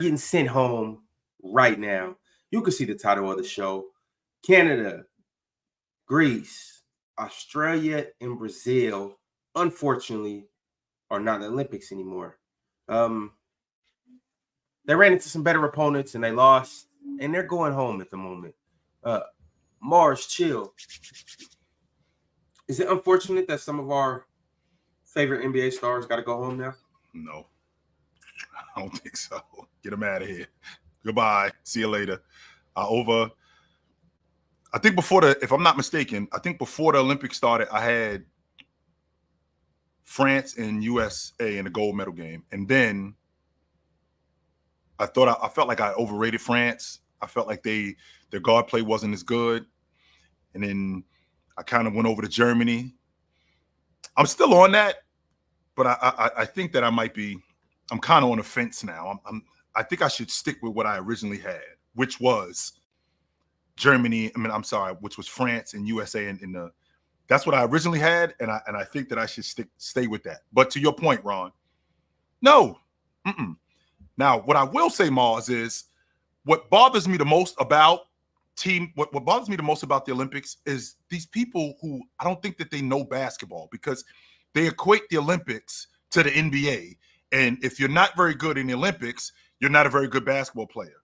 getting sent home right now. You can see the title of the show. Canada, Greece, Australia, and Brazil, unfortunately, are not in the Olympics anymore. They ran into some better opponents and they lost, and they're going home at the moment. Mars, chill. Is it unfortunate that some of our favorite NBA stars got to go home now? No, I don't think so. Get them out of here. Goodbye. See you later. I think if I'm not mistaken, I think before the Olympics started, I had France and USA in the gold medal game. And then I felt like I overrated France. I felt like their guard play wasn't as good. And then I kind of went over to Germany. I'm still on that, but I think that I'm kind of on the fence now. I think I should stick with what I originally had, which was Germany. Which was France and USA that's what I originally had, and I think that I should stay with that. But to your point, Ron, no. Now, what I will say, Mars, is what bothers me the most about what bothers me the most about the Olympics is these people who I don't think that they know basketball, because they equate the Olympics to the NBA. And if you're not very good in the Olympics, you're not a very good basketball player.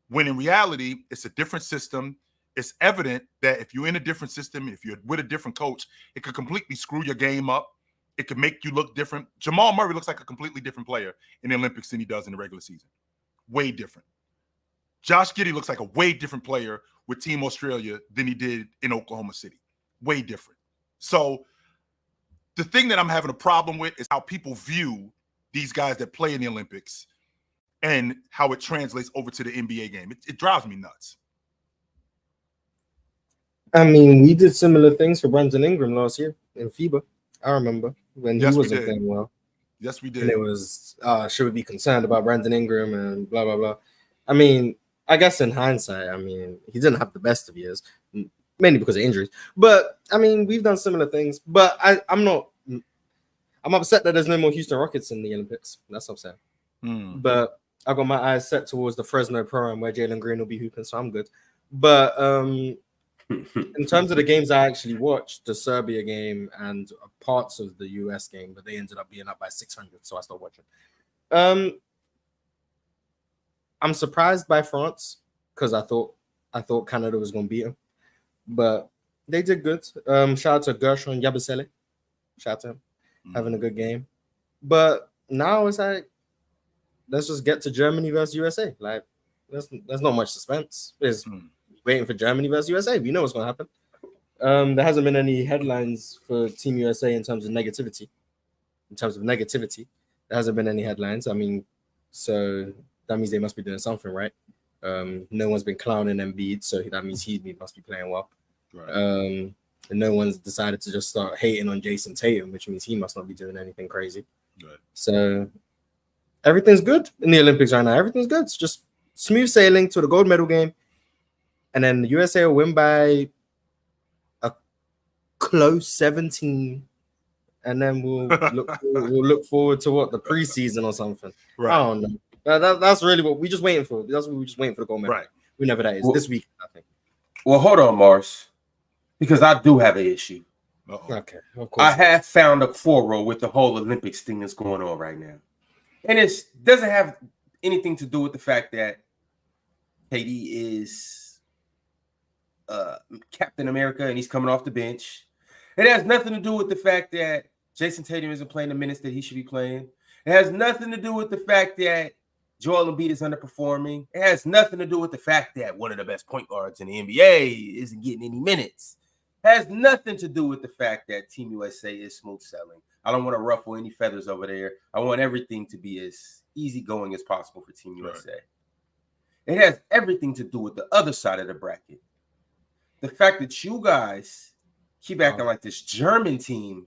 When in reality, it's a different system. It's evident that if you're in a different system, if you're with a different coach, it could completely screw your game up. It could make you look different. Jamal Murray looks like a completely different player in the Olympics than he does in the regular season. Way different. Josh Giddey looks like a way different player with Team Australia than he did in Oklahoma City. Way different. So the thing that I'm having a problem with is how people view these guys that play in the Olympics and how it translates over to the NBA game. It drives me nuts. I mean, we did similar things for Brandon Ingram last year in FIBA. I remember when he wasn't playing well. Yes, we did. And it was, should we be concerned about Brandon Ingram and blah, blah, blah. I mean, I guess in hindsight, I mean, he didn't have the best of years, mainly because of injuries. But, I mean, we've done similar things. But I'm upset that there's no more Houston Rockets in the Olympics. That's upset. But I got my eyes set towards the Fresno program where Jalen Green will be hooping, so I'm good. But in terms of the games I actually watched, the Serbia game and parts of the US game, but they ended up being up by 600, so I stopped watching. I'm surprised by France because I thought Canada was going to beat them, but they did good. Shout out to Gershon Yabusele. Shout out to him, having a good game. But now it's like, let's just get to Germany versus USA. Like, there's not much suspense. It's waiting for Germany versus USA. We know what's going to happen. There hasn't been any headlines for Team USA in terms of negativity. There hasn't been any headlines. I mean, so that means they must be doing something right. No one's been clowning Embiid, so that means he must be playing well. Right. And no one's decided to just start hating on Jason Tatum, which means he must not be doing anything crazy. Right. So everything's good in the Olympics right now. Everything's good. It's just smooth sailing to the gold medal game. And then the USA will win by a close 17. And then we'll look forward to the preseason or something. Right. I don't know. That's really what we're just waiting for. That's what we're just waiting for the gold medal. Right. Whenever that is. This week, I think. Well, hold on, Mars. Because I do have an issue. Uh-oh. Okay. Of course. I have found a quarrel with the whole Olympics thing that's going on right now. And it doesn't have anything to do with the fact that KD is Captain America and he's coming off the bench. It has nothing to do with the fact that Jason Tatum isn't playing the minutes that he should be playing. It has nothing to do with the fact that Joel Embiid is underperforming. It has nothing to do with the fact that one of the best point guards in the NBA isn't getting any minutes. It has nothing to do with the fact that Team USA is smooth sailing. I don't want to ruffle any feathers over there. I want everything to be as easygoing as possible for Team USA. It has everything to do with the other side of the bracket. The fact that you guys keep acting like this German team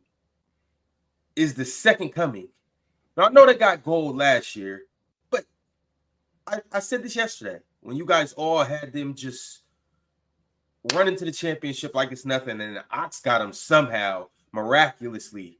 is the second coming. Now, I know they got gold last year, but I said this yesterday when you guys all had them just run into the championship like it's nothing, and the Ox got them somehow miraculously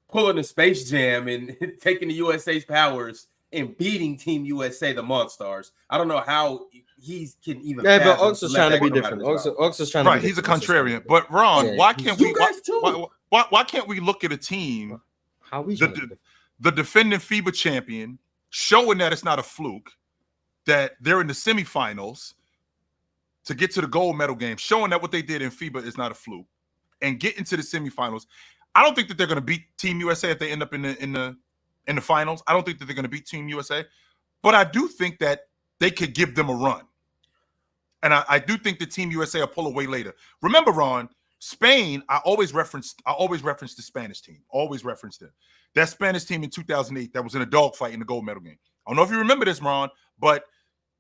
pulling the Space Jam and taking the USA's powers and beating Team USA, the Monstars. I don't know how he can even. Yeah, but fathom Ox was let trying to that be come out of different. his mouth. Ox was trying to be Right, he's a different. contrarian. But Ron, Yeah, why he's- can't You we? guys too. Why can't we look at a team, How we trying to be different? the defending FIBA champion, showing that it's not a fluke, that they're in the semifinals to get to the gold medal game, showing that what they did in FIBA is not a fluke, and get into the semifinals. I don't think that they're going to beat Team USA if they end up in the finals. I don't think that they're going to beat Team USA, but I do think that they could give them a run, and I do think the Team USA will pull away later. Remember, Ron, Spain. I always reference the Spanish team. Always reference them. That Spanish team in 2008 that was in a dogfight in the gold medal game. I don't know if you remember this, Ron, but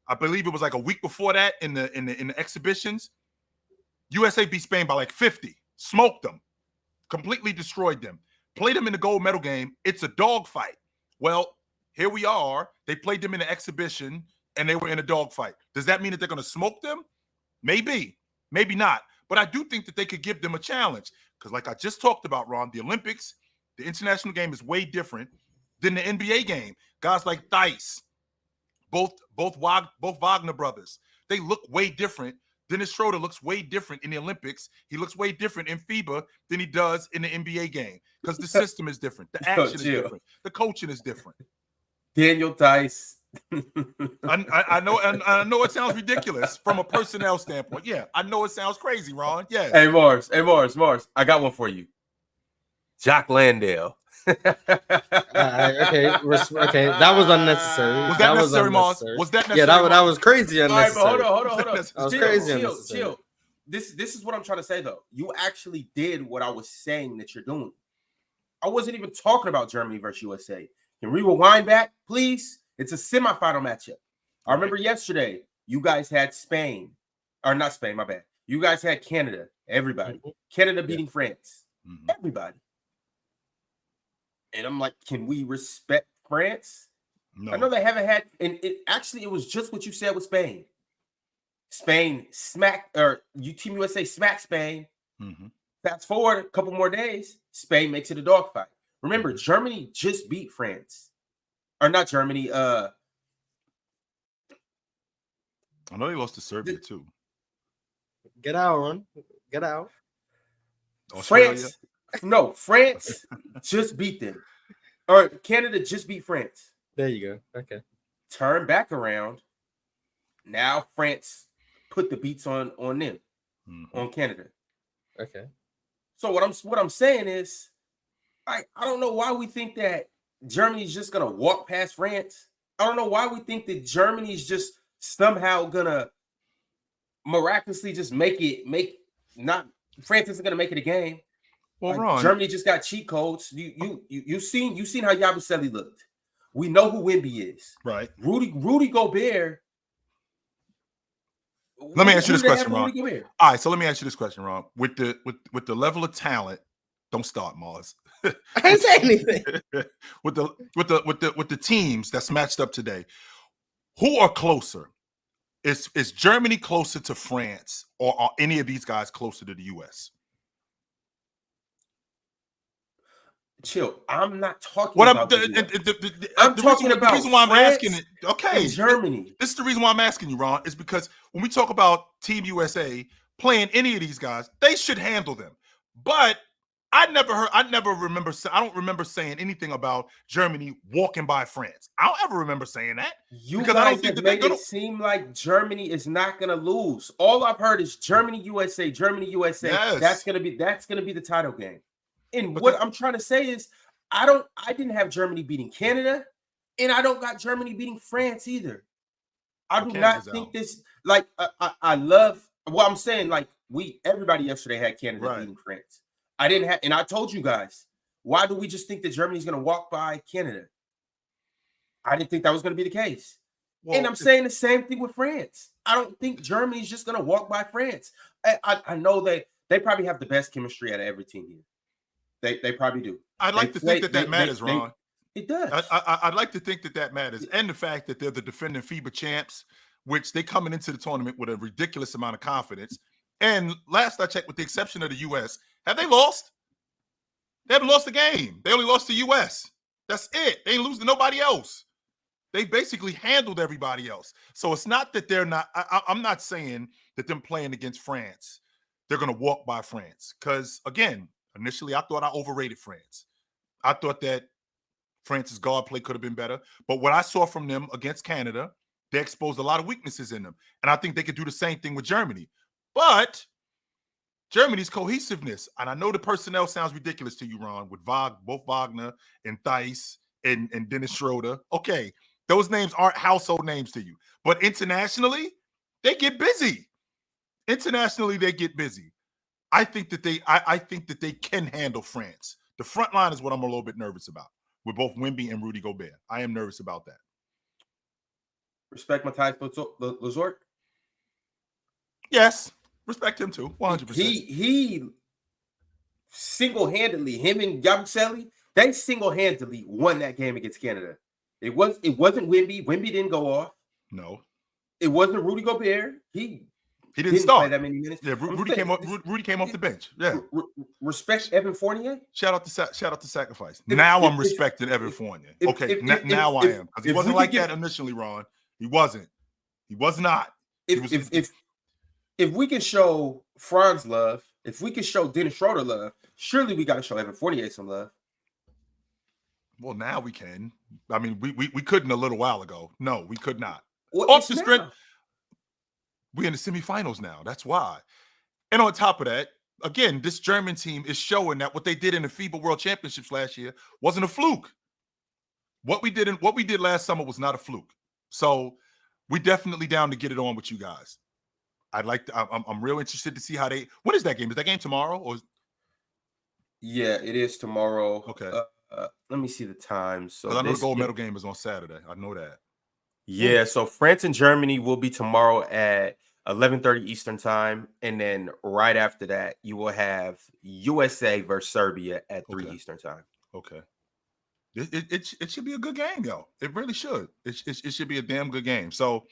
I believe it was like a week before that in the exhibitions. USA beat Spain by like 50, smoked them, completely destroyed them, played them in the gold medal game. It's a dogfight. Well, here we are. They played them in the exhibition and they were in a dogfight. Does that mean that they're going to smoke them? Maybe, maybe not. But I do think that they could give them a challenge because, like I just talked about, Ron, the Olympics, the international game is way different than the NBA game. Guys like Theis, both Wagner brothers, they look way different. Dennis Schroeder looks way different in the Olympics. He looks way different in FIBA than he does in the NBA game because the system is different. The action is different. The coaching is different. Daniel Theis. I know it sounds ridiculous from a personnel standpoint. Yeah, I know it sounds crazy, Ron. Yes. Hey, Mars. I got one for you. Jock Landale. Okay, that was unnecessary. Was that necessary, Mars? Was that necessary? Yeah, that was crazy All right, unnecessary. but hold on. That was crazy unnecessary. Chill. This is what I'm trying to say, though. You actually did what I was saying that you're doing. I wasn't even talking about Germany versus USA. Can we rewind back, please? It's a semifinal matchup. I remember yesterday, you guys had Spain. Or not Spain, my bad. You guys had Canada. Everybody. Mm-hmm. Canada beating France. Mhm. Everybody. And I'm like, can we respect France? No. I know they haven't had, and it was just what you said with Spain. Spain smacked, or Team USA smacked Spain. Mm-hmm. Fast forward a couple more days, Spain makes it a dogfight. Remember, Germany just beat France. Or not Germany, I know they lost to Serbia too. Get out, Ron. Get out. Australia? France just beat them. Or Canada just beat France. There you go. Okay. Turn back around. Now France put the beats on them, on Canada. Okay. So what I'm saying is, I don't know why we think that Germany's just gonna walk past France. I don't know why we think that Germany's just somehow gonna miraculously just France isn't gonna make it a game. Well, Like, Ron, Germany just got cheat codes. You seen how Yabusele looked. We know who Wemby is. right? Rudy Gobert. Let me ask you this question, Ron. Rudy Gobert? All right, so let me ask you this question, Ron. With the level of talent, don't start, Mars. I didn't say anything. with the teams that's matched up today, who are closer? Is Germany closer to France, or are any of these guys closer to the US? Chill. I'm not talking What about I'm talking about the reason why I'm France asking it. Okay, and Germany. This is the reason why I'm asking you, Ron, is because when we talk about Team USA playing any of these guys, they should handle them. But I don't remember saying anything about Germany walking by France. I don't ever remember saying that. Because I don't think that made it seem like Germany is not going to lose. All I've heard is Germany, USA. Yes. That's going to be the title game. And what I'm trying to say is, I didn't have Germany beating Canada, and I don't got Germany beating France either. I do not think this. Like, I love what I'm saying. Like, everybody yesterday had Canada beating France. I didn't have, and I told you guys, why do we just think that Germany's going to walk by Canada? I didn't think that was going to be the case. Well, and I'm saying the same thing with France. I don't think Germany's just going to walk by France. I know they probably have the best chemistry out of every team here. They probably do. I'd like to think that matters, Ron. It does. I'd like to think that matters. And the fact that they're the defending FIBA champs, which they coming into the tournament with a ridiculous amount of confidence. And last I checked, with the exception of the U.S., have they lost? They haven't lost a game. They only lost to U.S. That's it. They ain't lose to nobody else. They basically handled everybody else. So it's not that they're not. I'm not saying that them playing against France, they're going to walk by France. Because, again, initially I thought I overrated France. I thought that France's guard play could have been better. But what I saw from them against Canada, they exposed a lot of weaknesses in them. And I think they could do the same thing with Germany. But Germany's cohesiveness, and I know the personnel sounds ridiculous to you, Ron, with both Wagner and Theis and Dennis Schroeder. Okay, those names aren't household names to you. But internationally, they get busy. Internationally, they get busy. I think that they can handle France. The front line is what I'm a little bit nervous about with both Wemby and Rudy Gobert. I am nervous about that. Respect Matthijs Lezort? Yes. Respect him too. 100%. He single-handedly, him and Yabusele, they single-handedly won that game against Canada. It wasn't Wemby. Wemby didn't go off. No. It wasn't Rudy Gobert. He didn't start play that many minutes. Yeah, Rudy came off the bench. Yeah. Respect Evan Fournier. Shout out to Sacrifice. Now I'm respecting Evan Fournier. Okay, now I am. Because he wasn't like that initially, Ron. He wasn't. He was not. If we can show Franz love, if we can show Dennis Schroeder love, surely we got to show Evan Fournier some love. Well, now we can. I mean, we couldn't a little while ago. No, we could not. Well, Off the strength, we're in the semifinals now. That's why. And on top of that, again, this German team is showing that what they did in the FIBA World Championships last year wasn't a fluke. What we did last summer was not a fluke. So we definitely down to get it on with you guys. I'm real interested to see how they. When is that game? Is that game tomorrow or? Yeah, it is tomorrow. Okay. Let me see the time. So I know the gold medal game is on Saturday. I know that. Yeah. So France and Germany will be tomorrow at 11:30 Eastern time, and then right after that, you will have USA versus Serbia at 3 Eastern time. Okay. It should be a good game, yo. It really should. It should be a damn good game. So.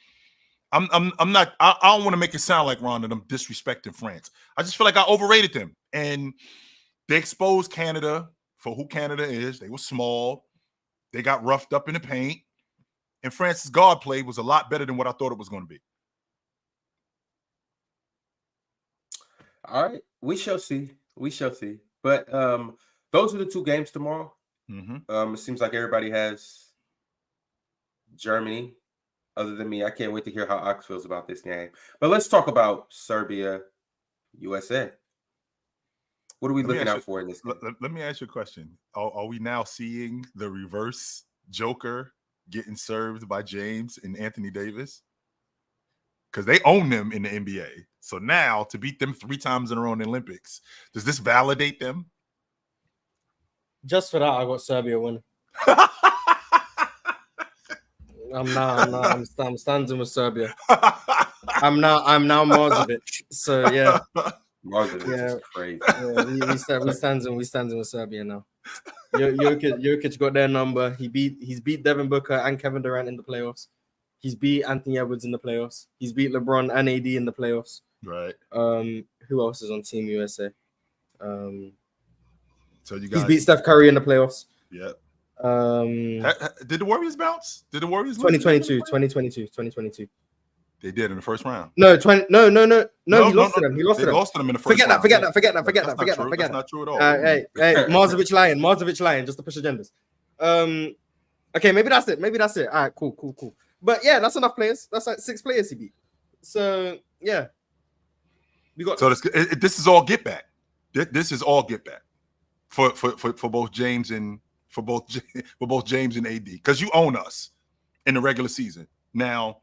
I'm not. I don't want to make it sound like, Ron, that I'm disrespecting France. I just feel like I overrated them, and they exposed Canada for who Canada is. They were small. They got roughed up in the paint, and France's guard play was a lot better than what I thought it was going to be. All right, we shall see. We shall see. But those are the two games tomorrow. Mm-hmm. It seems like everybody has Germany. Other than me, I can't wait to hear how Ox feels about this game. But let's talk about Serbia, USA. What are we looking out for in this game? Let me ask you a question. Are we now seeing the reverse Joker getting served by James and Anthony Davis? Because they own them in the NBA. So now to beat them 3 times in a row in the Olympics, does this validate them? Just for that, I got Serbia winning. I'm standing with Serbia. I'm now Marzovic. So yeah. Marzovic is crazy. Yeah, we standing with Serbia now. Jokic got their number. He's beat Devin Booker and Kevin Durant in the playoffs. He's beat Anthony Edwards in the playoffs. He's beat LeBron and AD in the playoffs. Right. Who else is on Team USA? So you guys. He's beat Steph Curry in the playoffs. Yeah. Did the Warriors bounce? Did the Warriors 2022? They did in the first round. No, he lost to them. He lost to them in the first round. Forget that. That's not true at all. Hey, Marzovic lying, just to push agendas. Okay, maybe that's it. All right, cool. But yeah, that's enough players. That's like 6 players he beat. So yeah, we got. So this is all get back. This is all get back for both James and for both James and AD, because you own us in the regular season. Now,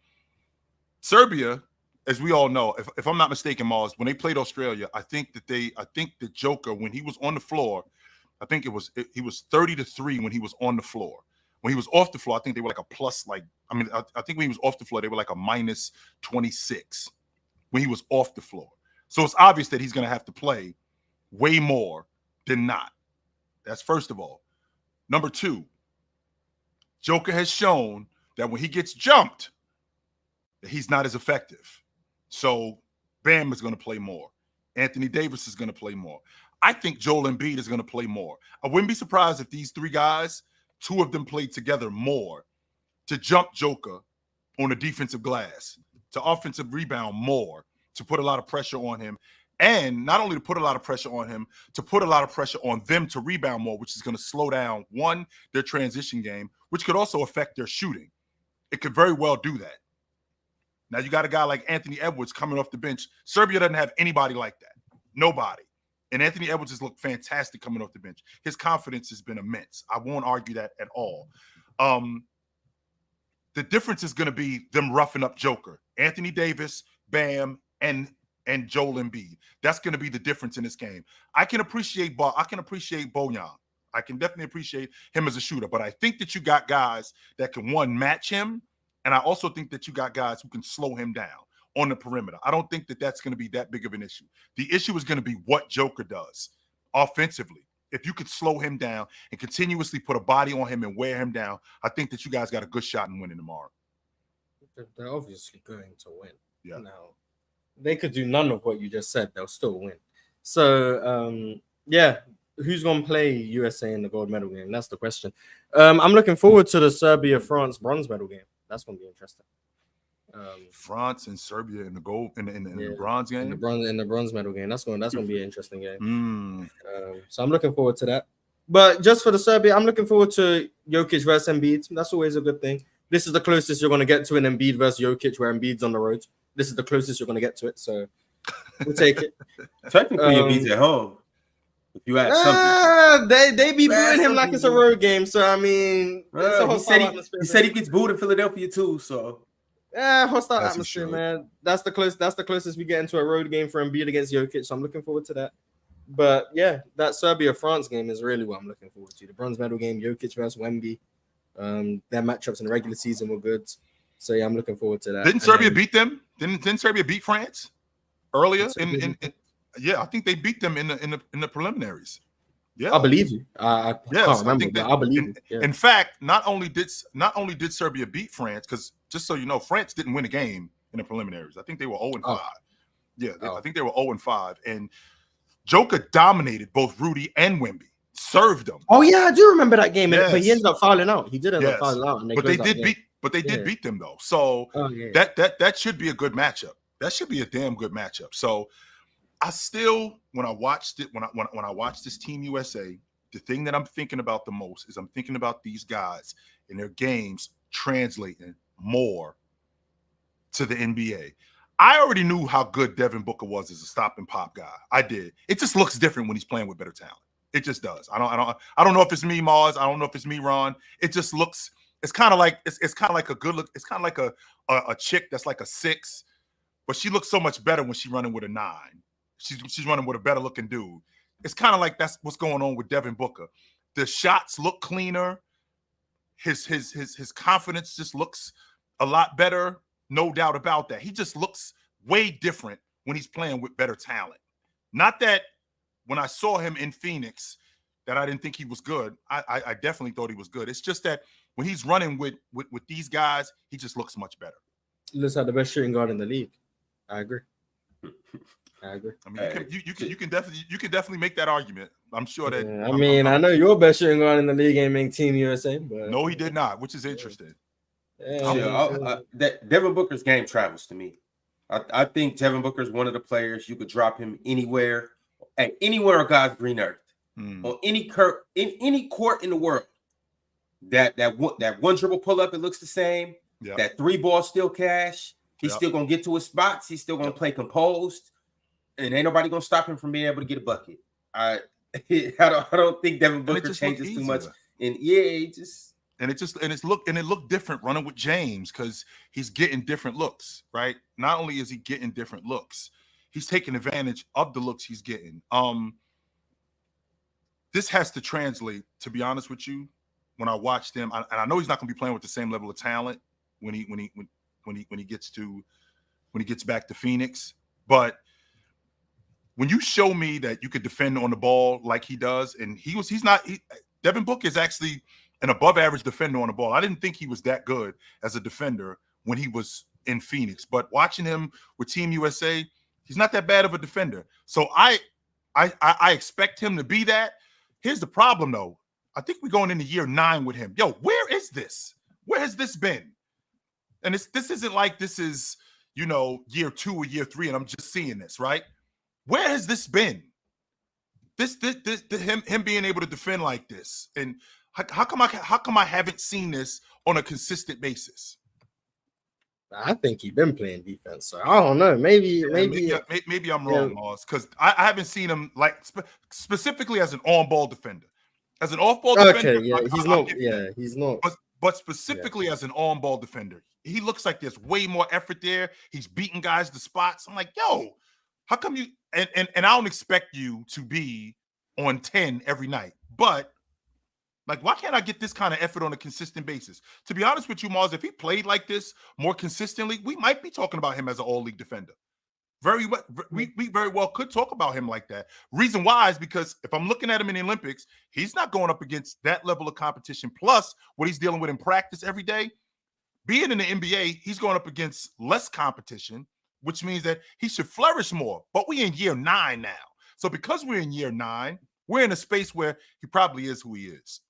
Serbia, as we all know, if I'm not mistaken, Mars, when they played Australia, I think that Joker, when he was on the floor, he was 30-3 when he was on the floor. When he was off the floor, I think they were like a plus, I think when he was off the floor, they were like a minus 26 when he was off the floor. So it's obvious that he's going to have to play way more than not. That's first of all. Number 2, Joker has shown that when he gets jumped, that he's not as effective. So Bam is going to play more. Anthony Davis is going to play more. I think Joel Embiid is going to play more. I wouldn't be surprised if these 3 guys, 2 of them played together more to jump Joker on the defensive glass, to offensive rebound more, to put a lot of pressure on him. And not only to put a lot of pressure on him, to put a lot of pressure on them to rebound more, which is going to slow down, one, their transition game, which could also affect their shooting. It could very well do that. Now, you got a guy like Anthony Edwards coming off the bench. Serbia doesn't have anybody like that. Nobody. And Anthony Edwards has looked fantastic coming off the bench. His confidence has been immense. I won't argue that at all. The difference is going to be them roughing up Joker. Anthony Davis, Bam, and Joel Embiid. That's going to be the difference in this game. I can appreciate Bojan. I can definitely appreciate him as a shooter, but I think that you got guys that can, one, match him, and I also think that you got guys who can slow him down on the perimeter. I don't think that that's going to be that big of an issue. The issue is going to be what Joker does offensively. If you could slow him down and continuously put a body on him and wear him down, I think that you guys got a good shot in winning tomorrow. They're obviously going to win. Yeah. Now, they could do none of what you just said. They'll still win. So, yeah, who's going to play USA in the gold medal game? That's the question. I'm looking forward to the Serbia-France bronze medal game. That's going to be interesting. France and Serbia in the gold in the bronze game. In the bronze medal game. That's going to be an interesting game. So I'm looking forward to that. But just for the Serbia, I'm looking forward to Jokic versus Embiid. That's always a good thing. This is the closest you're going to get to an Embiid versus Jokic, where Embiid's on the road. This is the closest you're going to get to it, so we'll take it. Technically, Embiid's at home. If you ask something, they be booing him like it's a road game. So I mean, he said he gets booed in Philadelphia too. So hostile atmosphere, man. That's the closest we get into a road game for Embiid against Jokic. So I'm looking forward to that. But yeah, that Serbia-France game is really what I'm looking forward to. The bronze medal game, Jokic versus Wemby. Their matchups in the regular season were good. So yeah, I'm looking forward to that. Didn't Serbia beat them? Didn't Serbia beat France earlier? Yeah, I think they beat them in the preliminaries. Yeah, I believe you. I can't remember, but I believe you. Yeah. In fact, not only did Serbia beat France, because just so you know, France didn't win a game in the preliminaries. I think they were 0-5. Yeah, I think they were 0-5, and Joker dominated both Rudy and Wemby. Served them. Oh yeah, I do remember that game, but he ended up fouling out. He did end up fouling out, but they did beat them though. So that should be a good matchup. That should be a damn good matchup. So I still, when I watched this Team USA, the thing that I'm thinking about the most is I'm thinking about these guys and their games translating more to the NBA. I already knew how good Devin Booker was as a stop and pop guy. I did. It just looks different when he's playing with better talent. It just does. I don't know if it's me, Mars. I don't know if it's me, Ron. It just looks. It's kind of like a good look. It's kind of like a chick that's like a 6, but she looks so much better when she's running with a 9. She's running with a better looking dude. It's kind of like that's what's going on with Devin Booker. The shots look cleaner. His confidence just looks a lot better. No doubt about that. He just looks way different when he's playing with better talent. Not that when I saw him in Phoenix that I didn't think he was good. I definitely thought he was good. It's just that when he's running with these guys, he just looks much better. He looks like the best shooting guard in the league. I agree. I mean, you can definitely make that argument. I'm sure that. Yeah, I know your best shooting guard in the league ain't make Team USA, but no, he did not, which is interesting. That Devin Booker's game travels to me. I think Devin Booker is one of the players you could drop him anywhere on God's green earth, on any court in the world. That one dribble pull up, it looks the same. Yeah. That 3 ball still cash. He's still gonna get to his spots. He's still gonna play composed, and ain't nobody gonna stop him from being able to get a bucket. I don't think Devin Booker changes too much. And it looked different running with James because he's getting different looks, right? Not only is he getting different looks, he's taking advantage of the looks he's getting. This has to translate, to be honest with you, when I watched him, and I know he's not going to be playing with the same level of talent when he gets back to Phoenix, but when you show me that you could defend on the ball like he does, and Devin Booker is actually an above average defender on the ball. I didn't think he was that good as a defender when he was in Phoenix, but watching him with Team USA, he's not that bad of a defender. So I expect him to be that. Here's the problem though. I think we're going into year 9 with him. Yo, where is this? Where has this been? And this isn't like this is, year 2 or year 3, and I'm just seeing this, right? Where has this been? Him being able to defend like this, and how come I haven't seen this on a consistent basis? I think he's been playing defense, so I don't know. Maybe I'm wrong, Mars, because I haven't seen him like specifically as an on-ball defender. As an off-ball defender, he's not. But specifically as an on-ball defender, he looks like there's way more effort there. He's beating guys to spots. I'm like, yo, how come you? And I don't expect you to be on 10 every night, but like, why can't I get this kind of effort on a consistent basis? To be honest with you, Mars, if he played like this more consistently, we might be talking about him as an all-league defender. We very well could talk about him like that. Reason why is because if I'm looking at him in the Olympics, he's not going up against that level of competition. Plus, what he's dealing with in practice every day. Being in the NBA, he's going up against less competition, which means that he should flourish more. But we're in year 9 now. So because we're in year 9, we're in a space where he probably is who he is.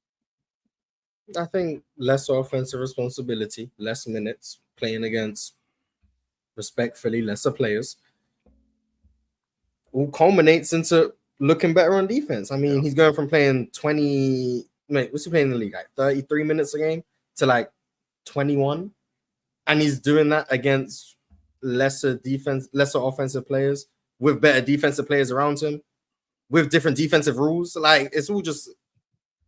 I think less offensive responsibility, less minutes, playing against respectfully lesser players, all culminates into looking better on defense. I mean, he's going from playing 20, what's he playing in the league? Like 33 minutes a game to like 21. And he's doing that against lesser offensive players with better defensive players around him, with different defensive rules. Like, it's all just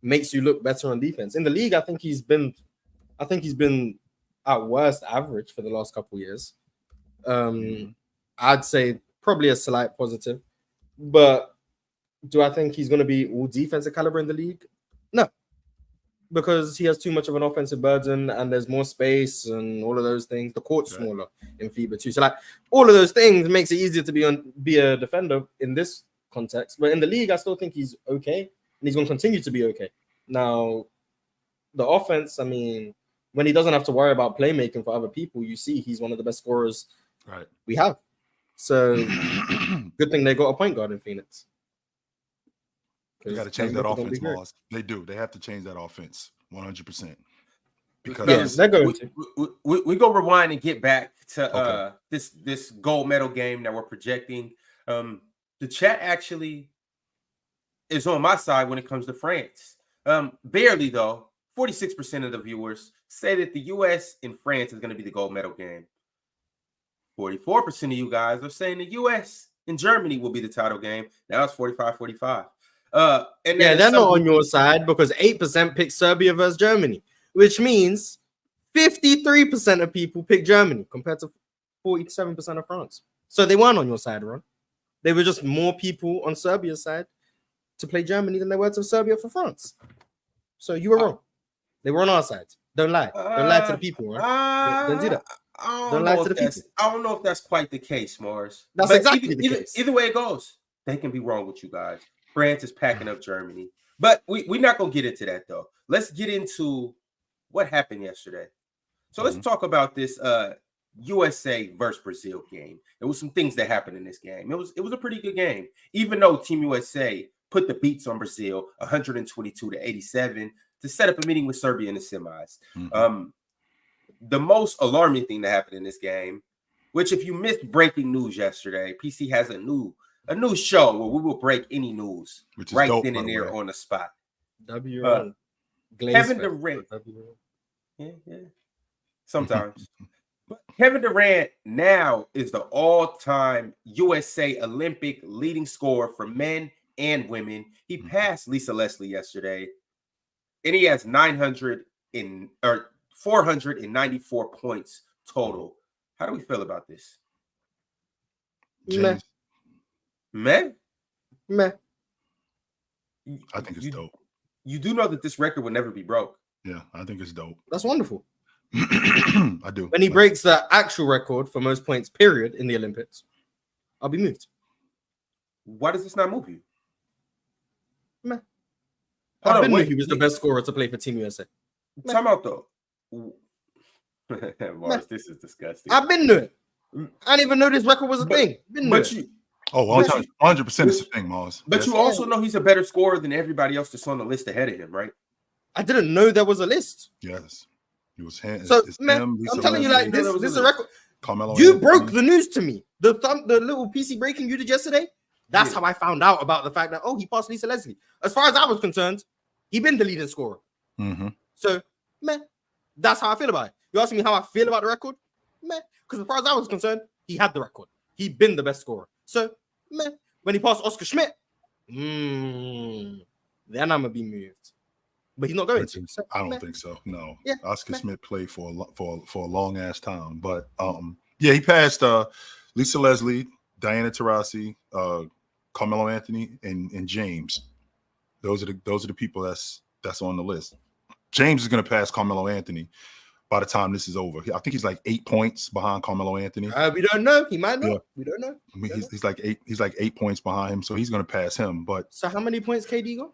makes you look better on defense. In the league, I think he's been at worst average for the last couple of years. I'd say probably a slight positive, but do I think he's going to be all defensive caliber in the league? No, because he has too much of an offensive burden and there's more space and all of those things. The court's smaller in FIBA too. So like all of those things makes it easier to be a defender in this context. But in the league, I still think he's okay. And he's going to continue to be okay. Now, the offense, I mean, when he doesn't have to worry about playmaking for other people, you see he's one of the best scorers we have. So, good thing they got a point guard in Phoenix. They got to change that offense, Mars. They do. They have to change that offense 100%. Because they're going we go rewind and get back to this gold medal game that we're projecting. The chat actually is on my side when it comes to France. Barely, though. 46% of the viewers say that the U.S. and France is going to be the gold medal game. 44% of you guys are saying the U.S. and Germany will be the title game. Now it's 45-45. And they're not on your side because 8% picked Serbia versus Germany, which means 53% of people picked Germany compared to 47% of France. So they weren't on your side, Ron. They were just more people on Serbia's side to play Germany than they were to Serbia for France. So you were wrong. They were on our side. Don't lie. Don't lie to the people, right? Don't do that. Don't lie to the people. I don't know if that's quite the case, Mars. That's exactly the case. Either way it goes, they can be wrong with you guys. France is packing up Germany. But we're not going to get into that, though. Let's get into what happened yesterday. So let's talk about this USA versus Brazil game. There was some things that happened in this game. It was a pretty good game, even though Team USA put the beats on Brazil 122-87 to set up a meeting with Serbia in the semis. The most alarming thing that happened in this game, which if you missed breaking news yesterday, PC has a new show where we will break any news right dope, then and there on the spot. Kevin Durant. Yeah. Sometimes. But Kevin Durant now is the all-time USA Olympic leading scorer for men and women. He passed Lisa Leslie yesterday, and he has 494 points total. How do we feel about this? Meh. I think it's dope. You do know that this record will never be broke. Yeah, I think it's dope. That's wonderful. I do. When he breaks the actual record for most points, period, in the Olympics, I'll be moved. Why does this not move you? Meh. I didn't know he was the best scorer to play for Team USA. Time out, though. Mars, this is disgusting. I've been to it. I didn't even know this record was a thing. 100% is a thing, Mars. But you also know he's a better scorer than everybody else that's on the list ahead of him, right? I didn't know there was a list. Yes. It was him. So, it's man, him, Lisa I'm telling you, Leslie, like, No, that was this is a a record. Carmelo You Anthony. broke the news to me. The little PC breaking you did yesterday. That's how I found out about the fact that he passed Lisa Leslie. As far as I was concerned, he been the leading scorer. Mm-hmm. So, man, that's how I feel about it. You asking me how I feel about the record? Man, because as far as I was concerned, he had the record. He been the best scorer. So, man, when he passed Oscar Schmidt, then I'm gonna be moved. But he's not going to. So, I don't think so. No. Yeah, Oscar Schmidt played for a long ass time. But yeah, he passed Lisa Leslie, Diana Taurasi, Carmelo Anthony, and James. Those are the people that's on the list. James is gonna pass Carmelo Anthony by the time this is over. I think he's like 8 points behind Carmelo Anthony. We don't know. He might not. Yeah. We don't know. I mean, he's like 8 points behind him, so he's gonna pass him. But So how many points KD got?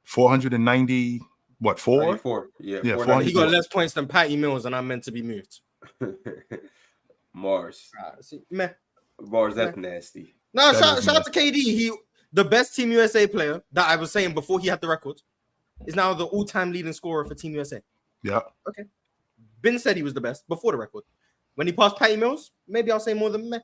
490, what, 4? 94. Yeah, Yeah, 494. He got less points than Patty Mills, and I'm meant to be moved. Mars. See, meh. Mars, that's nasty. No, That shout out to KD. He the best Team USA player that I was saying before he had the record is now the all-time leading scorer for Team USA. Yeah. Okay. Ben said he was the best before the record. When he passed Patty Mills, maybe I'll say more than meh.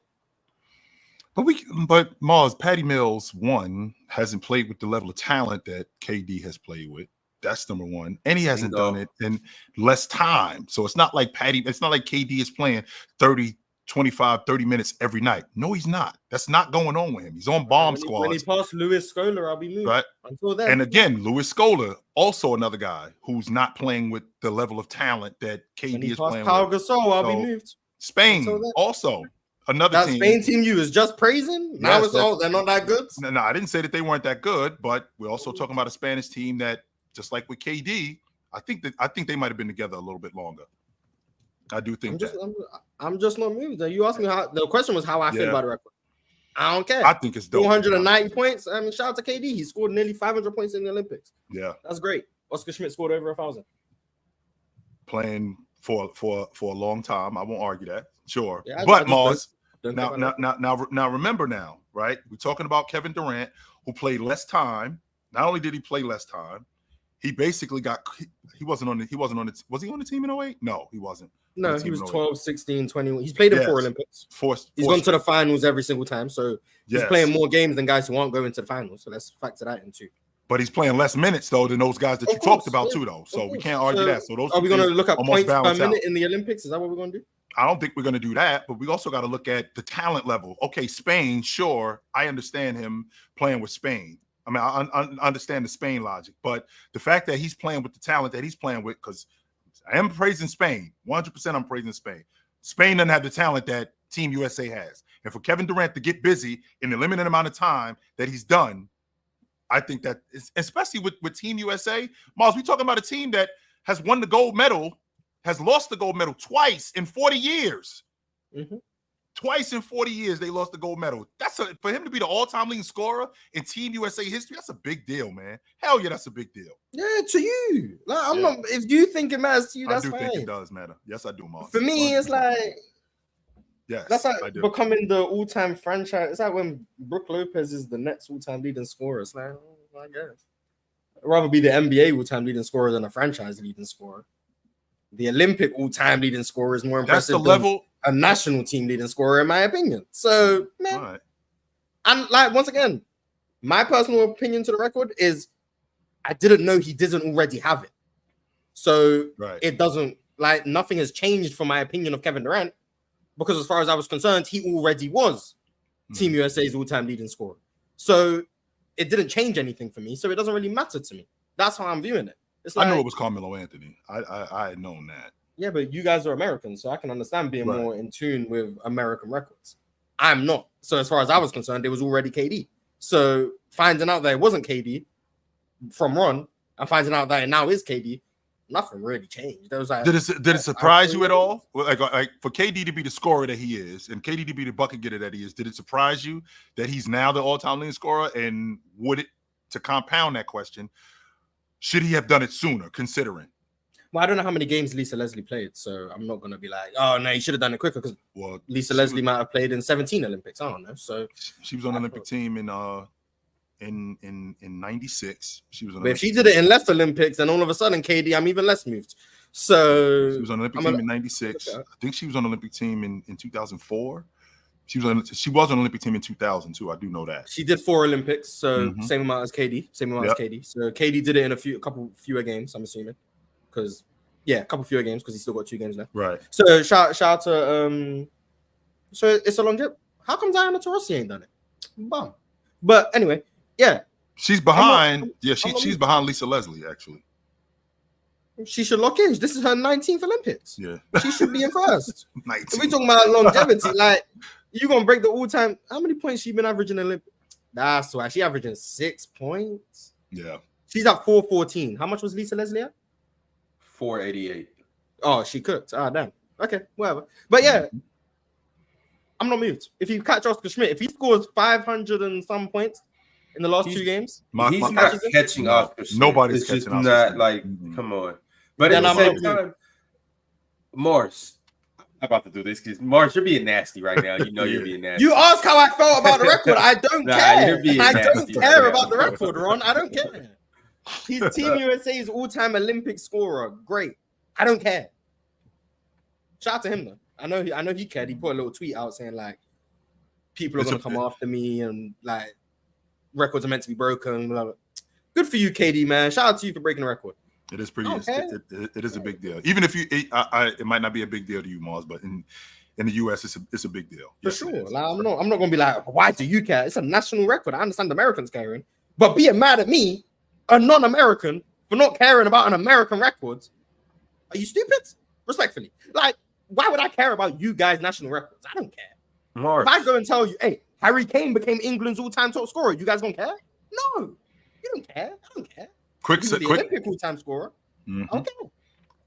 But Mars, Patty Mills, one, hasn't played with the level of talent that KD has played with. That's number one. And he hasn't done it in less time. So it's not like KD is playing 30, 25, 30 minutes every night. No, he's not. That's not going on with him. He's on bomb squads. When he passed Louis Scola, I'll be moved. Right. Until then. And again, Louis Scola, also another guy who's not playing with the level of talent that KD is playing Pau with. Gasol, I'll be moved. Spain, also another that team. Spain team you is just praising? Now Yes, it's all they're not that good? No, I didn't say that they weren't that good, but we're also talking about a Spanish team that, just like with KD, I think they might have been together a little bit longer. I do think I'm just not moved. You asked me how the question was how I feel about the record. I don't care. I think it's dope. 290 points. I mean, shout out to KD. He scored nearly 500 points in the Olympics. Yeah, that's great. Oscar Schmidt scored over 1,000. Playing for a long time. I won't argue that. Sure, yeah, but Mars. Now remember now, right? We're talking about Kevin Durant, who played less time. Not only did he play less time, he basically he wasn't on the was he on the team in 08? No, he wasn't. No, he was 12, 16, 21. He's played in 4 Olympics. He's gone to the finals every single time. So he's playing more games than guys who aren't going to the finals. So let's factor that in too. But he's playing less minutes though than those guys that you talked about too, though. So we can't argue that. So those are we going to look at points per minute in the Olympics? Is that what we're going to do? I don't think we're going to do that, but we also got to look at the talent level. Okay, Spain, sure, I understand him playing with Spain. I mean, I understand the Spain logic, but the fact that he's playing with the talent that he's playing with, because I am praising Spain, 100% I'm praising Spain. Spain doesn't have the talent that Team USA has. And for Kevin Durant to get busy in the limited amount of time that he's done, I think that, especially with Team USA, Miles, we're talking about a team that has won the gold medal, has lost the gold medal twice in 40 years. Mm-hmm. Twice in 40 years, they lost the gold medal. For him to be the all-time leading scorer in Team USA history, that's a big deal, man. Hell yeah, that's a big deal. Yeah, to you. Like, I'm not. If you think it matters to you, that's fine. I do think it does matter. Yes, I do, Mark. For me, it's like, yes, that's like becoming the all-time franchise. It's like when Brook Lopez is the Nets all-time leading scorer. It's like, I guess I'd rather be the NBA all-time leading scorer than a franchise leading scorer. The Olympic all-time leading scorer is more impressive. That's the level. A national team leading scorer, in my opinion. So, man, right. And like once again, my personal opinion to the record is I didn't know he didn't already have it. So It doesn't, like, nothing has changed for my opinion of Kevin Durant, because as far as I was concerned, he already was Team USA's all-time leading scorer. So it didn't change anything for me. So it doesn't really matter to me. That's how I'm viewing it. It's like, I knew it was Carmelo Anthony. I had known that. Yeah, but you guys are Americans, so I can understand being more in tune with American records. I'm not. So as far as I was concerned, it was already KD. So finding out that it wasn't KD from Ron and finding out that it now is KD, nothing really changed. There was like, did it surprise you at all? Like for KD to be the scorer that he is, and KD to be the bucket getter that he is, did it surprise you that he's now the all-time leading scorer? And would it, to compound that question, should he have done it sooner, considering? Well, I don't know how many games Lisa Leslie played, so I'm not going to be like, oh, no, he should have done it quicker, because Lisa Leslie might have played in 17 Olympics. I don't know. So she was on the Olympic team in 96. She was on. But if she did it in less Olympics, then all of a sudden, KD, I'm even less moved. So She was on the Olympic team in '96. I think she was on the Olympic team in 2004. She was on the Olympic team in 2000 too. I do know that. She did 4 Olympics, so same amount as KD. So KD did it in a couple fewer games, I'm assuming. Because a couple fewer games because he's still got 2 games left. Right. So shout out to so it's a long trip. How come Diana Taurasi ain't done it? Bum. But anyway, yeah. She's behind. She's behind Lisa Leslie, actually. She should lock in. This is her 19th Olympics. Yeah. She should be in first. 19. If we talking about longevity, like you gonna break the all-time. How many points she been averaging in Olympics? That's why she averaging 6 points. Yeah. She's at 414. How much was Lisa Leslie at? 488. Oh, she cooked. Ah, damn. Okay, whatever. But yeah, I'm not moved. If you catch Oscar Schmidt, if he scores 500 and some points in the last 2 games, he's not catching Oscar Schmidt. Nobody's it's catching just Oscar not Schmidt. like, come on. But at the same time, Morris, I'm about to do this because Morris, you're being nasty right now. You know you're being nasty. You asked how I felt about the record. I don't care. I don't care about the record, Ron. I don't care. He's Team USA's all-time Olympic scorer. Great. I don't care. Shout out to him though. I know he cared. He put a little tweet out saying like people are gonna come after me and like records are meant to be broken. Blah, blah. Good for you, KD, man. Shout out to you for breaking the record. It is pretty. It is a big deal. Even if it might not be a big deal to you, Mars, but in the US, it's a big deal. For sure. Like, I'm not gonna be like, why do you care? It's a national record. I understand Americans caring, but being mad at me, a non-American, for not caring about an American record, are you stupid? Respectfully, like, why would I care about you guys' national records? I don't care. If I go and tell you, hey, Harry Kane became England's all-time top scorer, you guys gonna care? No, you don't care. I don't care. Quick Olympic all-time scorer. Okay.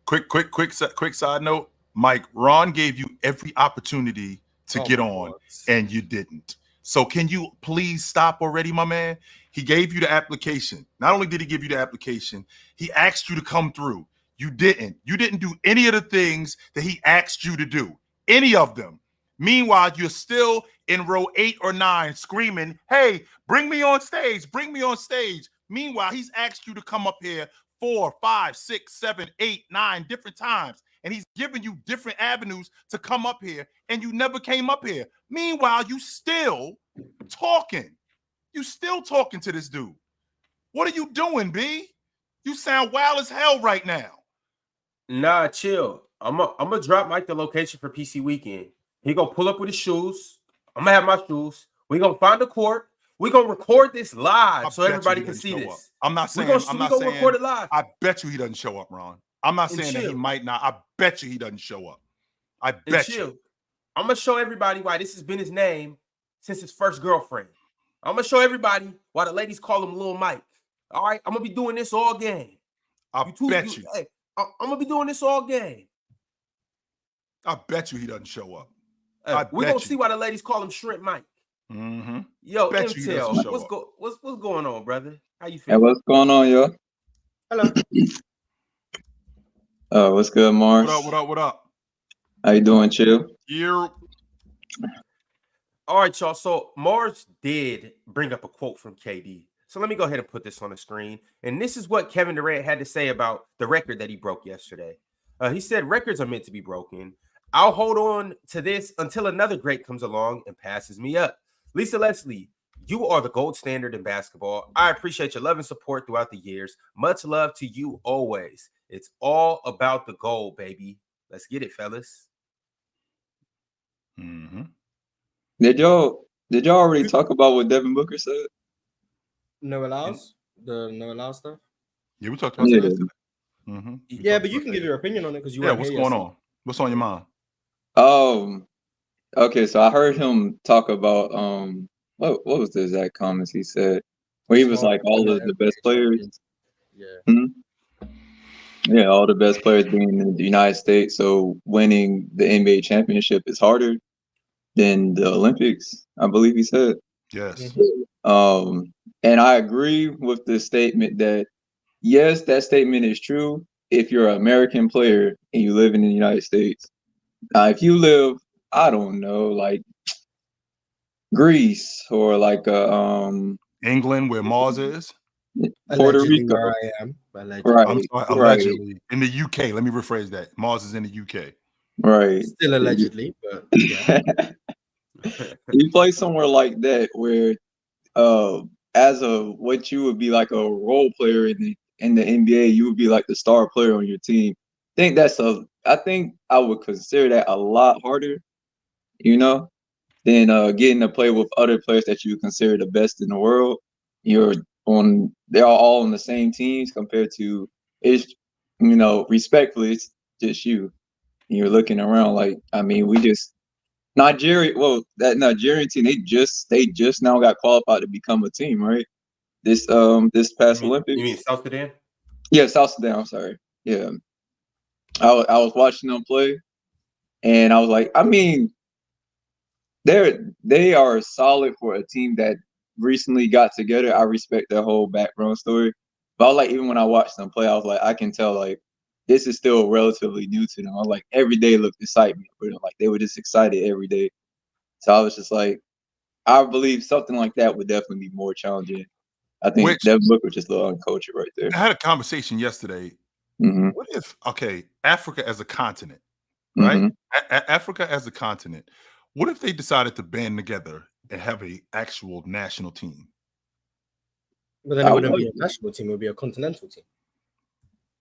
Quick side note, Mike. Ron gave you every opportunity to get on, and you didn't. So can you please stop already, my man? He gave you the application. Not only did he give you the application, he asked you to come through. You didn't. You didn't do any of the things that he asked you to do. Any of them. Meanwhile, you're still in row 8 or 9 screaming, hey, bring me on stage. Bring me on stage. Meanwhile, he's asked you to come up here 4, 5, 6, 7, 8, 9 different times. And he's giving you different avenues to come up here. And you never came up here. Meanwhile, you still talking. You still talking to this dude. What are you doing, B? You sound wild as hell right now. Nah, chill. I'm gonna drop Mike the location for PC weekend. He gonna pull up with his shoes. I'm gonna have my shoes. We gonna find the court. We gonna record this live so everybody can see this. Up. I'm not saying we gonna record it live. I bet you he doesn't show up, Ron. I'm not saying that he might not. I bet you he doesn't show up. I bet you. I'm gonna show everybody why this has been his name since his first girlfriend. I'm gonna show everybody why the ladies call him Lil Mike. All right, I'm gonna be doing this all game. I bet you. Hey, I'm gonna be doing this all game. I bet you he doesn't show up. We're gonna see why the ladies call him Shrimp Mike. Mm-hmm. Yo, MTL, what's going on, brother? How you Hey, feeling? what's going on, yo? Hello. What's good, Mars? What up? How you doing, Chill? Yeah. All right, y'all. So Mars did bring up a quote from KD. So let me go ahead and put this on the screen. And this is what Kevin Durant had to say about the record that he broke yesterday. He said, records are meant to be broken. I'll hold on to this until another great comes along and passes me up. Lisa Leslie, you are the gold standard in basketball. I appreciate your love and support throughout the years. Much love to you always. It's all about the goal, baby. Let's get it, fellas. Mm-hmm. Did y'all already talk about what Devin Booker said? No allows? The no allow stuff? Yeah, we talked about that. Mm-hmm. Yeah, but you can give your opinion on it because you what's going on? What's on your mind? Okay, so I heard him talk about what was the exact comments he said? Where he was like all of the best players. Yeah. Mm-hmm. Yeah, all the best players being in the United States, so winning the NBA championship is harder than the Olympics, I believe he said. Yes. And I agree with the statement that yes, that statement is true if you're an American player and you live in the United States. If you live, I don't know, like Greece or like England, where Mars is. Puerto Allegedly Rico. where I am. Allegedly. Right. I'm sorry, allegedly in the UK. Let me rephrase that. Mars is in the UK. Right. Still allegedly, but yeah. You play somewhere like that where as a what you would be like a role player in the NBA, you would be like the star player on your team. I think I would consider that a lot harder, you know, than getting to play with other players that you consider the best in the world. They're all on the same teams compared to respectfully, it's just you. And you're looking around like, I mean, that Nigerian team, they just now got qualified to become a team, right? This past Olympics. You mean South Sudan? Yeah, South Sudan. I'm sorry. Yeah, I was watching them play, and I was like, I mean, they are solid for a team that recently got together. I respect their whole background story, but I was like, even when I watched them play, I was like, I can tell like this is still relatively new to them. I was like, every day looked excitement for them. Like they were just excited every day. So I was just like, I believe something like that would definitely be more challenging. I think Devin Booker just a little uncultured right there. I had a conversation yesterday. Mm-hmm. What if, Africa as a continent, right? Mm-hmm. Africa as a continent, what if they decided to band together and have an actual national team? But then it wouldn't be a national team, it would be a continental team.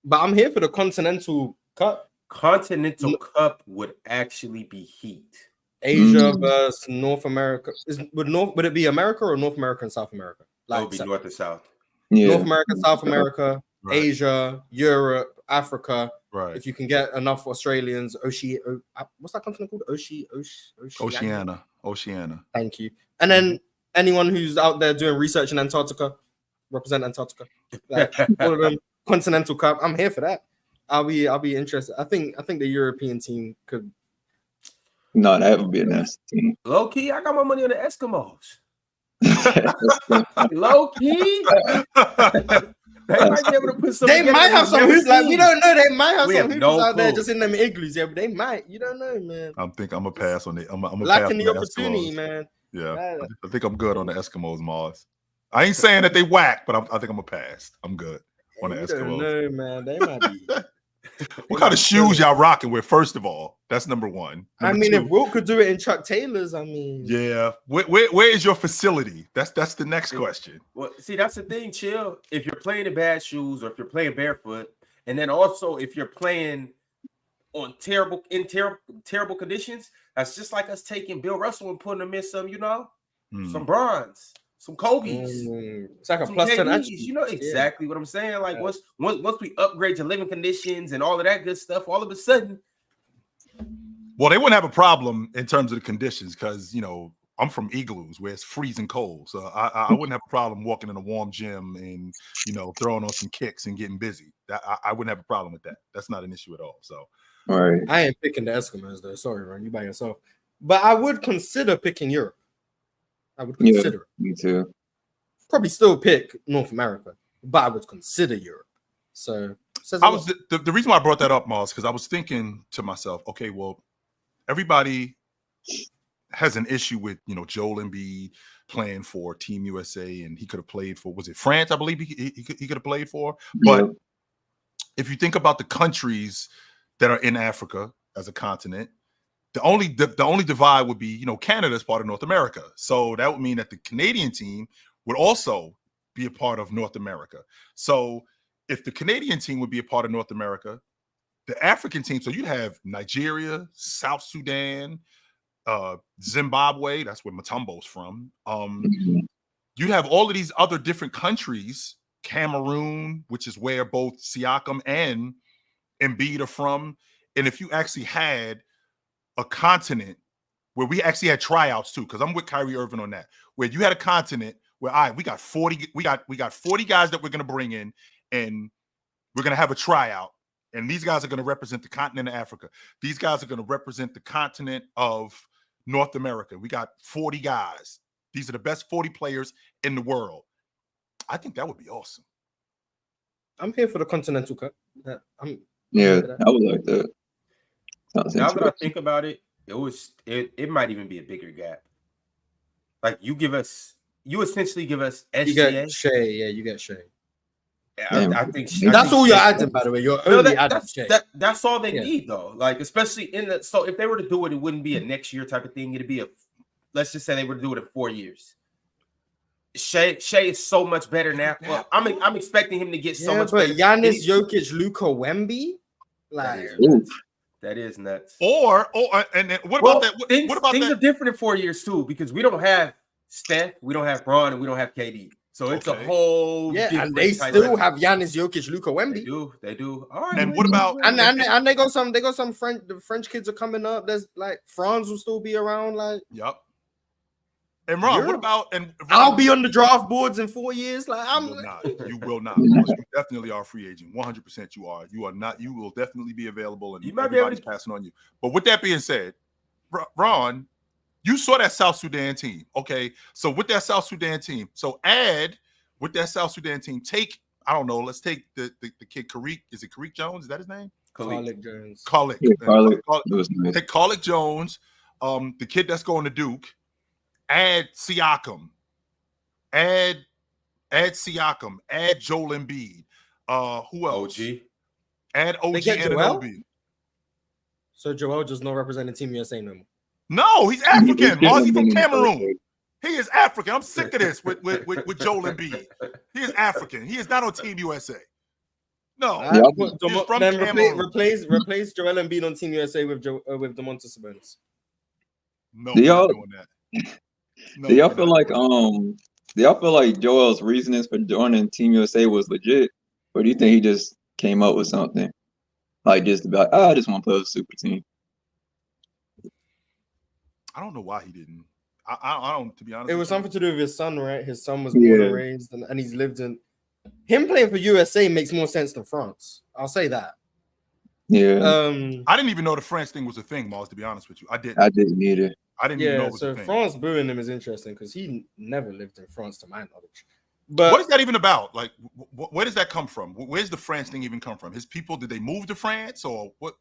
But I'm here for the Continental Cup. Continental Cup would actually be heat. Asia versus North America. Would it be America or North America and South America? Like, it would be North and South. Yeah. North America, South America, right. Asia, Europe, Africa. Right. If you can get enough Australians, what's that continent called? Oceania. Thank you. And then anyone who's out there doing research in Antarctica, represent Antarctica. Like, all of them, Continental Cup. I'm here for that. I'll be interested. I think the European team could. No, that would be a nasty team. Low key, I got my money on the Eskimos. Low key, they might be able to put some. They might have some hoops. Like we don't know. They might have some hoops out there clue. just in them igloos. Yeah, but they might. You don't know, man. I'm gonna pass on it. I'm lacking the opportunity, man. Yeah, I think I'm good on the Eskimos, Mars. I ain't saying that they whack, but I think I'm gonna pass. I'm good on the Eskimos. No, man, they might be. What kind of shoes y'all rocking with? First of all, that's number one. Number two, if Wilt could do it in Chuck Taylors, I mean, yeah. Where is your facility? That's the next question. Well, see, that's the thing, Chill. If you're playing in bad shoes, or if you're playing barefoot, and then also if you're playing on terrible conditions, that's just like us taking Bill Russell and putting him in some bronze. Some Kobe's. It's like a plus 10 attribute. You know exactly what I'm saying. Like once we upgrade your living conditions and all of that good stuff, all of a sudden. Well, they wouldn't have a problem in terms of the conditions because I'm from igloos where it's freezing cold, so I wouldn't have a problem walking in a warm gym and throwing on some kicks and getting busy. I wouldn't have a problem with that. That's not an issue at all. So, all right. I ain't picking the Eskimos though. Sorry, Ron, you by yourself. But I would consider picking Europe. I would consider it. Me too. Probably still pick North America, but I would consider Europe. So the reason why I brought that up, Mars, because I was thinking to myself, okay, well, everybody has an issue with Joel Embiid playing for Team USA, and he could have played for, was it France? I believe he could have played for. But if you think about the countries that are in Africa as a continent, the only divide would be, Canada is part of North America. So that would mean that the Canadian team would also be a part of North America. So if the Canadian team would be a part of North America, the African team, so you'd have Nigeria, South Sudan, Zimbabwe, that's where Mutombo's from. You'd have all of these other different countries, Cameroon, which is where both Siakam and Embiid are from. And if you actually had a continent where we actually had tryouts too, because I'm with Kyrie Irving on that, where you had a continent where we got 40 guys that we're going to bring in, and we're going to have a tryout, and these guys are going to represent the continent of Africa. These guys are going to represent the continent of North America. We got 40 guys. These are the best 40 players in the world. I think that would be awesome. I'm here for the Continental Cup. I would like that. Now that I think about it, it might even be a bigger gap. Like you essentially give us SGA. You get Shea, you get Shea. I think that's all you're adding, by the way. You're only adding Shea. That's all they need, though. Like, especially so if they were to do it, it wouldn't be a next year type of thing. It'd be let's just say they were to do it in 4 years. Shea is so much better now. Well, I'm expecting him to get so much better. But Giannis, Jokic, Luka, Wemby, like that is nuts. And then what about that? What about things that? are different in 4 years too, because we don't have Steph, we don't have Braun, and we don't have KD. So it's a whole and they still have Giannis, Jokic, Luka, Wemby. They do. All right. And what about and they got some French. The French kids are coming up. There's like Franz will still be around. Like And Ron, what about I'll be on the draft boards in 4 years. Like you will not. You definitely are a free agent. 100% you are. You are not. You will definitely be available, and everybody's passing on you. But with that being said, Ron, you saw that South Sudan team. Okay, so with that South Sudan team, take, I don't know, let's take the kid Kareek. Is it Kareek Jones? Is that his name? Khalid Jones. Khalid. Take Khalid Jones, the kid that's going to Duke. Add Siakam. Add Joel Embiid. Who else? OG. Add OG Anunoby. So Joel just not representing Team USA no more. No, he's African. He's from Cameroon. He is African. I'm sick of this with Joel Embiid. He is African. He is not on Team USA. No, he's from Cameroon. Replace Joel Embiid on Team USA with Domantas Sabonis. No, we're not doing that. No, do y'all feel like Joel's reasonings for joining Team USA was legit, or do you think he just came up with something like just about I just want to play with a super team? I don't know why he didn't. I don't, to be honest. It was something to do with his son, right? His son was born and raised, and he's lived in. Him playing for USA makes more sense than France. I'll say that. Yeah. I didn't even know the France thing was a thing, Miles. To be honest with you, I didn't either. I didn't even know it was a thing. France booing him is interesting because he never lived in France, to my knowledge. But what is that even about? Like, where does that come from? Where's the France thing even come from? His people? Did they move to France or what?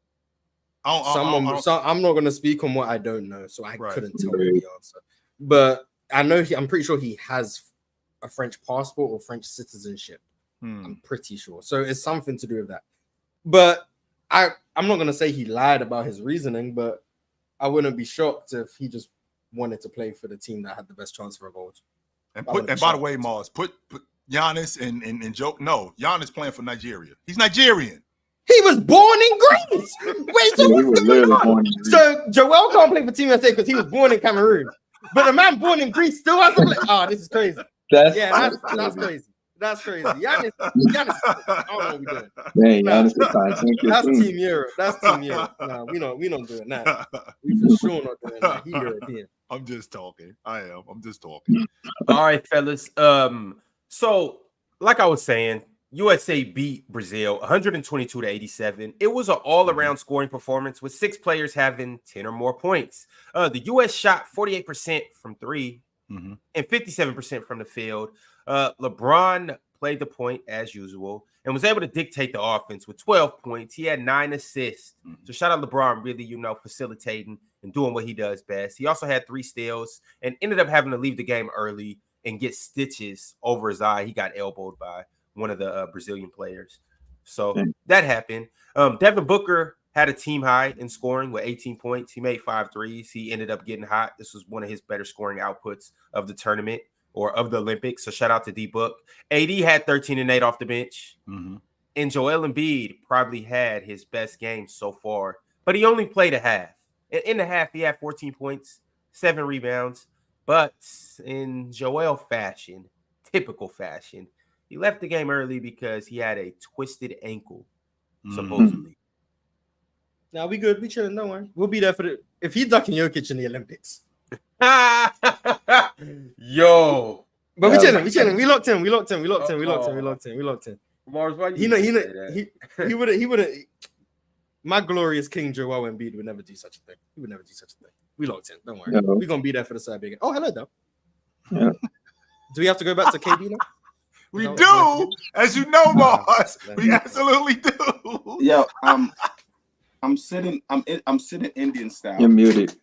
I'm not going to speak on what I don't know, so I couldn't tell you the answer. But I know I'm pretty sure he has a French passport or French citizenship. I'm pretty sure. So it's something to do with that. But I'm not going to say he lied about his reasoning, but I wouldn't be shocked if he just wanted to play for the team that had the best chance for a gold. And by the way, Mars, put Giannis and Joe. No, Giannis playing for Nigeria. He's Nigerian. He was born in Greece. Wait, so what's going on? So Joel can't play for Team USA because he was born in Cameroon. But a man born in Greece still has to play. Oh, this is crazy. That's crazy. That's crazy. Giannis, I don't know what we're doing. That's Team Europe. That's Team Europe. No, we don't do that. We for sure not doing that. He European. I'm just talking. I'm just talking. All right, fellas. So like I was saying, USA beat Brazil 122-87. It was an all-around scoring performance with 6 players having 10 or more points. The US shot 48% from 3 and 57% from the field. LeBron played the point as usual and was able to dictate the offense with 12 points. He had 9 assists. So shout out LeBron, really, facilitating and doing what he does best. He also had 3 steals and ended up having to leave the game early and get stitches over his eye. He got elbowed by one of the Brazilian players. So that happened. Devin Booker had a team high in scoring with 18 points. He made 5 threes. He ended up getting hot. This was one of his better scoring outputs of the tournament or of the Olympics. So shout out to D-Book. AD had 13 and 8 off the bench. And Joel Embiid probably had his best game so far, but he only played a half. In the half, he had 14 points, 7 rebounds. But in Joel fashion, typical fashion, he left the game early because he had a twisted ankle, supposedly. Now we good. We chilling. Don't worry. We'll be there for if he's ducking Jokic in the Olympics. Yo. But we chilling. We locked in. Mars, why he would. My glorious King Joel Embiid would never do such a thing. He would never do such a thing. We locked in. Don't worry. We're gonna be there for the Serbia game. Oh, hello, though. Yeah. Do we have to go back to KD now? We do, as you know, Mars. We absolutely do. Yo, I'm sitting Indian style. You're muted.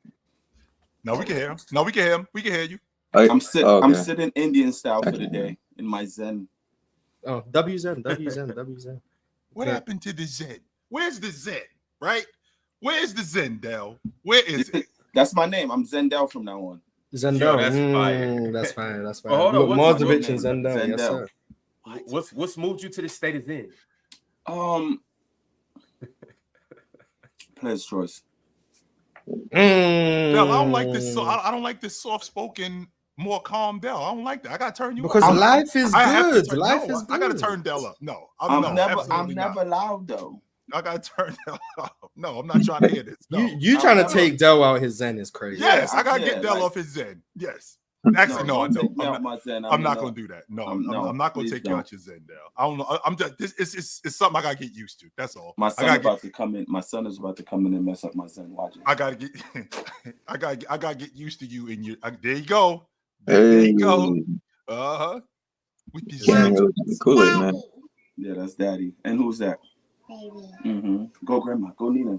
No, we can hear him. No, we can hear him. We can hear you. I'm sitting Indian style for the day in my Zen Oh, WZN. What Yeah. happened to the Zen? Where's the Zen? Right? Where's the Zen, Dell? Where is it? That's my name. I'm Zendel from now on. Zendel. Yo, that's fire. That's fine. That's fine. Well, hold on, Look, what's my Marzovic and nickname? Zendel. Yes, Zendel. sir. What's moved you to the state of Zen? Player's choice. Dell, I don't like this. I don't like this soft-spoken, more calm Dell. I don't like that. I gotta turn you because up. life is good. Life is good. I gotta turn Dell up. No, I'm absolutely never loud though. I gotta turn Dell up. No, I'm not trying to hear this. No. You trying to take Dell out his Zen is crazy. Yes, I gotta Yeah, get Dell like- off his Zen. Yes. Actually, no, don't take me out I'm my Zen. not gonna do that. No, I'm not gonna please take you out your Zen, Dell. I don't know. I'm just it's something I gotta get used to. That's all. My son is about to come in. My son is about to come in and mess up my Zen. Watch it. I gotta get I gotta get used to you and your there you go. There you go. With the Damn, you're looking Kool-Aid, man. Yeah, that's daddy. And who's that? Baby. Go grandma. Go Nina.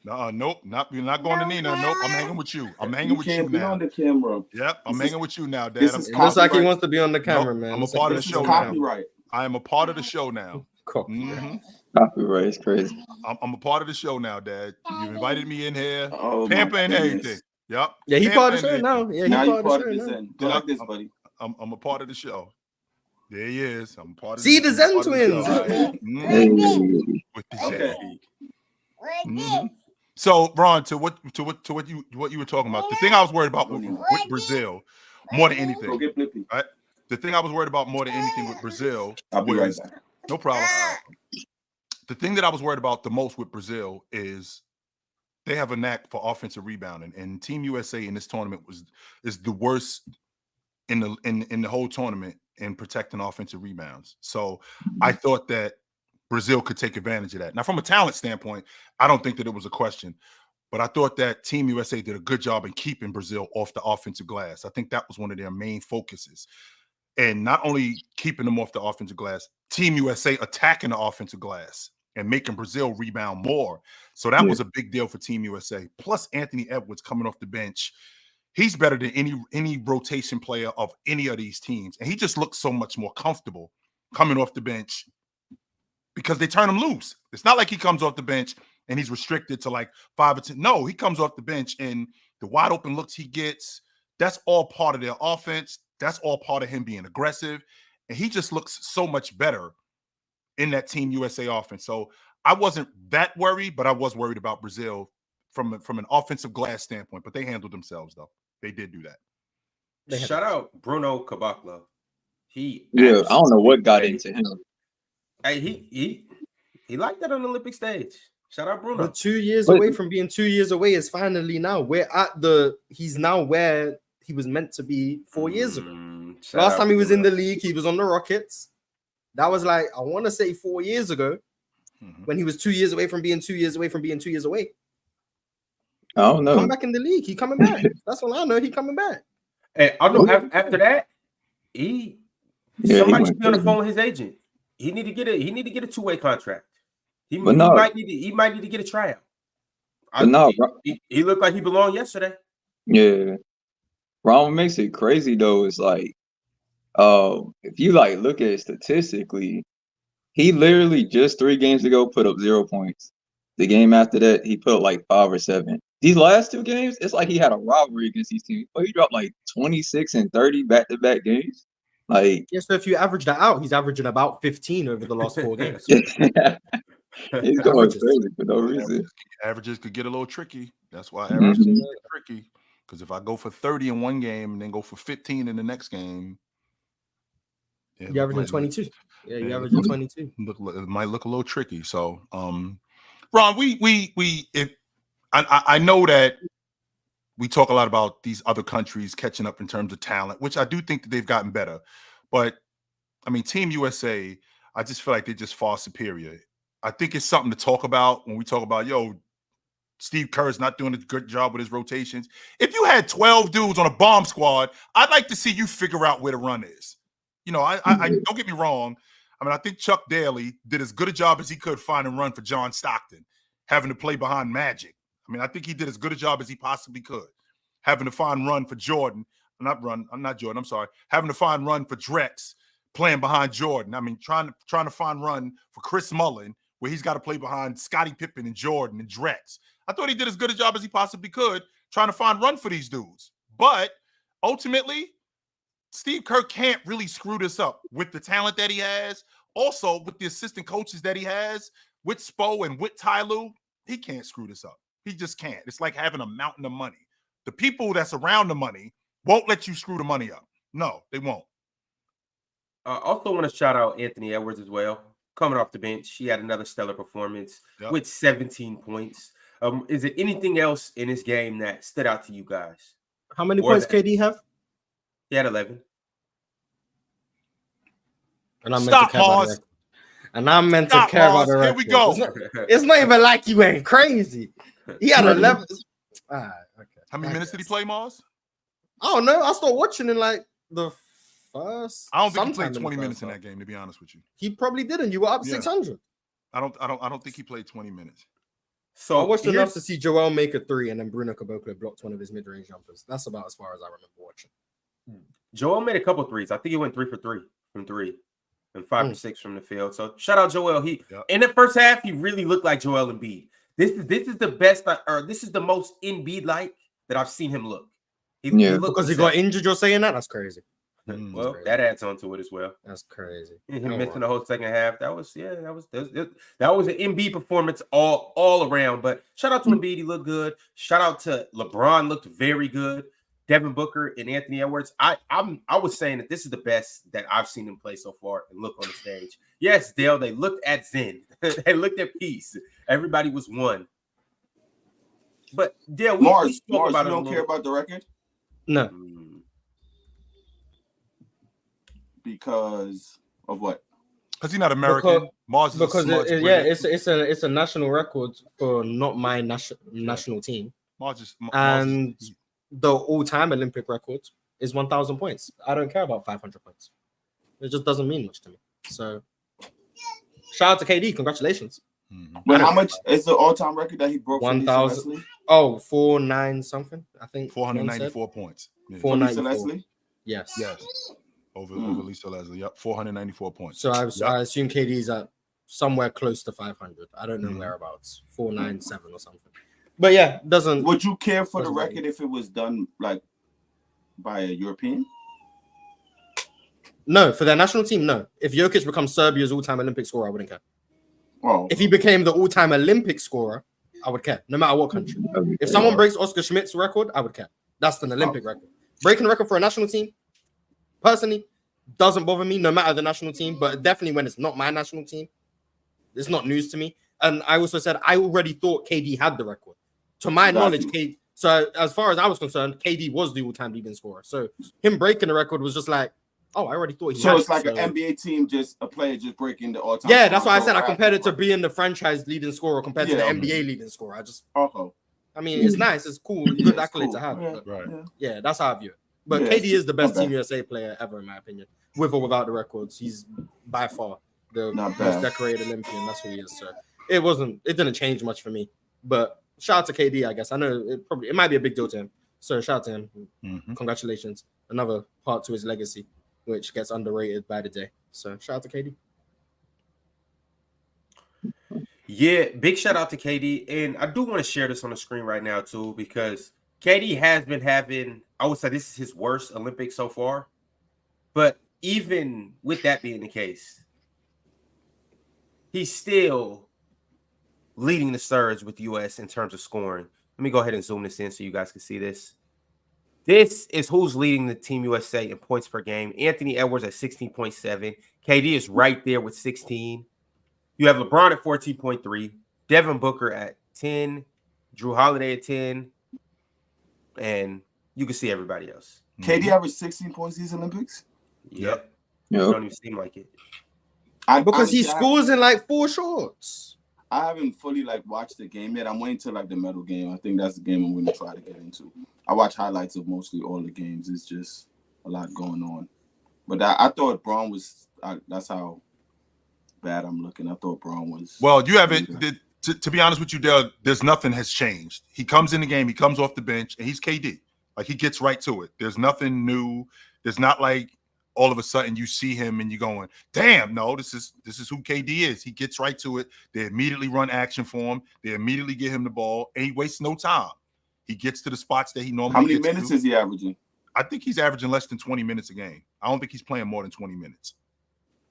Nope, you're not going to Nina. Nope, I'm hanging with you. I'm hanging with you can't be now. on the camera. Yep, I'm hanging with you now, Dad. This is It looks like he copyright. wants to be on the camera, Nope, man. I'm a Looks part like of This the is show now. copyright. I am a part of the show now. Copyright. Copyright is crazy. I'm a part of the show now, Dad. You invited me in here, Oh, my pamper and goodness. everything. Yep. Yeah, he Pamper part of the and show everything. now. Yeah, Now he you part part of of the the show now. Zen. Go Yeah. like this, buddy. I'm a part of the show. There he is. I'm part of See the I'm Zen part of the twins. show. Hey, Mhm. With the Okay. Zen. Mhm. So, Ron, to what you were talking about, the thing I was worried about with Brazil more than Go anything, get Blippi. the thing I was worried about more than anything with Brazil I'll be right was back. no problem. The thing that I was worried about the most with Brazil is they have a knack for offensive rebounding, and Team USA in this tournament is the worst in the whole tournament in protecting offensive rebounds. So I thought that Brazil could take advantage of that. Now, from a talent standpoint, I don't think that it was a question, but I thought that Team USA did a good job in keeping Brazil off the offensive glass. I think that was one of their main focuses. And not only keeping them off the offensive glass, Team USA attacking the offensive glass and making Brazil rebound more. So that was a big deal for Team USA. Plus, Anthony Edwards coming off the bench. He's better than any rotation player of any of these teams. And he just looks so much more comfortable coming off the bench because they turn him loose. It's not like he comes off the bench and he's restricted to like 5 or 10. No, he comes off the bench and the wide open looks he gets, that's all part of their offense. That's all part of him being aggressive. And he just looks so much better in that Team USA offense. So I wasn't that worried, but I was worried about Brazil from an offensive glass standpoint. But they handled themselves, though. They did do that. Shout out Bruno Caboclo. I don't know what got into him. Hey, he liked that on the Olympic stage. Shout out Bruno. But 2 years away from being 2 years away is finally now. He's now where he was meant to be 4 years ago. Last time he was in the league, he was on the Rockets. That was like, I want to say 4 years ago when he was 2 years away from being 2 years away from being 2 years away. I don't know. Come back in the league. He coming back. That's all I know. He coming back. Hey, I know after that, somebody should be on the crazy. phone with his agent. He need to get a two-way contract. He But no. might need to get a tryout. But no, he looked like he belonged yesterday. Yeah. Ron, what makes it crazy though is like, if you like look at it statistically, he literally just 3 games ago put up 0 points. The game after that, he put up like 5 or 7. These last 2 games, it's like he had a rivalry against these teams. But he dropped like 26 and 30 back-to-back games. Like, Yeah, so if you average that out, he's averaging about 15 over the last 4 games. he's going Averages. crazy for no reason. Averages could get a little tricky. That's why Mhm. averages get tricky. Because if I go for 30 in one game and then go for 15 in the next game, You're averaging 22. Yeah, you're averaging 22. It might look a little tricky. So, Ron, I know that we talk a lot about these other countries catching up in terms of talent, which I do think that they've gotten better. But I mean, Team USA, I just feel like they're just far superior. I think it's something to talk about when we talk about, Steve Kerr's not doing a good job with his rotations. If you had 12 dudes on a bomb squad, I'd like to see you figure out where the run is. I don't get me wrong. I mean, I think Chuck Daly did as good a job as he could finding run for John Stockton, having to play behind Magic. I mean, I think he did as good a job as he possibly could, having to find run for Jordan. I'm not Jordan. I'm sorry. Having to find run for Drex playing behind Jordan. I mean, trying to find run for Chris Mullin, where he's got to play behind Scottie Pippen and Jordan and Dretz. I thought he did as good a job as he possibly could trying to find run for these dudes. But ultimately, Steve Kerr can't really screw this up with the talent that he has. Also, with the assistant coaches that he has, with Spo and with Ty Lue, he can't screw this up. He just can't. It's like having a mountain of money. The people that's around the money won't let you screw the money up. No, they won't. I also want to shout out Anthony Edwards as well. Coming off the bench, he had another stellar performance with 17 points. Is there anything else in this game that stood out to you guys? How many points KD have? He had 11. And I'm Stop, Mars. And I'm meant to care about the record. Here we go. It's not even like you went crazy. He had 11. Okay. How many minutes did he play, Mars? I don't know. I started watching in like the first. I don't think he played 20 minutes in that game, to be honest with you. He probably didn't. You were up 600. I don't think he played 20 minutes. So I watched enough to see Joel make a 3 and then Bruno Caboclo blocked one of his mid-range jumpers. That's about as far as I remember watching. Joel made a couple threes. I think he went 3 for 3 from 3 and 5 for 6 from the field. So shout out Joel. In the first half, he really looked like Joel Embiid. This is the best, or this is the most Embiid-like that I've seen him look. He because he got injured. You're saying that? That's crazy. Well, that adds on to it as well. That's crazy. Him missing the whole second half. That was an Embiid performance all around. But shout out to Embiid, he looked good. Shout out to LeBron, looked very good. Devin Booker and Anthony Edwards. I was saying that this is the best that I've seen him play so far and look on the stage. Yes, Dale, they looked at Zen. They looked at peace. Everybody was one. But Dale, Mars, spoke you about don't care about the record? No. Because of what? Because he's not American. Mars is it's a national record for not my national team. The all-time Olympic record is 1,000 points. I don't care about 500 points. It just doesn't mean much to me. So, shout out to KD. Congratulations. But how much is the all-time record that he broke? 1,000. Oh, 409 something. I think 494 points. Yeah. 494. Yes. Over Lisa Leslie. Yep, 494 points. So I assume KD's at somewhere close to 500. I don't know whereabouts. 497 or something. But yeah, doesn't. Would you care for the record if it was done like by a European? No, for their national team, no. If Jokic becomes Serbia's all-time Olympic scorer, I wouldn't care. Oh. If he became the all-time Olympic scorer, I would care, no matter what country. If someone breaks Oscar Schmidt's record, I would care. That's an Olympic record. Breaking a record for a national team, personally, doesn't bother me, no matter the national team, but definitely when it's not my national team, it's not news to me. And I also said I already thought KD had the record. To my knowledge, so as far as I was concerned, KD was the all-time leading scorer. So him breaking the record was just like, oh, I already thought he so had it's like an NBA team, just a player just breaking the all-time. Yeah, that's why I said I compared it to being the franchise leading scorer compared to the NBA leading scorer. I mean, it's nice, it's cool, good accolade to have. Yeah, that's how I view it. But KD is the best Team USA player ever, in my opinion. With or without the records, he's by far the most decorated Olympian. That's who he is. So it didn't change much for me. But shout out to KD, I guess. I know it might be a big deal to him. So shout out to him. Congratulations. Another part to his legacy, which gets underrated by the day. So shout out to KD. Yeah, big shout out to KD. And I do want to share this on the screen right now, too, because KD has been having, I would say this is his worst Olympics so far. But even with that being the case, he's still leading the surge with the U.S. in terms of scoring. Let me go ahead and zoom this in so you guys can see this. This is who's leading the Team USA in points per game. Anthony Edwards at 16.7. KD is right there with 16. You have LeBron at 14.3. Devin Booker at 10. Drew Holiday at 10. And you can see everybody else. KD averaged 16 points these Olympics? Yep. Don't even seem like it. Because he scores in like 4 shots. I haven't fully watched the game yet. I'm waiting till the medal game. I think that's the game I'm going to try to get into. I watch highlights of mostly all the games. It's just a lot going on. But I thought Braun was. That's how bad I'm looking. I thought Braun was. Well, you haven't. To be honest with you, Dale, there's nothing has changed. He comes in the game. He comes off the bench, and he's KD. He gets right to it. There's nothing new. There's not all of a sudden you see him and you're going, damn, no, this is who KD is. He gets right to it. They immediately run action for him. They immediately get him the ball, and he wastes no time. He gets to the spots that he normally How many gets minutes to. is he averaging? I think he's averaging less than 20 minutes a game. I don't think he's playing more than 20 minutes.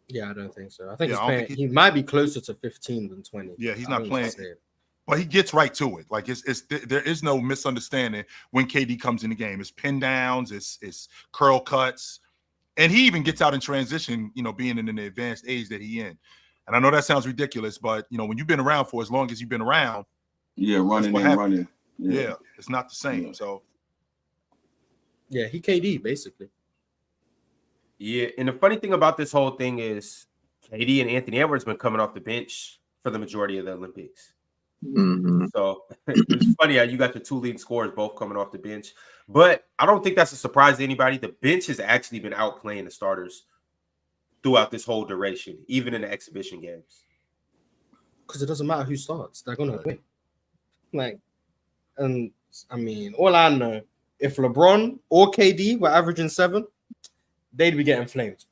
Yeah, I don't think so. I think Yeah, he's I don't playing. think He might be closer to 15 than 20. Yeah, he's I not think playing. that's it. But he gets right to it. Like there is no misunderstanding when KD comes in the game. It's pin downs, it's curl cuts, and he even gets out in transition. Being in the advanced age that he in. And I know that sounds ridiculous, but when you've been around for as long as you've been around, Yeah, running and happens. running. Yeah, it's not the same. Yeah. So Yeah, he KD basically. Yeah, and the funny thing about this whole thing is KD and Anthony Edwards been coming off the bench for the majority of the Olympics. Mm-hmm. So it's funny how you got your two leading scorers both coming off the bench. But I don't think that's a surprise to anybody. The bench has actually been outplaying the starters throughout this whole duration, even in the exhibition games. Because it doesn't matter who starts, they're gonna win. And I mean, all I know, if LeBron or KD were averaging 7, they'd be getting flamed.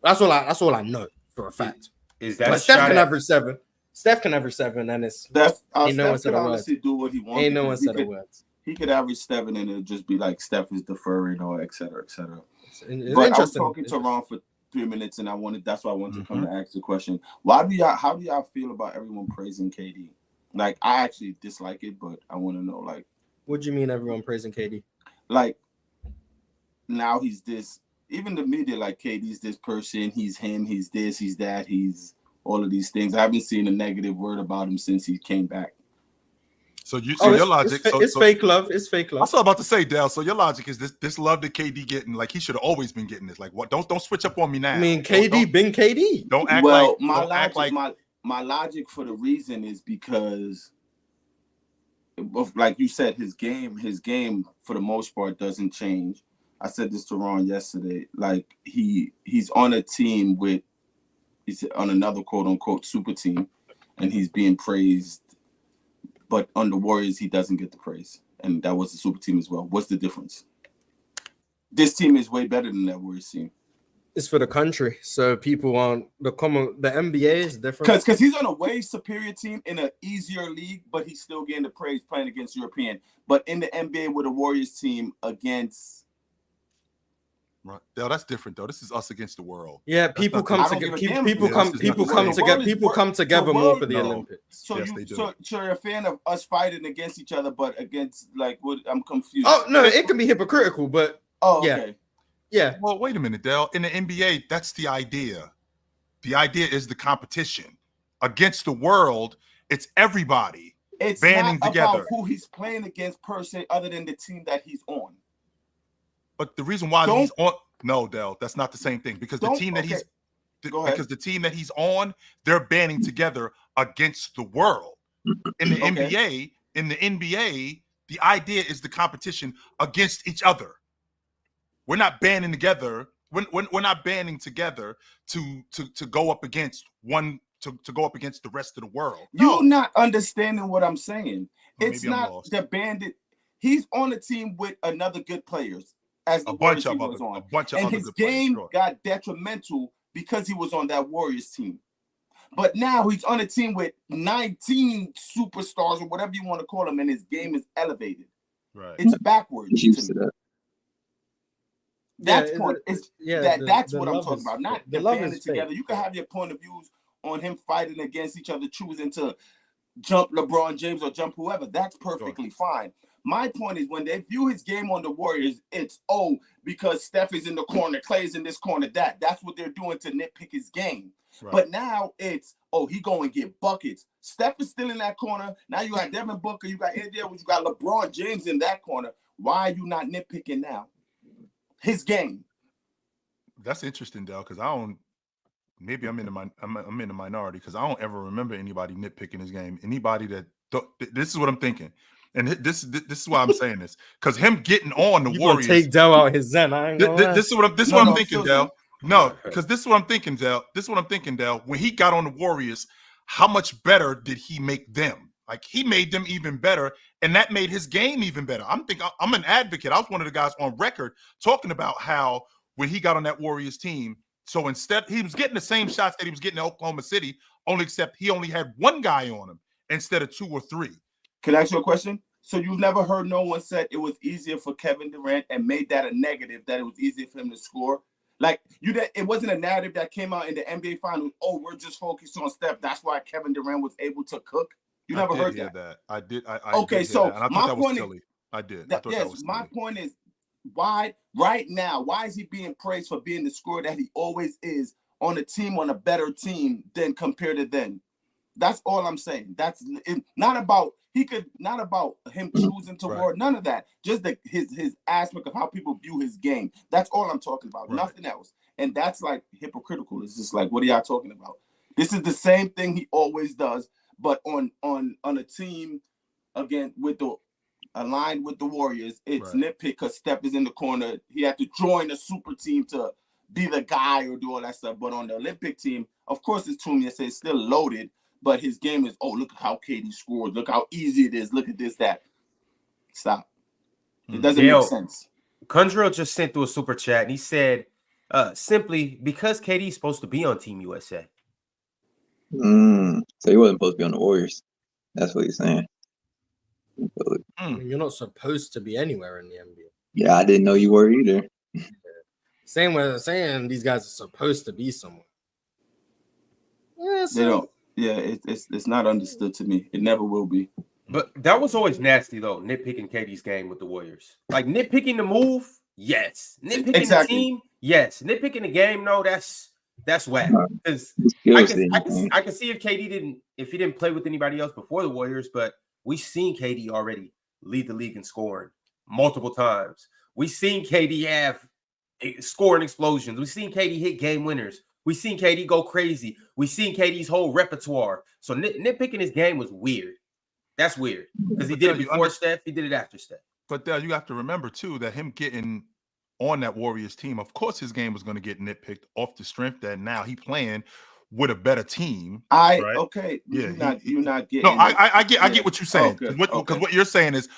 That's all I know for a fact. Is that But a Steph shot can at- average 7. Steph can average 7, and it's Steph Ain't no one Steph said could a word. honestly do what he wants. ain't no one because said a word. He could average 7 and it'd just be like Steph is deferring or et cetera, et cetera. It's But I was interesting. talking to Ron for 3 minutes, and that's why I wanted to come Mm-hmm. to ask the question. How do y'all feel about everyone praising KD? Like, I actually dislike it, but I want to know, like, What do you mean everyone praising KD? like now he's this. Even the media, like, KD's this person. He's him. He's this. He's that. He's all of these things. I haven't seen a negative word about him since he came back. So your it's, logic. it's fake love. It's fake I love. was about to say, Dale. So your logic is this love that KD getting, like he should have always been getting this. Like what? Don't switch up on me now. I mean, KD been KD. Don't act Well, like my logic for the reason is because, like you said, his game for the most part doesn't change. I said this to Ron yesterday. Like he's on a team he's on another quote unquote super team, and he's being praised. But on the Warriors, he doesn't get the praise, and that was the super team as well. What's the difference? This team is way better than that Warriors team. It's for the country, so people want the NBA is different. Because he's on a way superior team in an easier league, but he's still getting the praise playing against European. But in the NBA with a Warriors team against, right. Dale, that's different though. This is us against the world. Yeah, people not- come I don't together. give a damn. People Yeah, come. this is People not come the together. world. People come together The more for the world- Olympics. so Yes, they do. so you're a fan of us fighting against each other, but against like what? I'm confused. Oh no, it can be hypocritical, but Oh, yeah. okay. yeah, Well, wait a minute, Dale. In the NBA, that's the idea. The idea is the competition against the world. It's everybody. It's Banding not together. about who he's playing against per se, other than the team that he's on. But the reason why he's on, no, Dale, that's not the same thing because the team that he's Go ahead. because the team that he's on, they're banding together against the world. In the NBA, the idea is the competition against each other. We're not banding together. We're not banding together to go up against one to go up against the rest of the world. You're not understanding what I'm saying. Well, It's maybe I'm not lost. the bandit. He's on a team with another good players, as the A bunch Warriors of team other, was a on. bunch of And other his good players, game sure. got detrimental because he was on that Warriors team. But now he's on a team with 19 superstars or whatever you want to call them, and his game is elevated. Right. It's backwards. He's used to that. That's Yeah, point. That's what I'm talking about. Not the love banding is fake. together. You can have your point of views on him fighting against each other, choosing to jump LeBron James or jump whoever. That's perfectly fine. My point is when they view his game on the Warriors, it's because Steph is in the corner, Clay's in this corner, that. That's what they're doing to nitpick his game. Right. But now it's he go and get buckets. Steph is still in that corner. Now you got Devin Booker, you got Anthony Edwards, you got LeBron James in that corner. Why are you not nitpicking now? His game. That's interesting, Dale, because I don't. Maybe I'm in the minority because I don't ever remember anybody nitpicking his game. Anybody that this is what I'm thinking, and this is why I'm saying this because him getting on the You Warriors. gonna take Dell out his zen? I ain't gonna lie. This is what I'm thinking, Dale. No, because this is what I'm thinking, Dale. When he got on the Warriors, how much better did he make them? Like he made them even better, and that made his game even better. I'm an advocate. I was one of the guys on record talking about how when he got on that Warriors team. So instead, he was getting the same shots that he was getting in Oklahoma City, only except he only had one guy on him instead of 2 or 3. Can I ask you a question? So you've never heard no one said it was easier for Kevin Durant and made that a negative, that it was easier for him to score? Like, it wasn't a narrative that came out in the NBA Finals. Oh, we're just focused on Steph. That's why Kevin Durant was able to cook. You never heard that? I did. Okay, did so that, and I my thought that was point silly. I did. That, I thought yes, that was silly. my point is, why right now? Why is he being praised for being the scorer that he always is on a team, on a better team than compared to then? That's all I'm saying. That's not about him choosing to war. None of that. Just his aspect of how people view his game. That's all I'm talking about. Right. Nothing else. And that's like hypocritical. It's just like, what are y'all talking about? This is the same thing he always does, but on a team again aligned with the Warriors. It's nitpick because Steph is in the corner. He had to join a super team to be the guy or do all that stuff. But on the Olympic team, of course, it's Toomey and say it's still loaded. But his game is, look at how KD scored. Look how easy it is. Look at this, that. Stop. It doesn't make sense. Kundrell just sent through a super chat, and he said, simply, because KD's supposed to be on Team USA. So he wasn't supposed to be on the Warriors. That's what he's saying. I mean, you're not supposed to be anywhere in the NBA. Yeah, I didn't know you were either. Same way as saying these guys are supposed to be somewhere. Yeah, They don't. Yeah, it's not understood to me. It never will be. But that was always nasty, though, nitpicking KD's game with the Warriors. Like, nitpicking the move, yes. Nitpicking the team, yes. Nitpicking the game, no, that's whack. Because I can see if he didn't play with anybody else before the Warriors, but we've seen KD already lead the league in scoring multiple times. We've seen KD have scoring explosions. We've seen KD hit game winners. We've seen KD go crazy. We've seen KD's whole repertoire. So nitpicking his game was weird. That's weird because he did it before Steph. He did it after Steph. But you have to remember, too, that him getting on that Warriors team, of course his game was going to get nitpicked off the strength that now he playing with a better team. Okay. You're not getting. No, I get what you're saying. Because what you're saying is,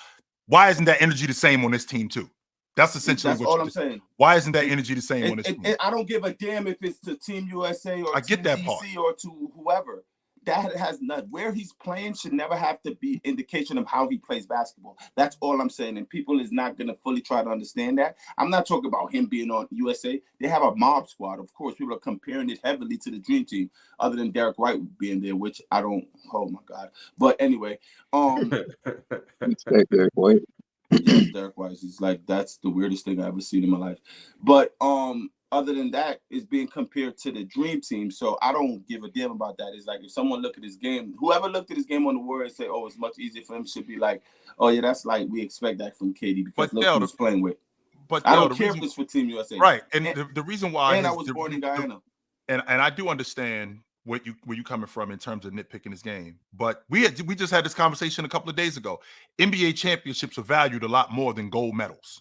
why isn't that energy the same on this team, too? That's essentially what I'm saying. Why isn't that energy the same on this team? I don't give a damn if it's to Team USA or Team DC or to whoever. That has not where he's playing should never have to be indication of how he plays basketball. That's all I'm saying. And people is not going to fully try to understand that. I'm not talking about him being on USA. They have a mob squad. Of course, people are comparing it heavily to the Dream Team, other than Derek White being there, which I don't. Oh my God. But anyway, Respect Derek White. Yes, Derek White is like that's the weirdest thing I've ever seen in my life. But other than that, it's being compared to the Dream Team. So I don't give a damn about that. It's like if someone look at his game, whoever looked at his game on the Warriors and say, "Oh, it's much easier for him," should be like, "Oh yeah, that's like we expect that from KD because look who he's playing with." But I don't care if it's for Team USA, right? And the reason why, and I was born in Guyana, and I do understand where you coming from in terms of nitpicking his game. But we just had this conversation a couple of days ago. NBA championships are valued a lot more than gold medals.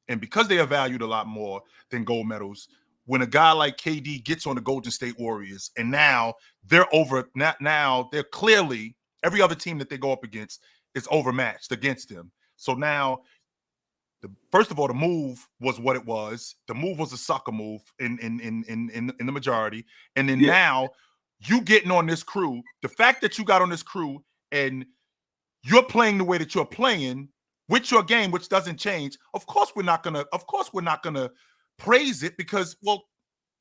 And because they are valued a lot more than gold medals, when a guy like KD gets on the Golden State Warriors and now they're they're clearly every other team that they go up against is overmatched against them. So now, first of all, the move was what it was. The move was a sucker move in the majority. And then now you getting on this crew, the fact that you got on this crew and you're playing the way that you're playing with your game, which doesn't change. Of course, we're not gonna praise it because, well,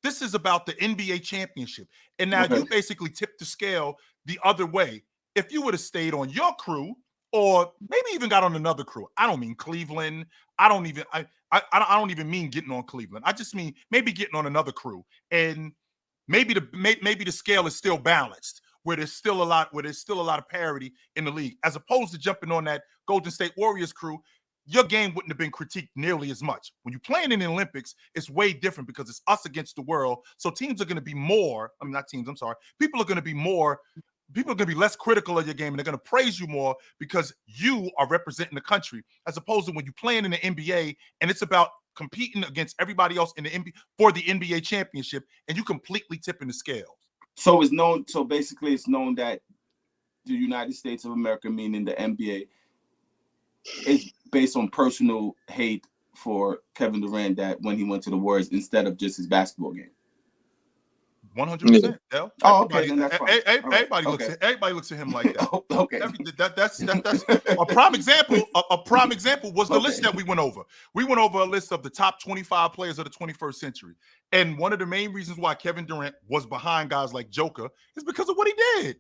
this is about the NBA championship. And now you basically tipped the scale the other way. If you would have stayed on your crew or maybe even got on another crew, I don't mean Cleveland. I don't even mean getting on Cleveland. I just mean maybe getting on another crew and maybe the scale is still balanced. Where there's still a lot of parity in the league, as opposed to jumping on that Golden State Warriors crew, your game wouldn't have been critiqued nearly as much. When you're playing in the Olympics, it's way different because it's us against the world. So teams are going to be more. I mean, not teams. I'm sorry. People are going to be less critical of your game, and they're going to praise you more because you are representing the country, as opposed to when you're playing in the NBA and it's about competing against everybody else in the NBA for the NBA championship, and you completely tipping the scales. So it's known. So basically, it's known that the United States of America, meaning the NBA, is based on personal hate for Kevin Durant that when he went to the Warriors instead of just his basketball game? 100%. Del. Oh, okay, then that's fine. Everybody looks at him like that. Okay. That's a prime example. A prime example was the list that we went over. We went over a list of the top 25 players of the 21st century. And one of the main reasons why Kevin Durant was behind guys like Joker is because of what he did.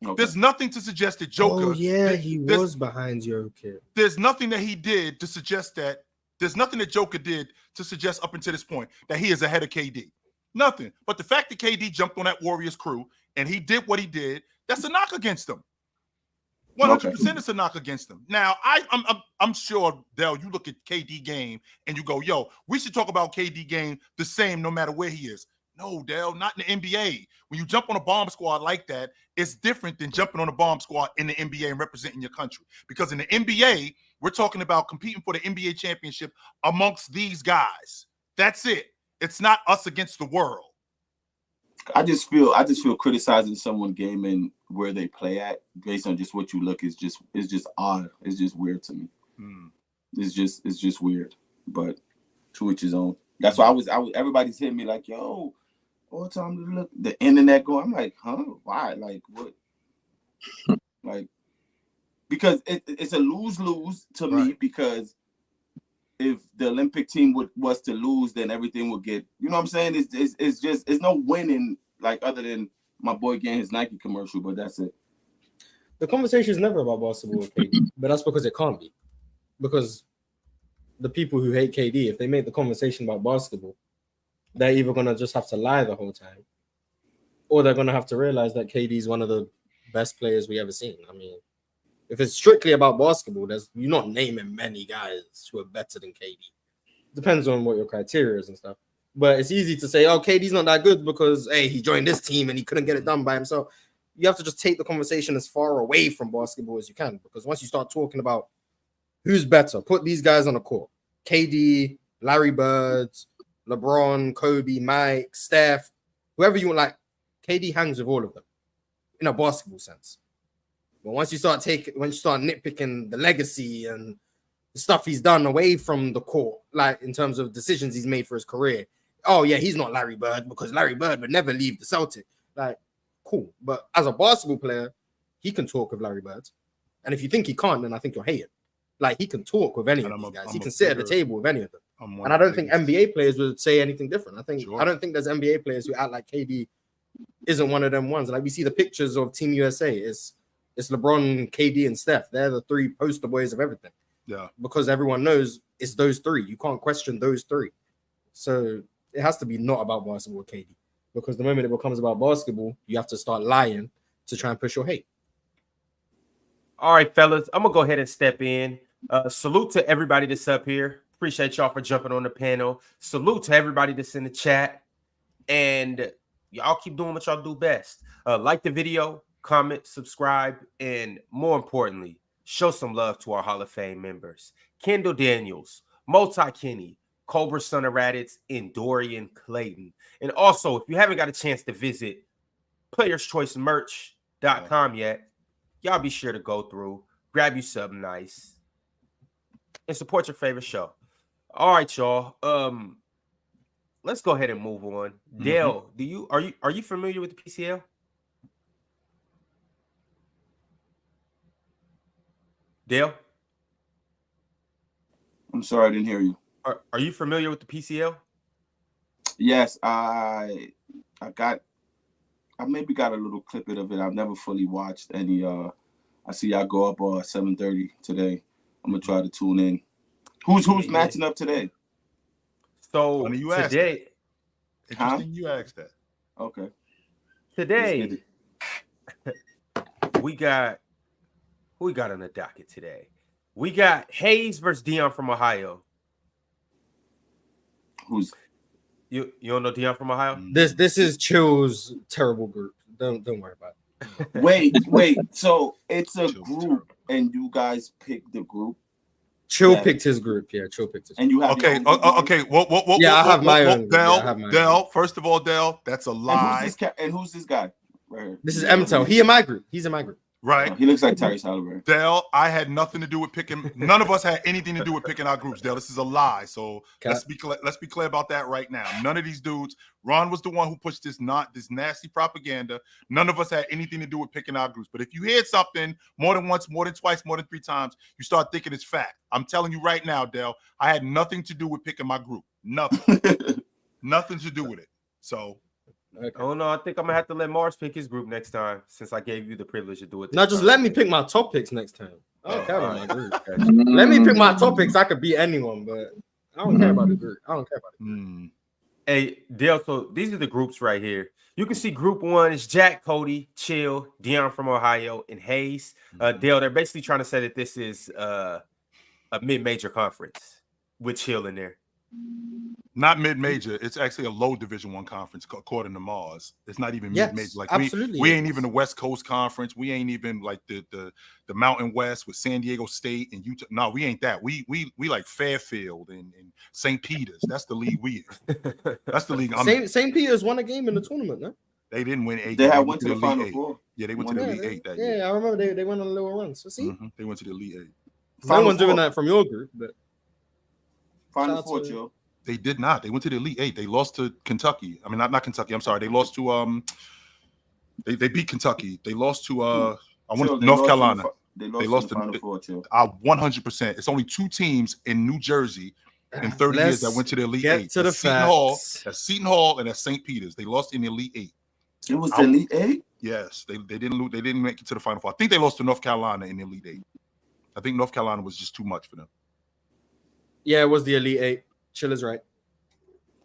Okay. There's nothing to suggest that Joker. Oh, yeah, he was behind Jokic. There's nothing that he did to suggest that. There's nothing that Joker did to suggest up until this point that he is ahead of KD. Nothing. But the fact that KD jumped on that Warriors crew and he did what he did, that's a knock against him. 100% it's a knock against him. Now, I'm sure, Del, you look at KD game and you go, yo, we should talk about KD game the same no matter where he is. No, Del, not in the NBA. When you jump on a bomb squad like that, it's different than jumping on a bomb squad in the NBA and representing your country. Because in the NBA, we're talking about competing for the NBA championship amongst these guys. That's it. It's not us against the world. I just feel criticizing someone game and where they play at based on just what you look is just odd. It's just weird to me. It's just weird. But to each his own. That's why I was everybody's hitting me like, yo, all the time to look the internet going. I'm like, huh? Why? Like what? Like because it's a lose-lose to me because if the Olympic team was to lose, then everything would get, you know what I'm saying? It's just, it's no winning, like, other than my boy getting his Nike commercial, but that's it. The conversation is never about basketball with KD, but that's because it can't be. Because the people who hate KD, if they make the conversation about basketball, they're either going to just have to lie the whole time, or they're going to have to realize that KD is one of the best players we ever seen. I mean, if it's strictly about basketball, you're not naming many guys who are better than KD. Depends on what your criteria is and stuff. But it's easy to say, oh, KD's not that good because, hey, he joined this team and he couldn't get it done by himself. You have to just take the conversation as far away from basketball as you can, because once you start talking about who's better, put these guys on the court. KD, Larry Bird, LeBron, Kobe, Mike, Steph, whoever you want, like, KD hangs with all of them in a basketball sense. But once you start nitpicking the legacy and the stuff he's done away from the court, like in terms of decisions he's made for his career, oh yeah, he's not Larry Bird because Larry Bird would never leave the Celtics. Like, cool. But as a basketball player, he can talk with Larry Bird. And if you think he can't, then I think you're hating. Like, he can talk with any of these guys. He can sit at the table with any of them. And I don't think NBA players would say anything different. I don't think there's NBA players who act like KD isn't one of them ones. Like, we see the pictures of Team USA. It's LeBron, KD, and Steph. They're the three poster boys of everything. Yeah. Because everyone knows it's those three. You can't question those three. So it has to be not about basketball with KD. Because the moment it becomes about basketball, you have to start lying to try and push your hate. All right, fellas, I'm going to go ahead and step in. Salute to everybody that's up here. Appreciate y'all for jumping on the panel. Salute to everybody that's in the chat. And y'all keep doing what y'all do best. Like the video, comment, subscribe, and more importantly, show some love to our Hall of Fame members. Kendall Daniels, Multi Kenny, Cobra Son of Raditz, and Dorian Clayton. And also, if you haven't got a chance to visit playerschoicemerch.com yet, y'all be sure to go through, grab you something nice, and support your favorite show. All right, y'all. Let's go ahead and move on. Dale, are you familiar with the PCL? Dale? I'm sorry, I didn't hear you. Are you familiar with the PCL? Yes, I maybe got a little clip of it. I've never fully watched any. I see y'all go up 7:30 today. I'm gonna try to tune in. Who's matching up today? So today, interesting. You asked that. Okay. Today, we got who we got on the docket today. We got Hayes versus Dion from Ohio. Who's you don't know Dion from Ohio? This is Chill's terrible group. Don't worry about it. Wait. So it's a group, and you guys picked the group. Chill picked his group. Yeah, Chill picked his group. And you have okay. I have my own. Dell. First of all, Dell, that's a lie. And who's this guy? Right here. This is Mtel. He's in my group. Right. He looks like Tyrese Halliburton. Dell, I had nothing to do with picking. None of us had anything to do with picking our groups. Dell, this is a lie. So let's be clear about that right now. None of these dudes. Ron was the one who pushed this nasty propaganda. None of us had anything to do with picking our groups. But if you hear something more than once, more than twice, more than 3 times, you start thinking it's fact. I'm telling you right now, Dell, I had nothing to do with picking my group. Nothing. Nothing to do with it. So. Okay. Oh no, I think I'm gonna have to let Mars pick his group next time since I gave you the privilege to do it. No, just let me pick my top picks next time. I don't care about my group. Let me pick my top picks. I could beat anyone, but I don't care about the group. I don't care about the group. Hey, Dale, so these are the groups right here. You can see group 1 is Jack, Cody, Chill, Dion from Ohio, and Hayes. Dale, they're basically trying to say that this is a mid-major conference with Chill in there. Not mid-major. It's actually a low Division I conference according to Mars. It's not even mid-major. Like absolutely, we ain't even the West Coast Conference. We ain't even like the Mountain West with San Diego State and Utah. No, we ain't that. We like Fairfield and St. Peter's. That's the league we in. That's the league. St. Peter's won a game in the tournament, no? They didn't win 8. They had went to the Final Four. Yeah, they went to the Elite 8 that year. Yeah, I remember they went on a little run. So see, they went to the Elite 8. No one's doing that from your group, but Final Four, Joe. They did not. They went to the Elite 8. They lost to Kentucky. I mean, not Kentucky. I'm sorry. They lost to They beat Kentucky. They lost to North Carolina. They lost to the Final Four, Joe. 100%. It's only 2 teams in New Jersey in 30 years that went to the Elite 8. To the That's Seton Hall and that's St. Peter's. They lost in the Elite 8. It was the Elite 8? Yes. They didn't lose. They didn't make it to the Final Four. I think they lost to North Carolina in the Elite 8. I think North Carolina was just too much for them. Yeah, it was the Elite 8. Chill is right.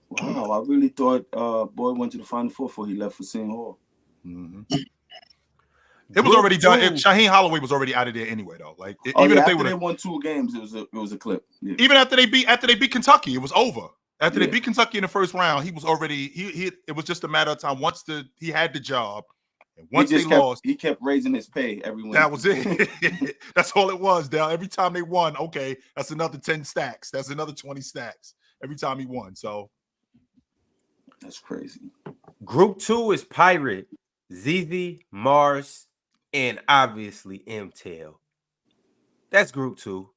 Wow, I really thought Boy went to the Final Four before he left for Seton Hall. It was already done. Shaheen Holloway was alreready out of there anyway, though. Like even if they won 2 games, it was a clip. Yeah. Even after they beat Kentucky, it was over. After they beat Kentucky in the first round, he was already he. It was just a matter of time. Once he had the job, and once they lost, he kept raising his pay every week. That was it. That's all it was, Dale. Every time they won, okay, that's another 10 stacks. That's another 20 stacks. Every time he won, so that's crazy. Group 2 is Pirate, ZZ, Mars, and obviously MTEL. That's Group 2.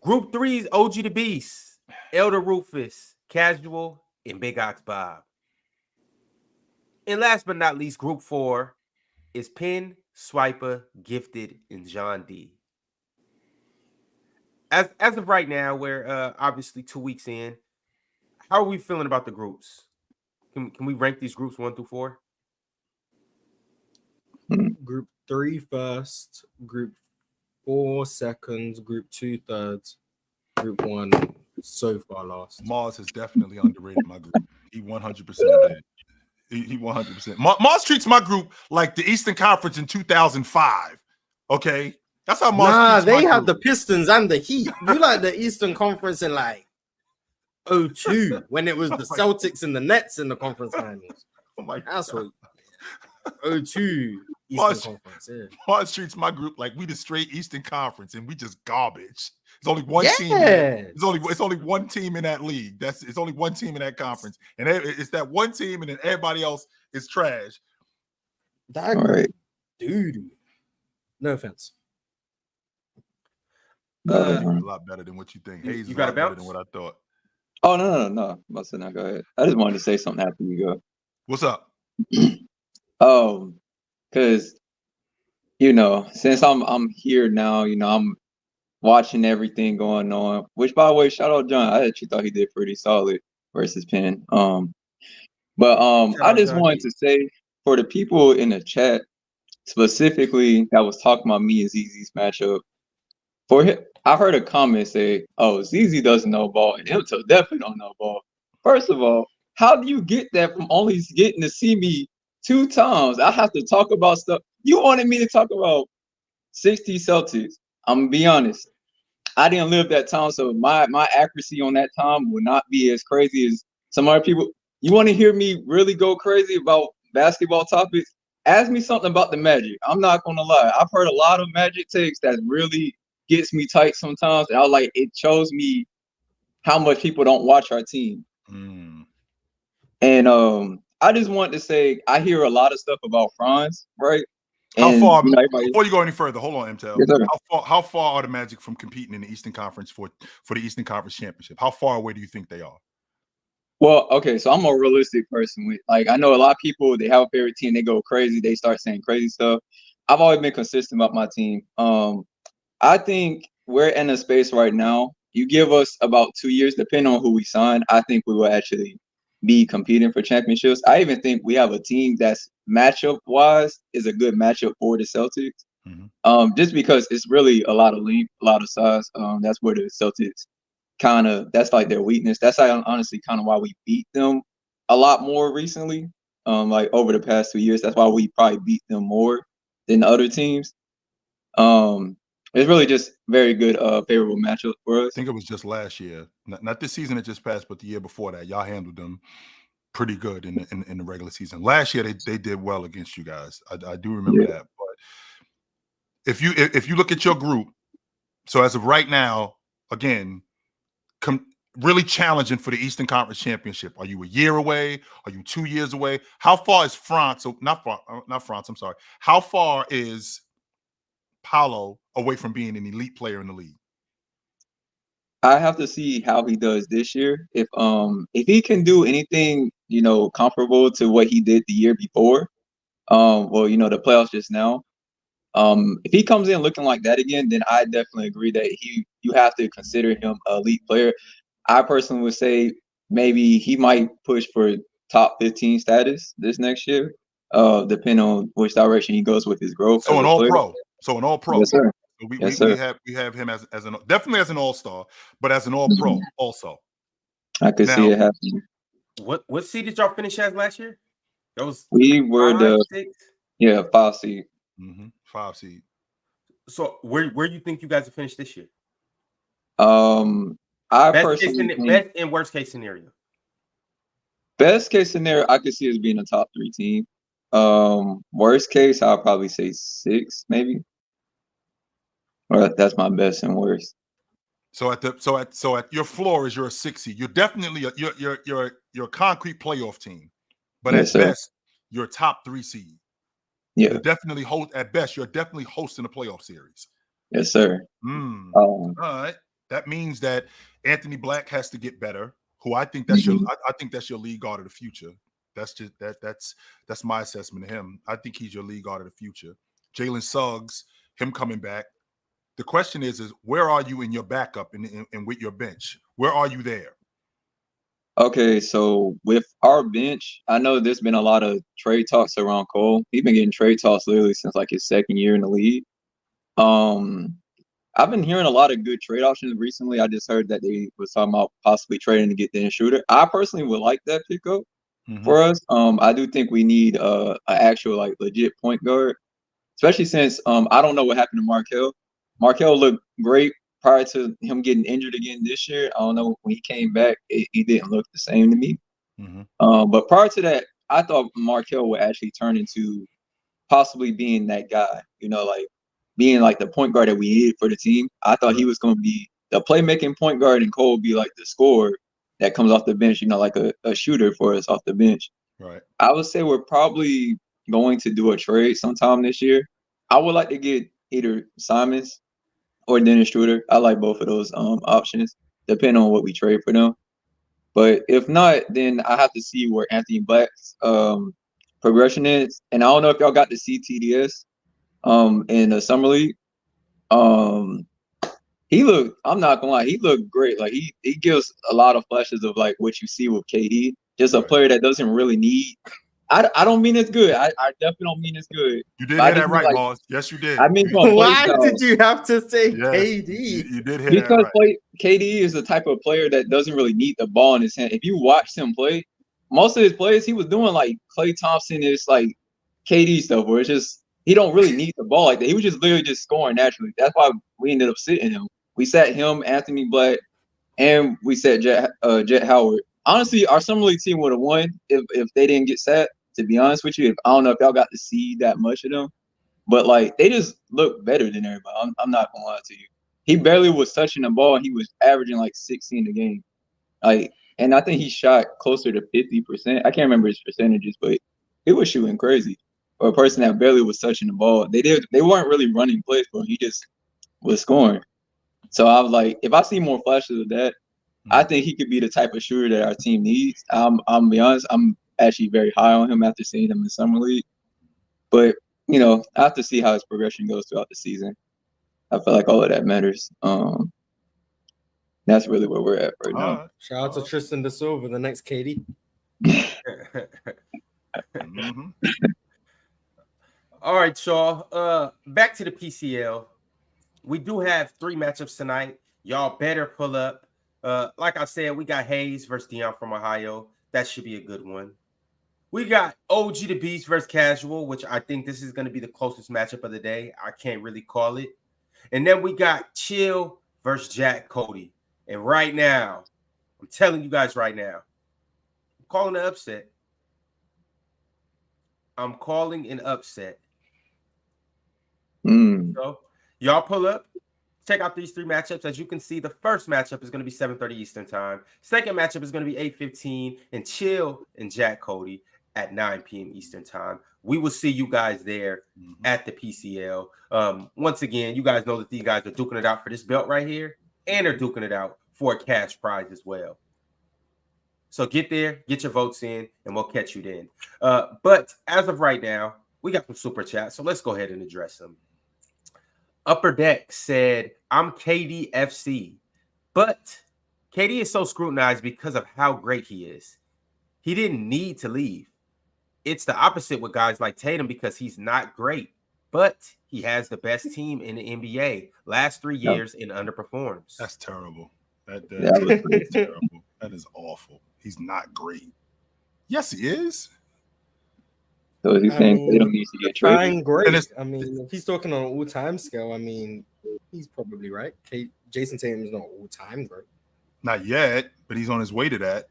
Group 3 is OG the Beast, Elder Rufus, Casual, and Big Ox Bob. And last but not least, Group 4 is Penn, Swiper, Gifted, and John D. As of right now, we're obviously 2 weeks in. How are we feeling about the groups? Can we rank these groups 1 through 4? Group 3 first, Group 4 seconds, Group 2 thirds, Group 1 so far last. Mars has definitely underrated my group. He 100% did. He 100%. Mars treats my group like the Eastern Conference in 2005. Okay, that's how Mars. They had the Pistons and the Heat. You like the Eastern Conference in like 2002 when it was the Celtics and the Nets in the conference finals. Oh my God. That's what 2002 Eastern Conference. Yeah. Mars treats my group like we the straight Eastern Conference and we just garbage. There's only one team. It's only one team in that league. It's only one team in that conference, and it's that one team, and then everybody else is trash. That right, dude. No offense. A lot better than what you think. Hayes, you got a better bounce than what I thought. Oh no. Now go ahead. I just wanted to say something after you go. What's up? Because since I'm here now, I'm watching everything going on. Which, by the way, shout out John. I actually thought he did pretty solid versus Penn. But I just wanted to say for the people in the chat specifically that was talking about me and ZZ's matchup. For him, I heard a comment say, "Oh, ZZ doesn't know ball, and Imtel definitely don't know ball." First of all, how do you get that from only getting to see me 2 times? I have to talk about stuff. You wanted me to talk about 60 Celtics. I'm gonna be honest. I didn't live that time, so my accuracy on that time would not be as crazy as some other people. You want to hear me really go crazy about basketball topics? Ask me something about the Magic. I'm not gonna lie. I've heard a lot of Magic takes that really gets me tight sometimes, and it shows me how much people don't watch our team. And I just wanted to say I hear a lot of stuff about Franz, right? How And far? you know, everybody, Before you go any further, hold on, MTEL. yes, sir. How far are the Magic from competing in the Eastern Conference for the Eastern Conference Championship? How far away do you think they are? Well, okay, so I'm a realistic person. With like, I know a lot of people, they have a favorite team, they go crazy, they start saying crazy stuff. I've always been consistent about my team. I think we're in a space right now. You give us about 2 years, depending on who we sign, I think we will actually be competing for championships. I even think we have a team that's matchup wise is a good matchup for the Celtics. Just because it's really a lot of length, a lot of size. That's where the Celtics that's like their weakness. That's honestly kind of why we beat them a lot more recently. Like over the past 2 years, that's why we probably beat them more than other teams. It's really just very good, favorable matchup for us. I think it was just last year, not this season that just passed, but the year before that. Y'all handled them pretty good in the regular season. Last year they did well against you guys. I do remember that. But if you look at your group, so as of right now, again, really challenging for the Eastern Conference Championship. Are you a year away? Are you 2 years away? How far is France? Not France. I'm sorry. How far is Paolo away from being an elite player in the league? I have to see how he does this year. If he can do anything, you know, comparable to what he did the year before, well, you know, the playoffs just now. If he comes in looking like that again, then I definitely agree that you have to consider him an elite player. I personally would say maybe he might push for top 15 status this next year, depending on which direction he goes with his growth. So as an a all player. pro. So an all pro. Yes, sir. So Yes, sir. we have him as an definitely as an all-star, but as an all pro also. I could see it happening. What seed did y'all finish as last year? That was We were 5, 6? 5 seed. 5 seed. So where you think you guys will finish this year? I Best personally think best and worst case scenario. best case scenario I could see us being a top 3 team. Worst case, I'll probably say 6, maybe. Or that's my best and worst. So at your floor is you're a 6 seed. You're definitely you're a concrete playoff team, but Yes, at sir. best you're a top 3 seed. Yeah. You're definitely at best you're definitely hosting a playoff series. Yes, sir. All right. That means that Anthony Black has to get better. Who I think that's I think that's your lead guard of the future. That's just that's my assessment of him. I think he's your lead guard of the future. Jalen Suggs, him coming back. The question is where are you in your backup and with your bench? Where are you there? Okay, so with our bench, I know there's been a lot of trade talks around Cole. He's been getting trade talks literally since like his second year in the league. I've been hearing a lot of good trade options recently. I just heard that they was talking about possibly trading to get the shooter. I personally would like that pickup for us. I do think we need an actual like legit point guard, especially since I don't know what happened to Markelle. Markelle looked great prior to him getting injured again this year. I don't know, when he came back, he didn't look the same to me. But prior to that, I thought Markelle would actually turn into possibly being that guy, you know, like being like the point guard that we needed for the team. I thought he was going to be the playmaking point guard, and Cole would be like the scorer that comes off the bench, you know, like a shooter for us off the bench. Right. I would say we're probably going to do a trade sometime this year. I would like to get either Simons or Dennis Schroeder. I like both of those options, depending on what we trade for them. But if not, then I have to see where Anthony Black's progression is. And I don't know if y'all got to see TDS in the summer league. He looked, I'm not gonna lie, he looked great. Like he gives a lot of flashes of like what you see with KD. Just a player that doesn't really need. I don't mean it's good. I definitely don't mean it's good. You did hear that right, like, boss. Yes, you did. I mean, why did you have to say KD? You did hear because that right. KD is the type of player that doesn't really need the ball in his hand. If you watch him play, most of his plays he was doing like Klay Thompson is like KD stuff, where it's just he don't really need the ball like that. He was just literally just scoring naturally. That's why we ended up sitting him. We sat him, Anthony Black, and we sat Jet Howard. Honestly, our summer league team would have won if they didn't get sat. To be honest with you, I don't know if y'all got to see that much of them, but like they just look better than everybody. I'm not gonna lie to you. He barely was touching the ball. He was averaging like 16 a game. Like, and I think he shot closer to 50%. I can't remember his percentages, but he was shooting crazy. or a person that barely was touching the ball. They weren't really running plays for him. He just was scoring. So I was like, if I see more flashes of that, I think he could be the type of shooter that our team needs. I'm gonna be honest, I'm actually very high on him after seeing him in summer league. But I have to see how his progression goes throughout the season. I feel like all of that matters. That's really where we're at right now. Shout out to Tristan Da Silva, the next KD. All right, y'all. Back to the PCL. We do have 3 matchups tonight. Y'all better pull up. Like I said, we got Hayes versus Dion from Ohio. That should be a good one. We got OG the Beast versus Casual, which I think this is going to be the closest matchup of the day. I can't really call it. And then we got Chill versus Jack Cody. And right now, I'm telling you guys right now, I'm calling an upset. I'm calling an upset. So y'all pull up. Check out these 3 matchups. As you can see, the first matchup is going to be 7:30 Eastern time. Second matchup is going to be 8:15, and Chill and Jack Cody at 9 p.m. Eastern time. We will see you guys there at the PCL. Once again, you guys know that these guys are duking it out for this belt right here, and are duking it out for a cash prize as well. So get there, get your votes in, and we'll catch you then. But as of right now, we got some super chats, so let's go ahead and address them. Upper Deck said, I'm KDFC, but KD is so scrutinized because of how great he is. He didn't need to leave. It's the opposite with guys like Tatum because he's not great, but he has the best team in the NBA last 3 years and underperforms. That's terrible. That is terrible. That is awful. He's not great. Yes, he is. So he's saying Tatum needs to get traded. Great. I mean, if he's talking on an all-time scale, I mean, he's probably right. Jason Tatum is not all-time great. Not yet, but he's on his way to that.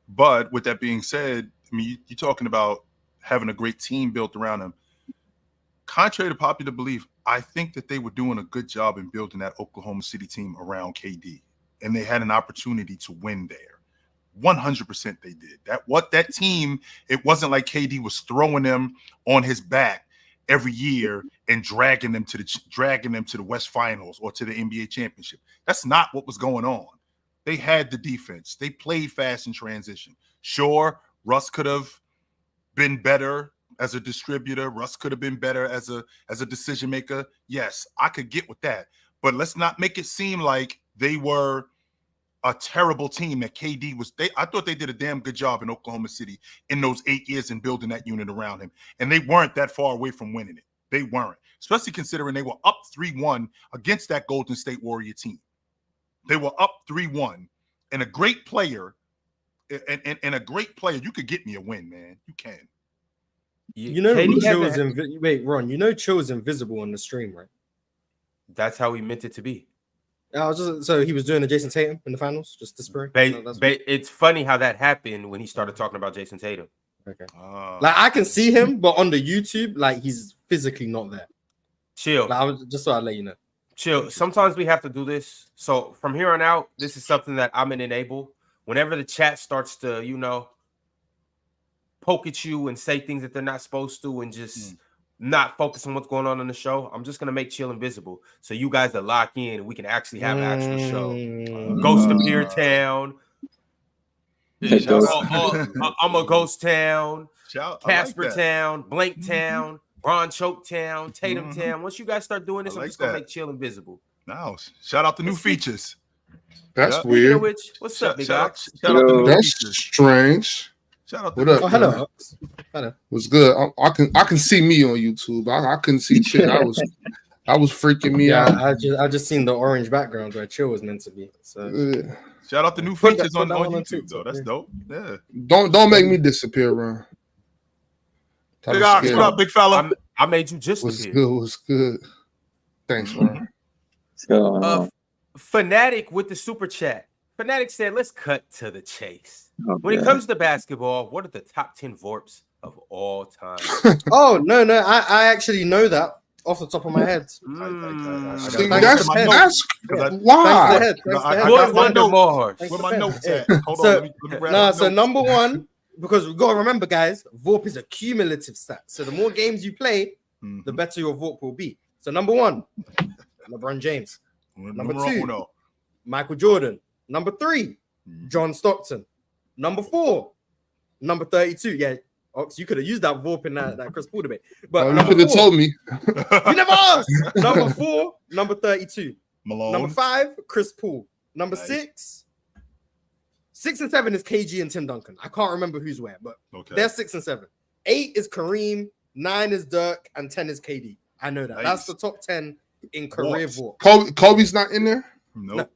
But with that being said, I mean, you're talking about having a great team built around him. Contrary to popular belief, I think that they were doing a good job in building that Oklahoma City team around KD, and they had an opportunity to win there. 100% they did. That team, it wasn't like KD was throwing them on his back every year and dragging them to the West Finals or to the NBA championship. That's not what was going on. They had the defense. They played fast in transition. Sure, Russ could have been better as a distributor. Russ could have been better as a decision maker. Yes, I could get with that. But let's not make it seem like they were a terrible team that KD was. I thought they did a damn good job in Oklahoma City in those 8 years in building that unit around him. And they weren't that far away from winning it. They weren't, especially considering they were up 3-1 against that Golden State Warrior team. They were up 3-1, and a great player, and a great player, you could get me a win, man. You can. You know, Chill is wait, Ron. You know, Chill is invisible on the stream, right? That's how he meant it to be. So he was doing the Jason Tatum in the finals, just to spray. It's funny how that happened when he started talking about Jason Tatum. Okay, like I can see him, but on the YouTube, like he's physically not there. Chill. Like, just so I let you know. Chill. Sometimes we have to do this. So from here on out, this is something that I'm gonna enable. Whenever the chat starts to, poke at you and say things that they're not supposed to, and just not focus on what's going on in the show, I'm just gonna make Chill invisible, so you guys are locked in and we can actually have an actual show. Ghost of Beer Town. I'm a Ghost Town. Casper Town, Blank Town, Ron Choke Town, Tatum Town. Once you guys start doing this, I'm just gonna make Chill invisible. Now, shout out the new features. That's weird. What's up, big Ox? That's strange. Shout out. What up? Oh, hello. Hello. What's good? I can see me on YouTube. I couldn't see Chill. I was freaking me out. I just seen the orange background where Chill was meant to be. So shout out the new features on YouTube though. That's dope. Yeah. Don't make me disappear, Ron. Big Ox, what up, big fella? I made you just appear. What's good? Thanks, Ron. Fanatic with the super chat. Fanatic said, "Let's cut to the chase. When it comes to basketball, what are the top 10 Vorps of all time?" Oh no, I actually know that off the top of my head. That's why. Boy, Wonder Mars. Where my notes at? Hold on. So number one because we gotta remember, guys, VORP is a cumulative stat. So the more games you play, the better your VORP will be. So number 1, LeBron James. Number 2, Michael Jordan. Number 3, John Stockton. Number 4, number 32. Yeah, Ox, you could have used that VORP in that Chris Paul debate. But you could have told me. You never asked. Number 4, number 32. Malone. Number 5, Chris Paul. Number 6 and 7 is KG and Tim Duncan. I can't remember who's where, but they're 6 and 7. 8 is Kareem, 9 is Dirk, and 10 is KD. I know that. That's the top 10 in career VORP. Kobe's not in there? No.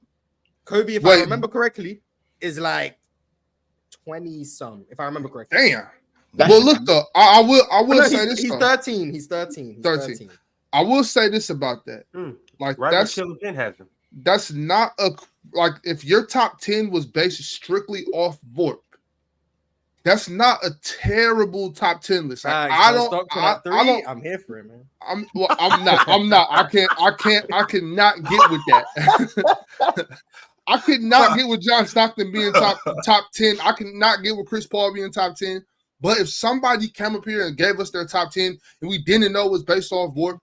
Kobe, if I remember correctly, is like 20-some, if I remember correctly. Damn. Well, look though, I will say this. He's 13. He's 13. 13. I will say this about that. Like that's not a like if your top 10 was based strictly off VORP. That's not a terrible top 10 list. Like, I'm here for it, man. I'm not. I cannot get with that. I could not get with John Stockton being top 10. I cannot get with Chris Paul being top 10. But if somebody came up here and gave us their top 10 and we didn't know it was based off VORP,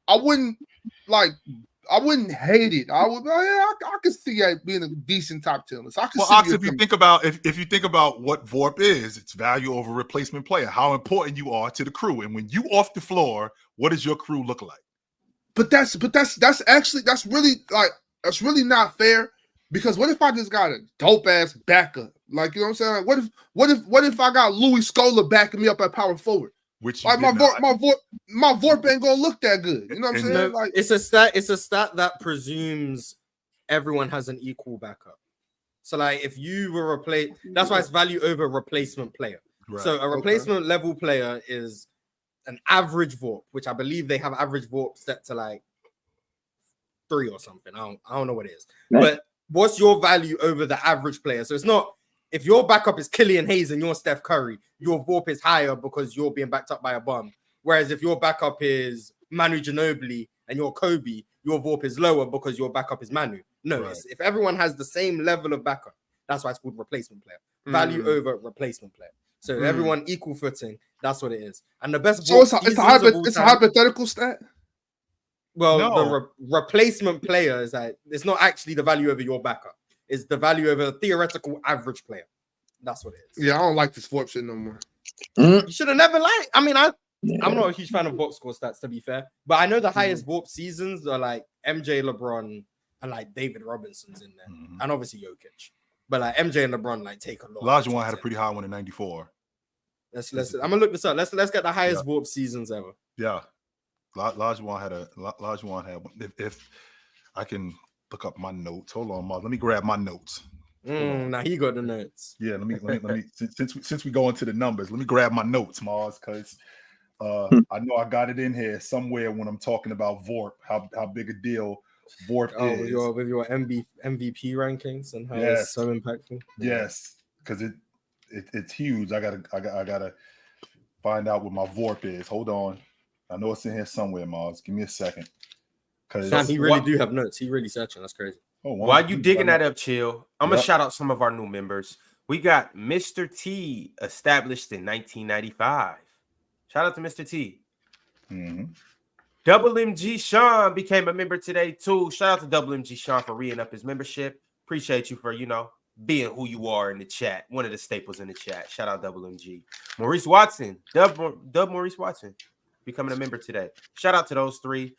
I wouldn't hate it. I would I could see it being a decent top 10 list. If you think about what VORP is, it's value over replacement player, how important you are to the crew. And when you off the floor, what does your crew look like? But that's really not fair. Because what if I just got a dope ass backup? Like, you know what I'm saying? Like, what if I got Louis Scola backing me up at power forward? Which like my VORP ain't gonna look that good. You know what I'm saying? Like, it's a stat that presumes everyone has an equal backup. So like if you were replaced, that's why it's value over replacement player. Right. So a replacement level player is an average VORP, which I believe they have average VORP set to like 3 or something. I don't know what it is. Yeah. But what's your value over the average player? So it's not if your backup is Killian Hayes and you're Steph Curry, your VORP is higher because you're being backed up by a bum. Whereas if your backup is Manu Ginobili and you're Kobe, your VORP is lower because your backup is Manu. No, right. If everyone has the same level of backup, that's why it's called replacement player. Value over replacement player. So everyone equal footing, that's what it is. And the best. So it's a hypothetical stat. Well, the replacement player is that it's not actually the value over your backup. It's the value over a theoretical average player. That's what it is. Yeah, I don't like this VORP shit no more. You should have never liked. I mean, I'm not a huge fan of box score stats, to be fair. But I know the highest VORP seasons are like MJ, LeBron, and like David Robinson's in there. And obviously Jokic. But like MJ and LeBron like take a lot. Olajuwon had a pretty high one in 94. Let's I'm gonna look this up. Let's get the highest VORP seasons ever. Yeah. Olajuwon had one. If I can look up my notes. Hold on, Mark. Let me grab my notes. Now he got the notes. Yeah, let me since we go into the numbers, let me grab my notes, Mars, because I know I got it in here somewhere when I'm talking about VORP, how big a deal VORP is. With your MVP rankings and how it's so impactful. Yes, because it's huge. I gotta find out what my VORP is. Hold on. I know it's in here somewhere, Mars. Give me a second. Sam, he really do have notes. He really searching. That's crazy. Oh, wow. While you digging that up, Chill, I'm going to shout out some of our new members. We got Mr. T, established in 1995. Shout out to Mr. T. Double MG Sean became a member today, too. Shout out to Double MG Sean for re-ing up his membership. Appreciate you for, being who you are in the chat. One of the staples in the chat. Shout out Double MG. Maurice Watson. Dub Maurice Watson. Becoming a member today. Shout out to those 3.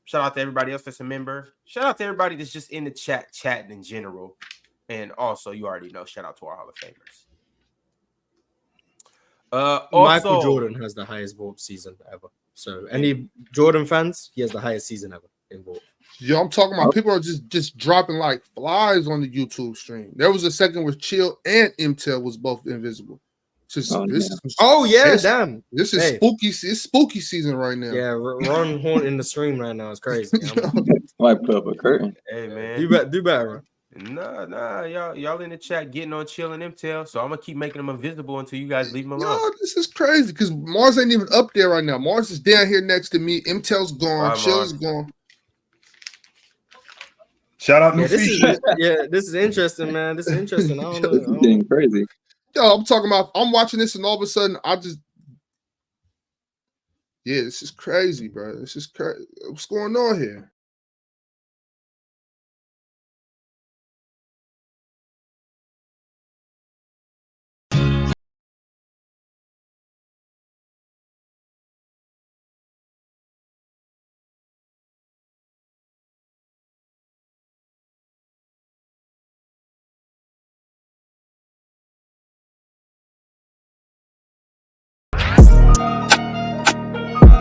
Shout out to everybody else that's a member. Shout out to everybody that's just in the chat, chatting in general. And also, you already know, shout out to our Hall of Famers. Michael Jordan has the highest VORP season ever. So any Jordan fans, he has the highest season ever in VORP. Yo, I'm talking about people are just dropping like flies on the YouTube stream. There was a second where Chill and Imtel was both invisible. Damn. This is spooky. It's spooky season right now. Yeah, Ron Horn in the stream right now is crazy. Might put up a curtain. Hey man, do better. Nah, y'all in the chat getting on Chill and Imtel, so I'm gonna keep making them invisible until you guys leave them alone. No, this is crazy because Mars ain't even up there right now. Mars is down here next to me. Imtel's gone. Chill's gone. Shout out this is interesting, man. This is interesting. I don't know. Getting crazy. Yo, I'm talking about. I'm watching this, and all of a sudden, this is crazy, bro. This is crazy. What's going on here?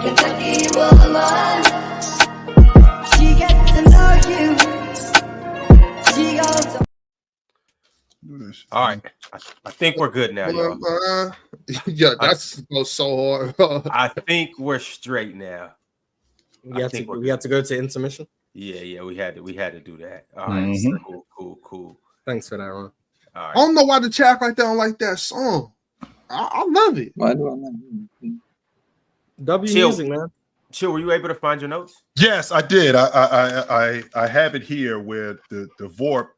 Kentucky woman, she gets to know you. She goes. All right. I think we're good now, y'all. Yeah, that's goes so hard. Bro. I think we're straight now. We have to go to intermission. Yeah, we had to do that. All right, so cool. Thanks for that, Ron. All right. I don't know why the chat right there don't like that song. I love it. Why do I not? W Chill. music, man. Chill, were you able to find your notes? Yes, I did. I have it here where the Vorp,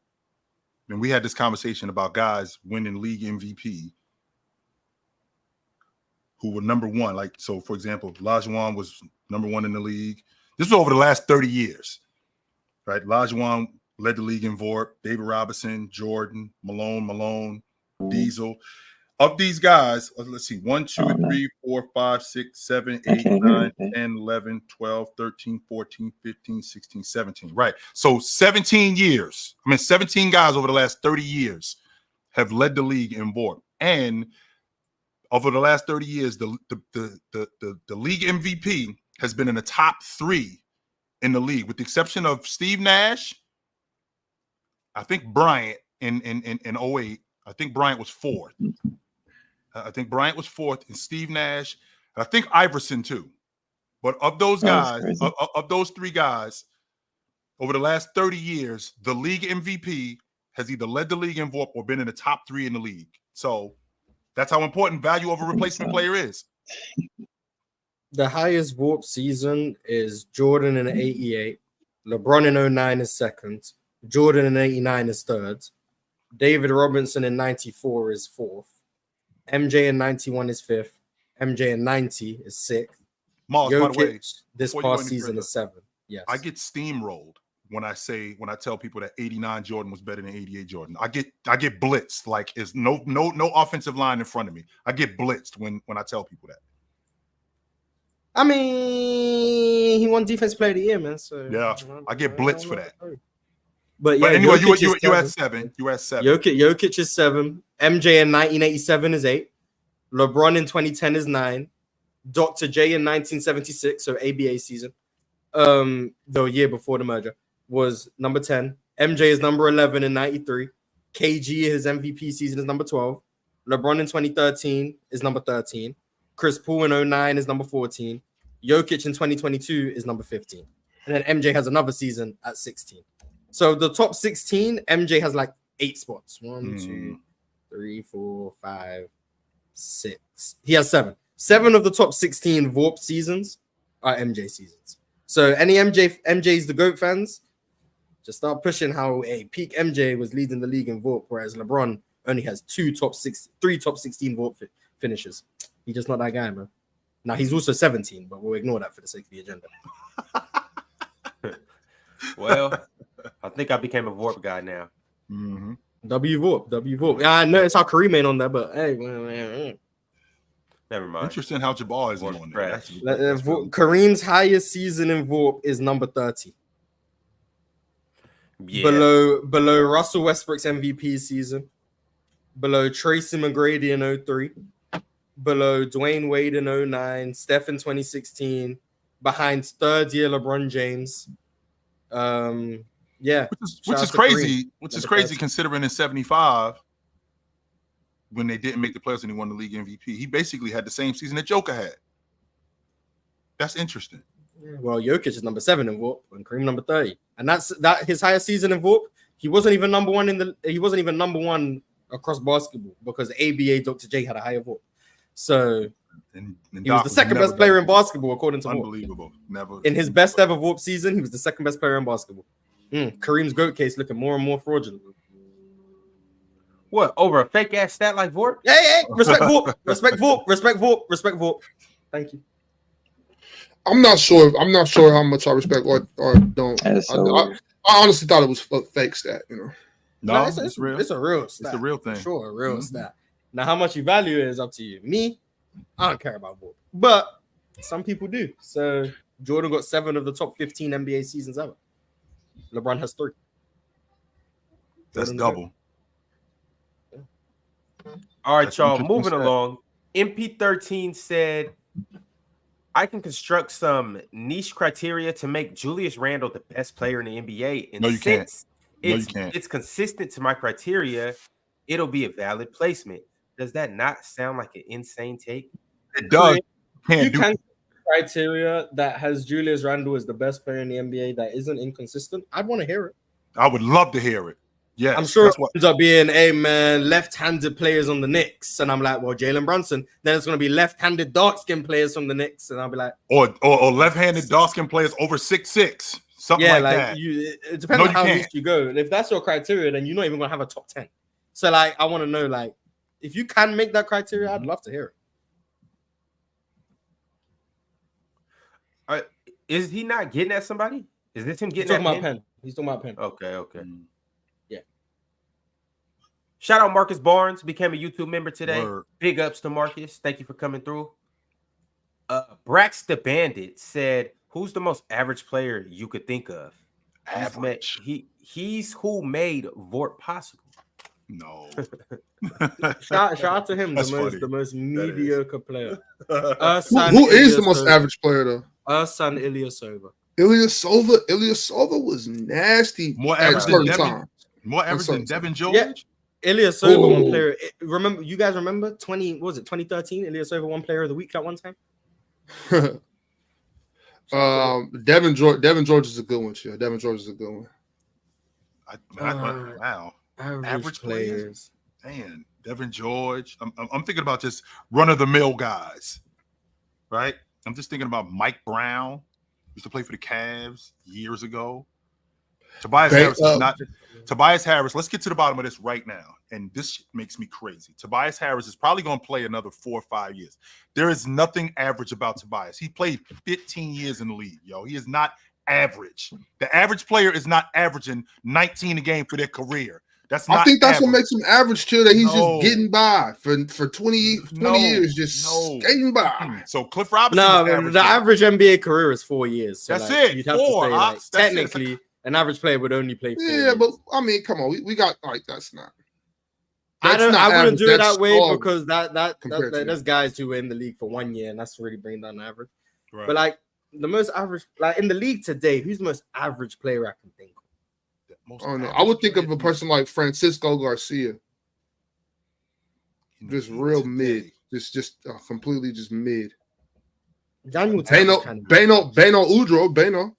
and we had this conversation about guys winning league MVP who were number one. Like, so for example, Olajuwon was number one in the league. This was over the last 30 years, right? Olajuwon led the league in Vorp, David Robinson, Jordan, Malone, Diesel. Of these guys, let's see, 1, 2, 3, 4, 5, 6, 7, 8, 9, 10, 11, 12, 13, 14, 15, 16, 17. Right. So 17 guys over the last 30 years have led the league in Vorp. And over the last 30 years, the league MVP has been in the top 3 in the league, with the exception of Steve Nash. I think Bryant in 08. I think Bryant was 4th. And Steve Nash. And I think Iverson too. But of those guys, of those 3 guys, over the last 30 years, the league MVP has either led the league in Vorp or been in the top 3 in the league. So that's how important value of a replacement player is. The highest Vorp season is Jordan in 88. LeBron in 09 is 2nd. Jordan in 89 is 3rd. David Robinson in 94 is 4th. MJ in 91 is 5th. MJ in 90 is 6th. Mars, by the way, this past season is 7th. Yes. I get steamrolled when I tell people that 89 Jordan was better than 88 Jordan. I get blitzed. Like, it's no offensive line in front of me. I get blitzed when I tell people that. I mean, he won Defense Player of the Year, man. So yeah, I get blitzed for that. But yeah, anyway, you at 7. You at 7. Jokic is 7. MJ in 1987 is 8. LeBron in 2010 is 9. Dr. J in 1976, so ABA season, the year before the merger, was number 10. MJ is number 11 in 93. KG, his MVP season, is number 12. LeBron in 2013 is number 13. Chris Paul in 09 is number 14. Jokic in 2022 is number 15. And then MJ has another season at 16. So the top 16, MJ has like 8 spots. 1, 2, 3, 4, 5, 6. He has 7. 7 of the top 16 Vorp seasons are MJ seasons. So any MJ's the GOAT fans, just start pushing how peak MJ was leading the league in Vorp, whereas LeBron only has 3 top 16 Vorp finishes. He's just not that guy, man. Now he's also 17, but we'll ignore that for the sake of the agenda. Well, I think I became a Vorp guy now. Mm-hmm. W Vorp. Yeah, I noticed how Kareem ain't on that, but hey, never mind. Interesting how Jabbar is on there. Kareem's highest season in Vorp is number 30. Yeah. Below Russell Westbrook's MVP season. Below Tracy McGrady in 03. Below Dwayne Wade in 09. Steph in 2016. Behind 3rd year LeBron James. Yeah, which is crazy. Which is crazy considering in 75 when they didn't make the playoffs and he won the league MVP. He basically had the same season that Joker had. That's interesting. Well, Jokic is number 7 in Vorp and Kareem number 30, and that's his highest season in Vorp. He wasn't even number one across basketball because ABA Dr. J had a higher Vorp. So he was the second best player in basketball according to Unbelievable. Vorp. Never in his best ever Vorp season, he was the second best player in basketball. Kareem's GOAT case looking more and more fraudulent. What, over a fake ass stat like Vorp? Hey, respect Vorp, respect Vorp, respect Vorp, respect Vorp. Thank you. I'm not sure how much I respect or don't. That's I so honestly thought it was a fake stat. No, it's real. It's a real stat. It's the real thing. For sure, a real Mhm. stat. Now, how much you value it is up to you. Me, I don't care about Vorp, but some people do. So Jordan got 7 of the top 15 NBA seasons ever. LeBron has 3. That's Jordan double. All right, That's y'all, interesting moving stat. along. MP13 said, I can construct some niche criteria to make Julius Randle the best player in the NBA. And No, you can't. since No, you can't. it's consistent to my criteria, it'll be a valid placement. Does that not sound like an insane take? It does. You Can't do. can criteria that has Julius Randle as the best player in the NBA that isn't inconsistent. I'd want to hear it. I would love to hear it. Yes, I'm sure that's it what. ends up being, hey man, left-handed players on the Knicks, and I'm like, well, Jalen Brunson. Then it's going to be left-handed dark-skinned players from the Knicks, and I'll be like, Or left-handed dark-skinned players over 6'6", something yeah, like that. it depends No, on you how can't. niche you go. If that's your criteria, then you're not even going to have a top 10. So, like, I want to know, like, if you can make that criteria, I'd love to hear it. Is he not getting at somebody? Is this him He's getting talking at about Penn. He's talking about Penn. Okay. Yeah. Shout out Marcus Barnes, became a YouTube member today. Word. Big ups to Marcus. Thank you for coming through. Brax the Bandit said, who's the most average player you could think of? Average. He's who made Vorp possible. No. Shout out to him, That's funny. the most is. mediocre player. Who is the most average player though? Ursan Ilyasova. Ilyasova was nasty More at average than certain Devin. time. More average than certain Devin Yeah. George. Ilyasova, one Oh. player. Remember, you guys remember 2013? Ilyasova, one player of the week at one time. Devin George is a good one. Yeah, Devin George is a good one. Wow. Average players. Man, Devin George. I'm thinking about just run-of-the-mill guys, right? I'm just thinking about Mike Brown. Used to play for the Cavs years ago. Tobias Harris is not. Tobias Harris. Let's get to the bottom of this right now, and this makes me crazy. Tobias Harris is probably going to play another 4 or 5 years. There is nothing average about Tobias. He played 15 years in the league, yo. He is not average. The average player is not averaging 19 a game for their career. That's not. I think that's average. what makes him average too. That he's No. just getting by for 20 years, just skating by. So Cliff Robinson. No, was average the there. average NBA career is 4 years. So That's like, it. You'd have 4, to say, like, Ox. That's it. technically, an average player would only play 4 Yeah, years. but I mean, come on, we got like that's not. I That's don't. not I wouldn't average, do it that's that way small because that compared to there's guys who were in the league for 1 year, and that's really bringing down the average. Right. But like the most average, like in the league today, who's the most average player I can think of? I don't know. I would think of a person like Francisco Garcia, just real mid, just completely just mid. Daniel Beno Udro.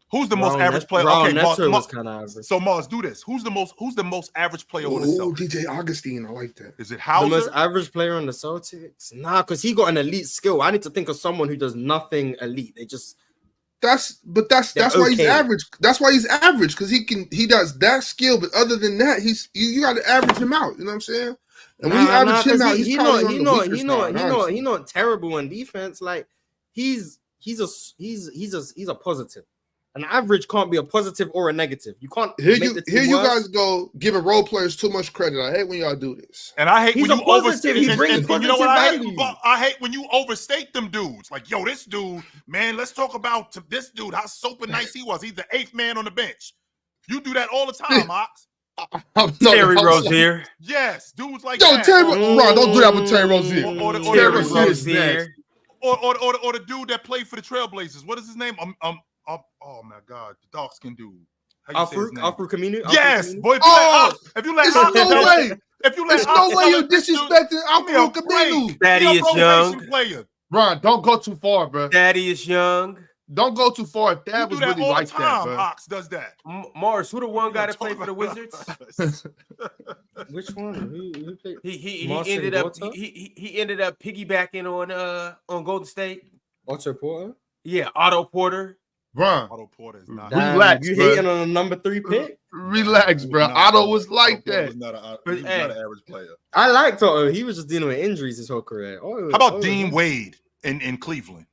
Who's the most Raul average player? Raul Okay, Neto Mars, was kind of average. so Mars, do this. Who's the most average player on the Oh, Celtics? DJ Augustine, I like that. Is it The most Hauser? average player on the Celtics? Nah, because he got an elite skill. I need to think of someone who does nothing elite. They just That's They're why he's okay. average. That's why he's average because he does that skill, but other than that, you got to average him out. You know what I'm saying? And when you average him out, he's probably on the weaker side, honestly. he not terrible on defense. Like he's a positive. An average can't be a positive or a negative. You can't. Here make the team you worse. guys go giving role players too much credit. I hate when y'all do this. And I hate He's when a you positive. overstate. He brings and you know what I hate? positive value. I hate when you overstate them dudes. Like, yo, this dude, man. Let's talk about this dude. How super nice he was. He's the 8th man on the bench. You do that all the time, Ox. Terry Rozier. Yes, dudes like Yo, that. Terry, Ron, don't do that with Terry Rozier. Or the Terry Rozier. Rozier. Or the dude that played for the Trailblazers. What is his name? Oh my God, the dark skin dude. How you say his name? Alfred Camino. Yes, boy. Oh, if you let There's Ox no tell way. it- if you let There's Ox no way tell you it, this dude- disrespecting Give me a Alfred break. Camino. Thaddeus He a probation Young. player. Ron, don't go too far, bro. Thaddeus Young. Don't go too far. You That do was that really all like the time. that, bro. Ox does that. Mars, who the one guy that played for the Wizards? Which one? Who played? He Marcin ended up Gortat? he ended up piggybacking on Golden State. Otto Porter. Yeah, Otto Porter. Bro, Otto Porter is not. Relax, you bro. hating on a number 3 pick? Relax, bro. Otto was like that. He was not But, an average player. I liked Otto. He was just dealing with injuries his whole career. How about Dean Wade in Cleveland?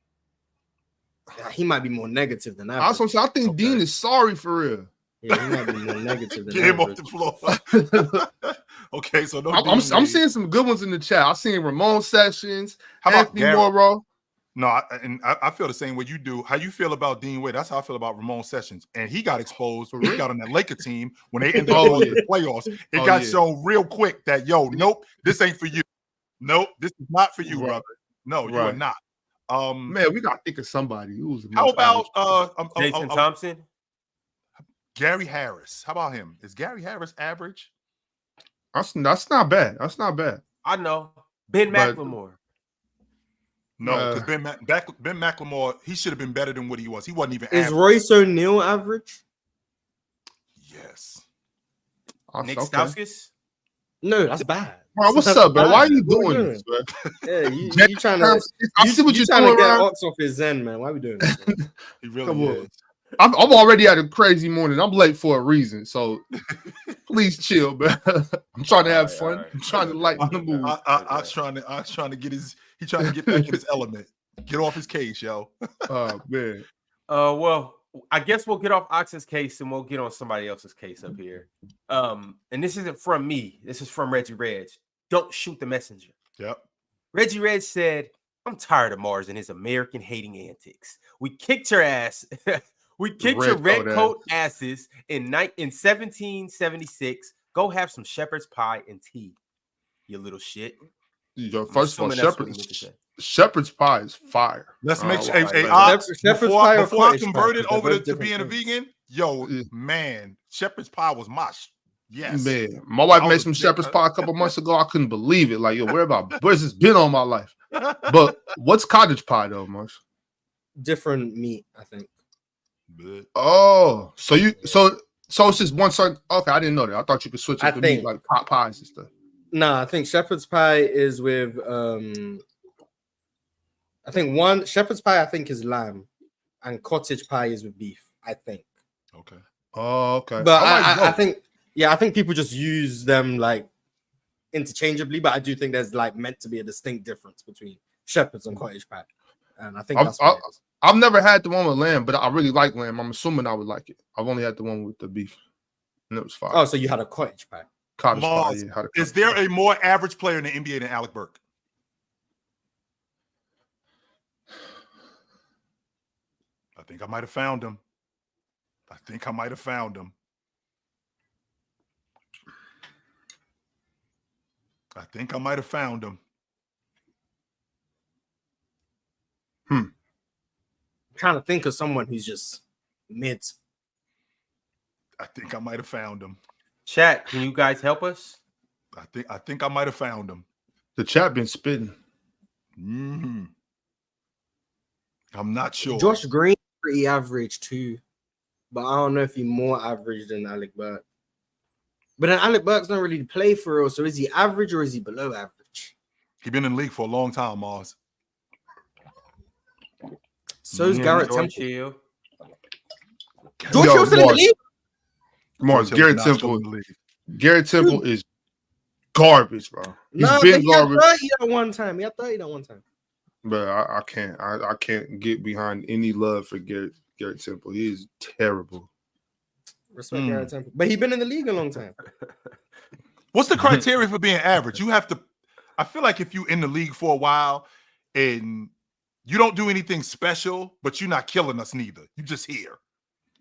He might be more negative than that. I was gonna say, I think Dean is sorry for real. Yeah, he might be more negative than Get him off average. the floor. Okay, so no. I'm seeing some good ones in the chat. I'm seeing Ramon Sessions, How about Anthony Garrett? Morrow. No, I feel the same way you do. How you feel about Dean Wade? That's how I feel about Ramon Sessions. And he got exposed. He got on that Laker team when they ended up going to the playoffs. It got shown real quick that, nope, this ain't for you. Nope, this is not for you, brother. No, you are not. Man, we got to think of somebody who's. How about Jason Thompson? Gary Harris? How about him? Is Gary Harris average? That's not bad. That's not bad. I know. Ben McLemore. No, because Ben McLemore, he should have been better than what he was. He wasn't even Is average. Royce O'Neal average? Yes. Nick Stauskas? No, that's bad. Bro, what's up, bro? Why are you doing this, bro? Yeah, you trying to. I see what you're trying doing, to get man. Ox off his zen, man. Why we doing this? He really is. I'm already at a crazy morning. I'm late for a reason, so please chill, man. I'm trying to have fun. I'm trying to lighten the mood. I was trying to get he trying to get back in his element. Get off his case, yo. Oh man. Well, I guess we'll get off Ox's case and we'll get on somebody else's case up here. And this isn't from me. This is from Reggie Reg. Don't shoot the messenger. Yep. Reggie Reg said, "I'm tired of Mars and his American hating antics. We kicked your ass." We kicked your red coat asses in 1776. Go have some shepherd's pie and tea, you little shit. Yo, first of all, shepherd's pie is fire. Let's make sure. Before I converted over to being a vegan, man, shepherd's pie was yes. Man, my wife made some shepherd's pie a couple months ago. I couldn't believe it. Like, where's this been all my life? But what's cottage pie though, Marsh? Different meat, I think. Oh, so it's just one certain. Okay, I didn't know that. I thought you could switch it to meat like pot pies and stuff. Nah, I think shepherd's pie is with I think one shepherd's pie I think is lamb, and cottage pie is with beef. I think. Okay. Oh, okay. But I think I think people just use them like interchangeably. But I do think there's like meant to be a distinct difference between shepherd's and cottage pie, and I think that's what it is. I've never had the one with lamb, but I really like lamb. I'm assuming I would like it. I've only had the one with the beef, and it was fine. Oh, so you had a cottage pie. Cottage pie, yeah, is there a more average player in the NBA than Alec Burke? I think I might have found him. I think I might have found him. Trying to think of someone who's just mid. I think I might have found him. Chat, can you guys help us? I think I might have found him. The chat been spitting. I'm not sure. Josh Green pretty average too, but I don't know if he's more average than Alec Burke. But then Alec Burke's not really play for real. So is he average or is he below average? He's been in the league for a long time, Mars. So's Garrett Temple. Hill. George Hill's still in the league? Mars, Garrett Temple. Garrett Temple is garbage, bro. He's been garbage. He had 30 that one time. But I can't get behind any love for Garrett Temple. He is terrible. Respect Garrett Temple. But he's been in the league a long time. What's the criteria for being average? You have to, I feel like if you're in the league for a while and you don't do anything special, but you're not killing us neither. You're just here.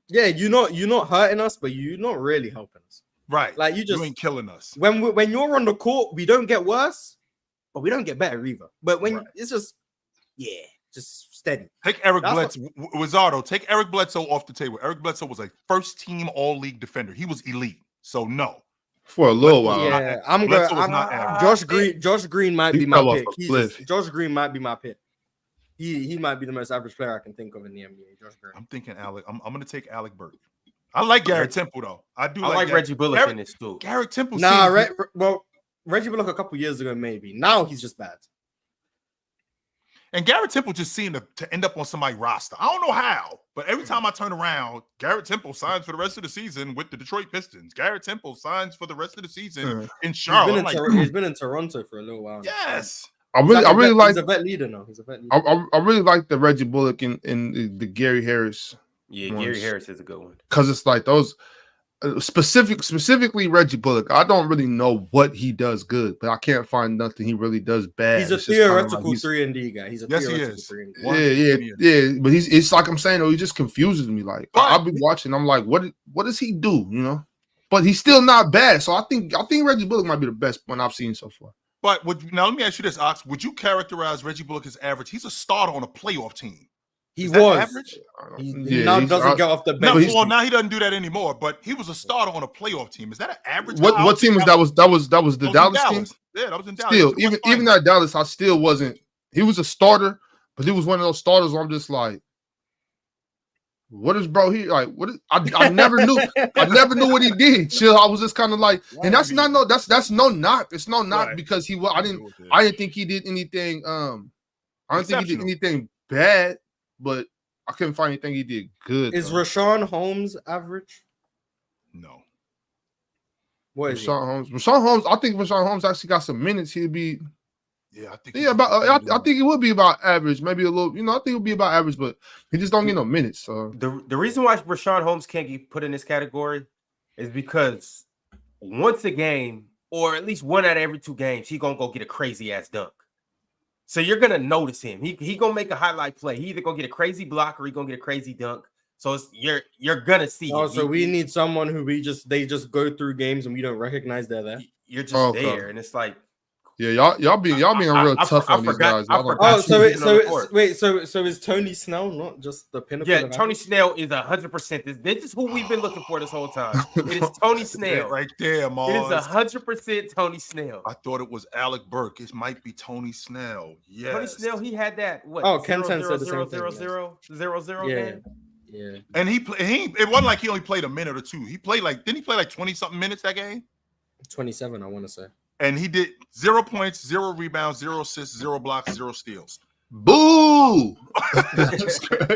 Yeah, you're not hurting us, but you're not really helping us. Right. Like you ain't killing us. When you're on the court, we don't get worse, but we don't get better either. But when it's just steady. Take Eric Bledsoe. Wizardo, take Eric Bledsoe off the table. Eric Bledsoe was a first-team all-league defender. He was elite. So no. For a little while. Yeah, Josh Green might be my pick. Josh Green might be my pick. He might be the most average player I can think of in the NBA. Josh Green. I'm thinking Alec. I'm going to take Alec Burke. I like Garrett Temple though. I like Reggie Bullock in this too. Garrett Temple. Reggie Bullock a couple years ago maybe. Now he's just bad. And Garrett Temple just seemed to end up on somebody's roster. I don't know how, but every time I turn around, Garrett Temple signs for the rest of the season with the Detroit Pistons. Garrett Temple signs for the rest of the season in Charlotte. He's been in Toronto for a little while. Yes. I really like. He's a vet leader now. He's a vet leader. I really like the Reggie Bullock and the Gary Harris. Yeah, Gary Harris is a good one. Because it's like those specifically Reggie Bullock. I don't really know what he does good, but I can't find nothing he really does bad. He's a theoretical 3-and-D guy. He's a theoretical 3-and-D. Yeah. But it's like I'm saying, he just confuses me. Like I'll be watching, I'm like, what does he do? You know, but he's still not bad. So I think Reggie Bullock might be the best one I've seen so far. But now let me ask you this, Ox. Would you characterize Reggie Bullock as average? He's a starter on a playoff team. He was average. He now doesn't get off the bench. Now he doesn't do that anymore. But he was a starter on a playoff team. Is that an average? What team was that? That was the Dallas team. Yeah, that was in Dallas. Still, even that Dallas, I still wasn't. He was a starter, but he was one of those starters where I'm just like, what is bro? He like what? I never knew. I never knew what he did. Chill. I was just kind of like, and that's no knock. It's no knock because he. I didn't think he did anything. I don't think he did anything bad, but I couldn't find anything he did good. Is Rashawn Holmes average? No. What is Rashawn Holmes? Rashawn Holmes. I think Rashawn Holmes actually got some minutes. He'll be. Yeah, I think. Yeah, I think it would be about average. Maybe a little. I think it would be about average, but he just don't get no minutes. So the reason why Rashawn Holmes can't get put in this category is because once a game, or at least one out of every 2 games, he gonna go get a crazy ass dunk. So you're gonna notice him. He gonna make a highlight play. He either gonna get a crazy block or he gonna get a crazy dunk. So you're gonna see. Oh, so we need someone who they just go through games and we don't recognize they're there. You're just there, and it's like. Yeah, y'all being real tough on these guys. So is Tony Snell not just the pinnacle? Yeah, Tony Snell is 100%. This is who we've been looking for this whole time. It is Tony Snell right there, Mars. It is 100% Tony Snell. I thought it was Alec Burke. It might be Tony Snell. Yes, Tony Snell. He had that. What? Oh, Ken said the same thing. 0-0 game. Yeah. And it wasn't like he only played a minute or two. He played didn't he play like 20-something minutes that game? 27, I want to say. And he did 0 points, 0 rebounds, 0 assists, 0 blocks, 0 steals. Boo!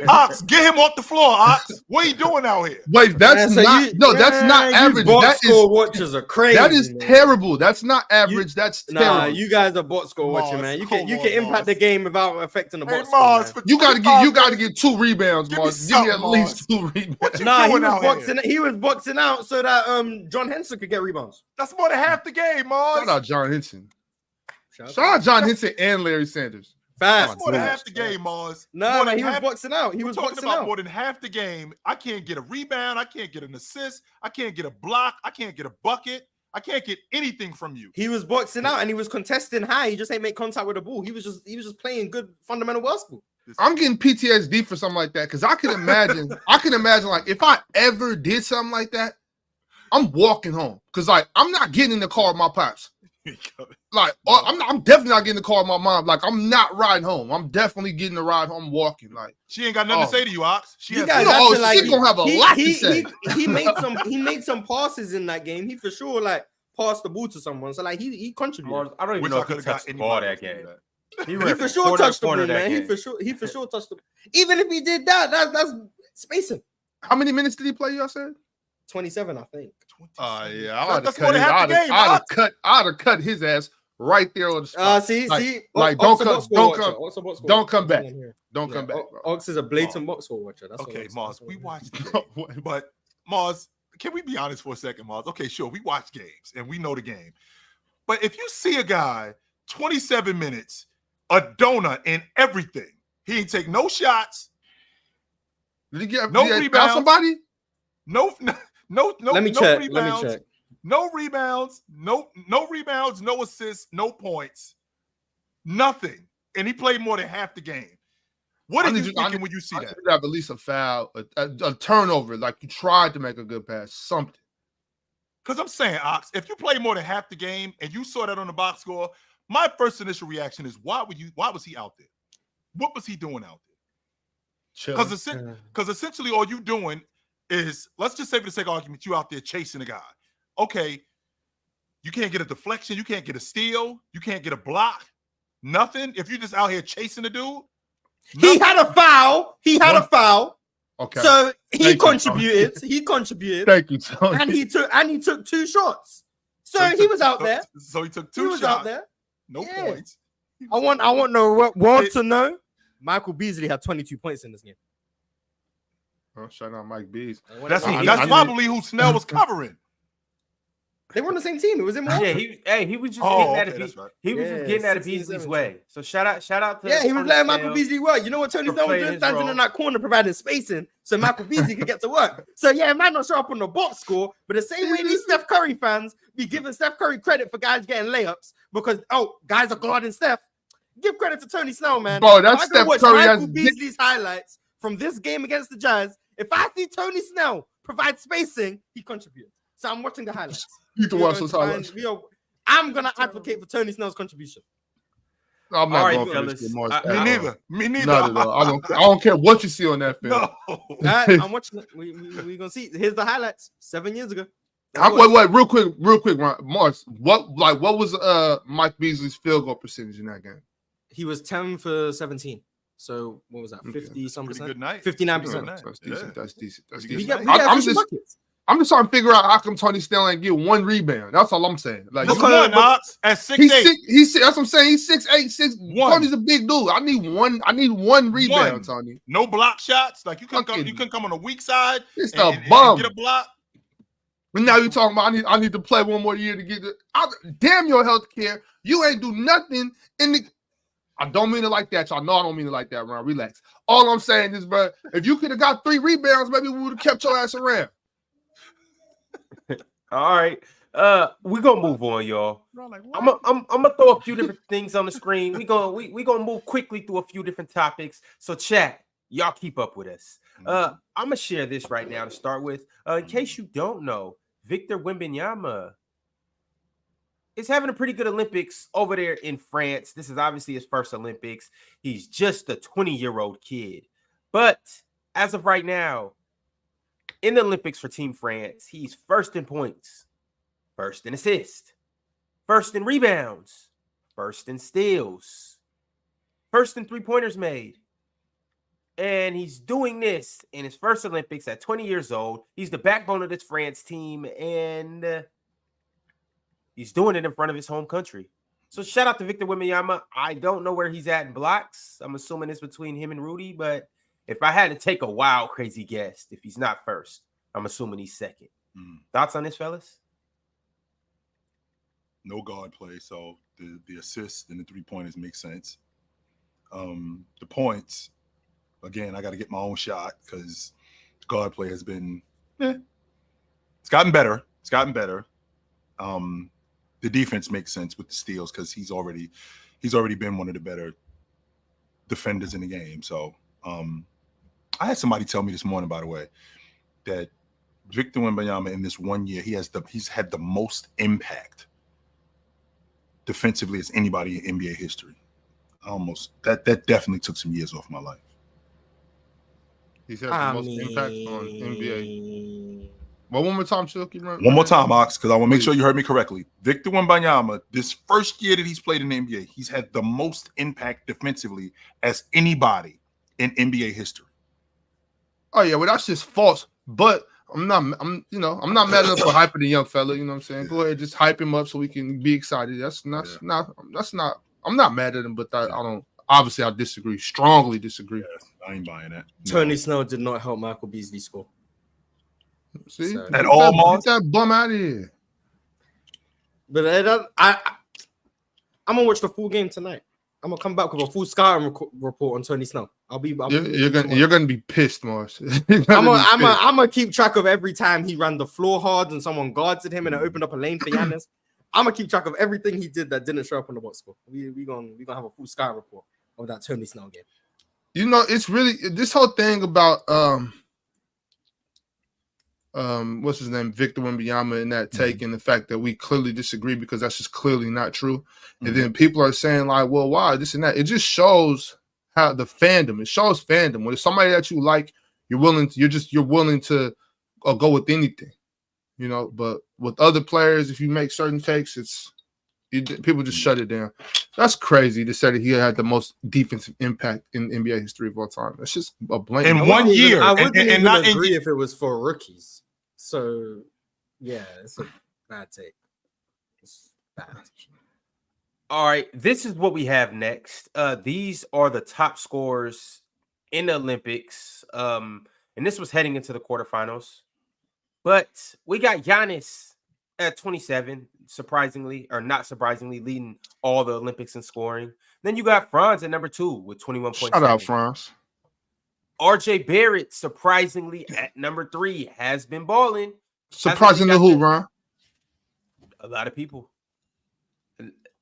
Ox, get him off the floor, Ox. What are you doing out here? Wait, that's that's not average. Box score watchers are crazy. That is terrible. That's not average. That's terrible. You guys are box score watching, man. You can impact the game without affecting the box score. You gotta get 2 rebounds, Mars. Give me at least 2 rebounds. He was boxing out so that John Henson could get rebounds. That's more than half the game, Mars. Shout out John Henson. Shout out John Henson and Larry Sanders. That's more than half the game, Mars. No, man, he was boxing out. He was boxing out. More than half the game. I can't get a rebound. I can't get an assist. I can't get a block. I can't get a bucket. I can't get anything from you. He was boxing out and he was contesting high. He just ain't make contact with the ball. He was just playing good fundamental basketball. I'm getting PTSD for something like that because I can imagine. Like if I ever did something like that, I'm walking home because like I'm not getting in the car with my pops. Like I'm definitely not getting the car with my mom. Like I'm not riding home. I'm definitely getting the ride home walking. Like she ain't got nothing to say to you, Ox. She's gonna have a lot to say. He made some passes in that game. He for sure like passed the ball to someone. So like he contributed. I don't even know if he touched the ball that game. He for sure touched the ball, man. He for sure touched the. Even if he did that's spacing. How many minutes did he play? Y'all said 27, I think. Yeah, I'd have cut his ass right there on the spot. Don't come back. Don't come back. Ox is a blatant box score watcher. That's okay, Mars. We watched the game. But Mars, can we be honest for a second, Mars? Okay, sure. We watch games and we know the game. But if you see a guy 27 minutes, a donut in everything, he ain't take no shots. Did he get no rebounds? Somebody? No. Let me check. No rebounds, no assists, no points, nothing. And he played more than half the game. What are you thinking when you see that? Have at least a foul, a turnover, like you tried to make a good pass, something. Because I'm saying, Ox, if you play more than half the game and you saw that on the box score, my first initial reaction is, why was he out there? What was he doing out there? Because essentially all you doing is, let's just say for the sake of argument, you out there chasing a guy. Okay, you can't get a deflection, you can't get a steal, you can't get a block. Nothing. If you're just out here chasing a dude, He had a foul. a foul. Okay. So he Thank you, contributed. He contributed. Thank you, Tony. And he took 2 shots. So he was out there. So he took 2 He was shots. out there. No Yeah. points. I want the world to know. Michael Beasley had 22 points in this game. Oh, shout out Mike Bees. That's I probably who Snell was covering. They were on the same team. It was in Milwaukee. Yeah, he was just getting out of right. he was just getting out of Beasley's way. So shout out to Yeah, he was Tony letting Michael Snell. Beasley work. You know what Tony for Snell was playing doing? his Standing role. in that corner, providing spacing so Michael Beasley could get to work. So yeah, it might not show up on the box score, but the same way these Steph Curry fans be giving Steph Curry credit for guys getting layups because guys are guarding Steph. Give credit to Tony Snell, man. Bro, that's If I go Steph watch Curry Michael has- Beasley's highlights from this game against the Jazz. If I see Tony Snell provide spacing, he contributes. So I'm watching the highlights. You need to We are watch going those to find- highlights. we are- I'm gonna advocate for Tony Snell's contribution. I'm not All right, going for fellas. this Morris. Me Me neither. Not at all. I don't care what you see on that film. No. All right, I'm watching it. We gonna see. Here's the highlights. 7 years ago. Wait, real quick, Morris. What was Mike Beasley's field goal percentage in that game? He was 10 for 17. So what was that? Okay. 50 some Pretty percent. good night. 59%. Night. That's decent. Yeah. That's decent. That's We We decent. get, we get I'm efficient just buckets. trying to figure out how come Tony Snell ain't get 1 rebound. That's all I'm saying. Like Just Because- one, Ox, at 6'8". he's that's what I'm saying. He's 6'8", 1. Tony's a big dude. I need one rebound, One. Tony. No block shots. Like you couldn't Fucking- come on the weak side. It's and a bum. get a block. But now you're talking about I need to play one more year to get the damn your health care. You ain't do nothing in the. I don't mean it like that. Y'all know I don't mean it like that, Ron. Relax. All I'm saying is, bro, if you could have got 3 rebounds, maybe we would have kept your ass around. All right. We're gonna move on, y'all. I'm gonna throw a few different things on the screen. We gonna move quickly through a few different topics. So chat, y'all keep up with us. I'm gonna share this right now to start with. In case you don't know, Victor Wembanyama is having a pretty good Olympics over there in France. This is obviously his first Olympics. He's just a 20-year-old kid. But as of right now, in the Olympics for Team France, he's first in points, first in assists, first in rebounds, first in steals, first in three-pointers made. And he's doing this in his first Olympics at 20 years old. He's the backbone of this France team, and he's doing it in front of his home country. So shout out to Victor Wembanyama. I don't know where he's at in blocks. I'm assuming it's between him and Rudy, but if I had to take a wild, crazy guess, if he's not first, I'm assuming he's second. Thoughts on this, fellas? No guard play, so the assists and the 3-pointers make sense. The points, again, I got to get my own shot because guard play has been, it's gotten better. It's gotten better. The defense makes sense with the steals because he's already been one of the better defenders in the game. So I had somebody tell me this morning, by the way, that Victor Wembanyama in this 1 year, he's had the most impact defensively as anybody in NBA history. That definitely took some years off my life. He's had the most impact on NBA. Well, one more time, Chucky. One more time, Ox, because I want to make sure you heard me correctly. Victor Wembanyama, this first year that he's played in the NBA, he's had the most impact defensively as anybody in NBA history. Oh yeah, well that's just false. But I'm not mad at him for hyping the young fella. You know what I'm saying? Go ahead, just hype him up so we can be excited. That's not. I'm not mad at him, but I don't. Obviously, I disagree. Strongly disagree. Yeah, I ain't buying that. Tony Snell did not help Michael Beasley score. See, So- At all, get that bum out of here. But I'm gonna watch the full game tonight. I'm gonna come back with a full scouting report on Tony Snell. You're gonna be pissed, Mars. I'm gonna keep track of every time he ran the floor hard and someone guarded him and it opened up a lane for Giannis. I'm gonna keep track of everything he did that didn't show up on the box score. We gonna have a full scouting report of that Tony Snell game. You know, it's really this whole thing about what's his name, Victor Wembanyama, and that take, and the fact that we clearly disagree because that's just clearly not true. And then people are saying like, well, why this and that? It just shows how the fandom. It shows fandom. When it's somebody that you like, you're willing to go with anything, you know. But with other players, if you make certain takes, it's People just shut it down. That's crazy to say that he had the most defensive impact in NBA history of all time. That's just a blank. In 1 year, I wouldn't even not agree if it was for rookies. So, yeah, it's a bad take. It's bad. All right, this is what we have next. These are the top scorers in the Olympics. And this was heading into the quarterfinals. But we got Giannis at 27, surprisingly, or not surprisingly, leading all the Olympics in scoring. Then you got Franz at number 2 with 21.7. Shout out, Franz. RJ Barrett, surprisingly, at number 3, has been balling. Surprising to who, Ron? A lot of people.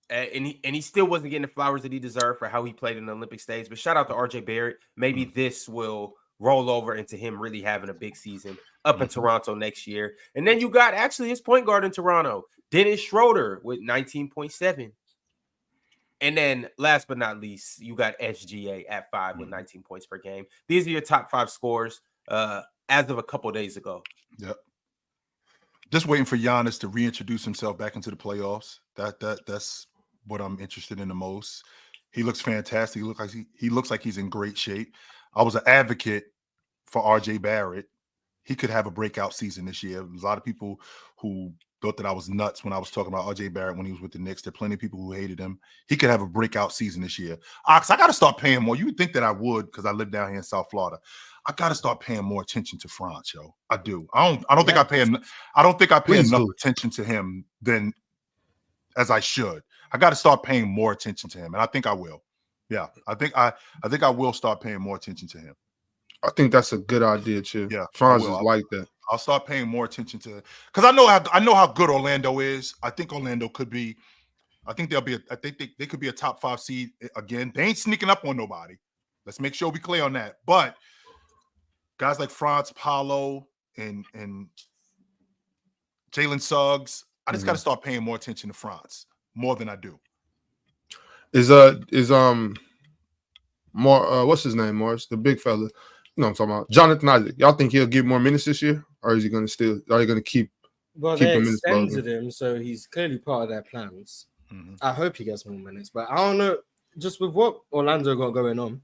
And he still wasn't getting the flowers that he deserved for how he played in the Olympic stage. But shout out to RJ Barrett. Maybe this will roll over into him really having a big season up in Toronto next year. And then you got actually his point guard in Toronto, Dennis Schroeder, with 19.7. And then last but not least, you got SGA at 5 with 19 points per game. These are your top 5 scores as of a couple days ago. Yep. Just waiting for Giannis to reintroduce himself back into the playoffs. That's what I'm interested in the most. He looks fantastic. He looks like he's in great shape. I was an advocate for RJ Barrett. He could have a breakout season this year. There's a lot of people who thought that I was nuts when I was talking about RJ Barrett when he was with the Knicks. There are plenty of people who hated him. He could have a breakout season this year. Ox, I got to start paying more. You would think that I would because I live down here in South Florida. I got to start paying more attention to Franz, yo. I do. I don't think I pay enough attention to him than as I should. I got to start paying more attention to him, and I think I will. Yeah, I think I will start paying more attention to him. I think that's a good idea too. Yeah, Franz is like that. I'll start paying more attention to because I know how good Orlando is. I think Orlando could be. I think they could be a top 5 seed again. They ain't sneaking up on nobody. Let's make sure we clear on that. But guys like Franz, Paolo, and Jalen Suggs, I just got to start paying more attention to Franz more than I do. Is more what's his name, Morris? The big fella. You know what I'm talking about. Jonathan Isaac. Y'all think he'll get more minutes this year? Or is he gonna keep they him minutes extended him, so he's clearly part of their plans. I hope he gets more minutes, but I don't know. Just with what Orlando got going on,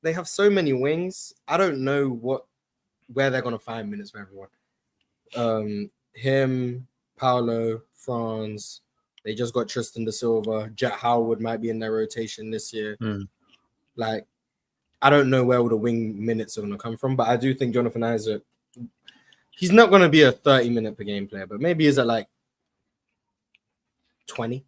they have so many wings. I don't know where they're gonna find minutes for everyone. Him, Paolo, Franz. They just got Tristan da Silva. Jet Howard might be in their rotation this year. Like, I don't know where all the wing minutes are going to come from, but I do think Jonathan Isaac, he's not going to be a 30-minute per game player, but maybe he's at like 20,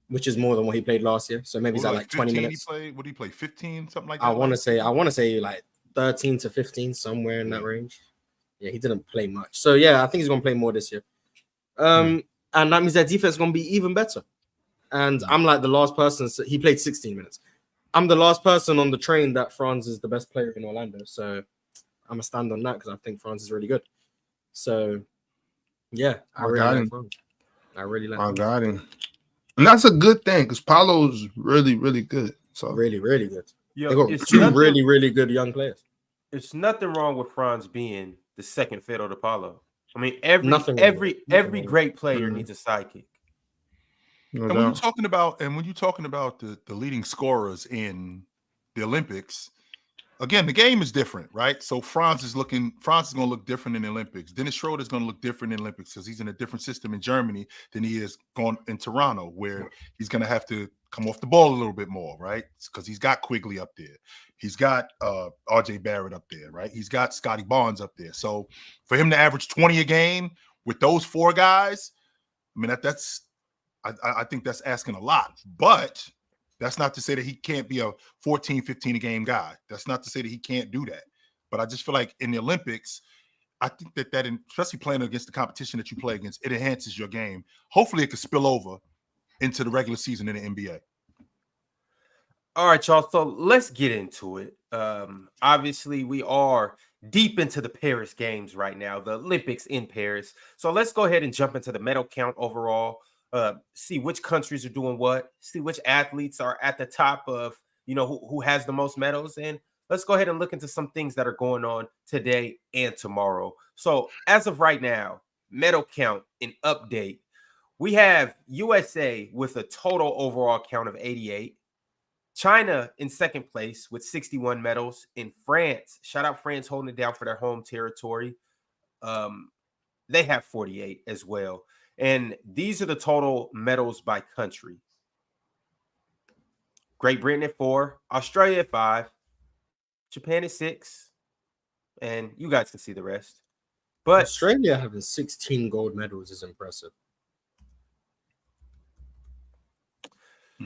which is more than what he played last year. So maybe he's at like 20 minutes. What did he play? 15, something like that? I want to say like 13 to 15, somewhere in that range. Yeah, he didn't play much. So yeah, I think he's going to play more this year. And that means their defense is going to be even better. And I'm like the last person. He played 16 minutes. I'm the last person on the train that Franz is the best player in Orlando. So I'm going to stand on that because I think Franz is really good. So, yeah, I really like Franz. I got him. And that's a good thing because Paolo's really, really good. So really, really good. Yo, they got 2 really, really good young players. It's nothing wrong with Franz being the second fiddle to Paolo. I mean, every great player needs a sidekick. And when you're talking about the leading scorers in the Olympics, again, the game is different, right? So Franz is going to look different in the Olympics. Dennis Schroeder is going to look different in the Olympics because he's in a different system in Germany than he is going in Toronto, where he's going to have to come off the ball a little bit more, right? Because he's got Quigley up there. He's got RJ Barrett up there, right? He's got Scotty Barnes up there. So for him to average 20 a game with those 4 guys, I mean, I think that's asking a lot. But that's not to say that he can't be a 14, 15 a game guy. That's not to say that he can't do that. But I just feel like in the Olympics, I think that especially playing against the competition that you play against, it enhances your game. Hopefully it could spill over into the regular season in the NBA. All right, y'all. So let's get into it. Obviously, we are deep into the Paris Games right now, the Olympics in Paris. So let's go ahead and jump into the medal count overall. See which countries are doing what. See which athletes are at the top of who has the most medals, and let's go ahead and look into some things that are going on today and tomorrow. So as of right now, medal count and update. We have USA with a total overall count of 88. China in second place with 61 medals. In France, shout out France holding it down for their home territory. They have 48 as well. And these are the total medals by country. Great Britain at 4, Australia at 5, Japan at 6, and you guys can see the rest. But Australia having 16 gold medals is impressive.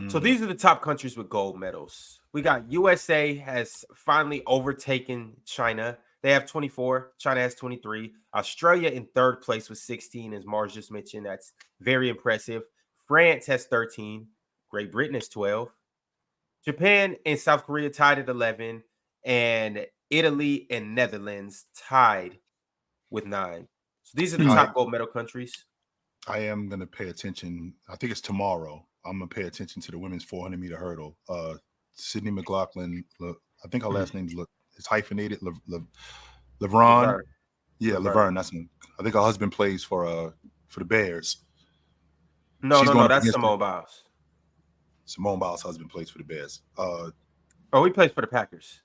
So these are the top countries with gold medals. We got USA has finally overtaken China. They have 24. China has 23. Australia in third place with 16, as Mars just mentioned. That's very impressive. France has 13. Great Britain has 12. Japan and South Korea tied at 11. And Italy and Netherlands tied with 9. So these are the top gold medal countries. I am going to pay attention. I think it's tomorrow. I'm going to pay attention to the women's 400-meter hurdle. Sydney McLaughlin, I think her last name is hyphenated. Laverne. Yeah, Laverne. That's him. I think her husband plays for the Bears. No, that's Simone Biles. Simone Biles' husband plays for the Bears. He plays for the Packers.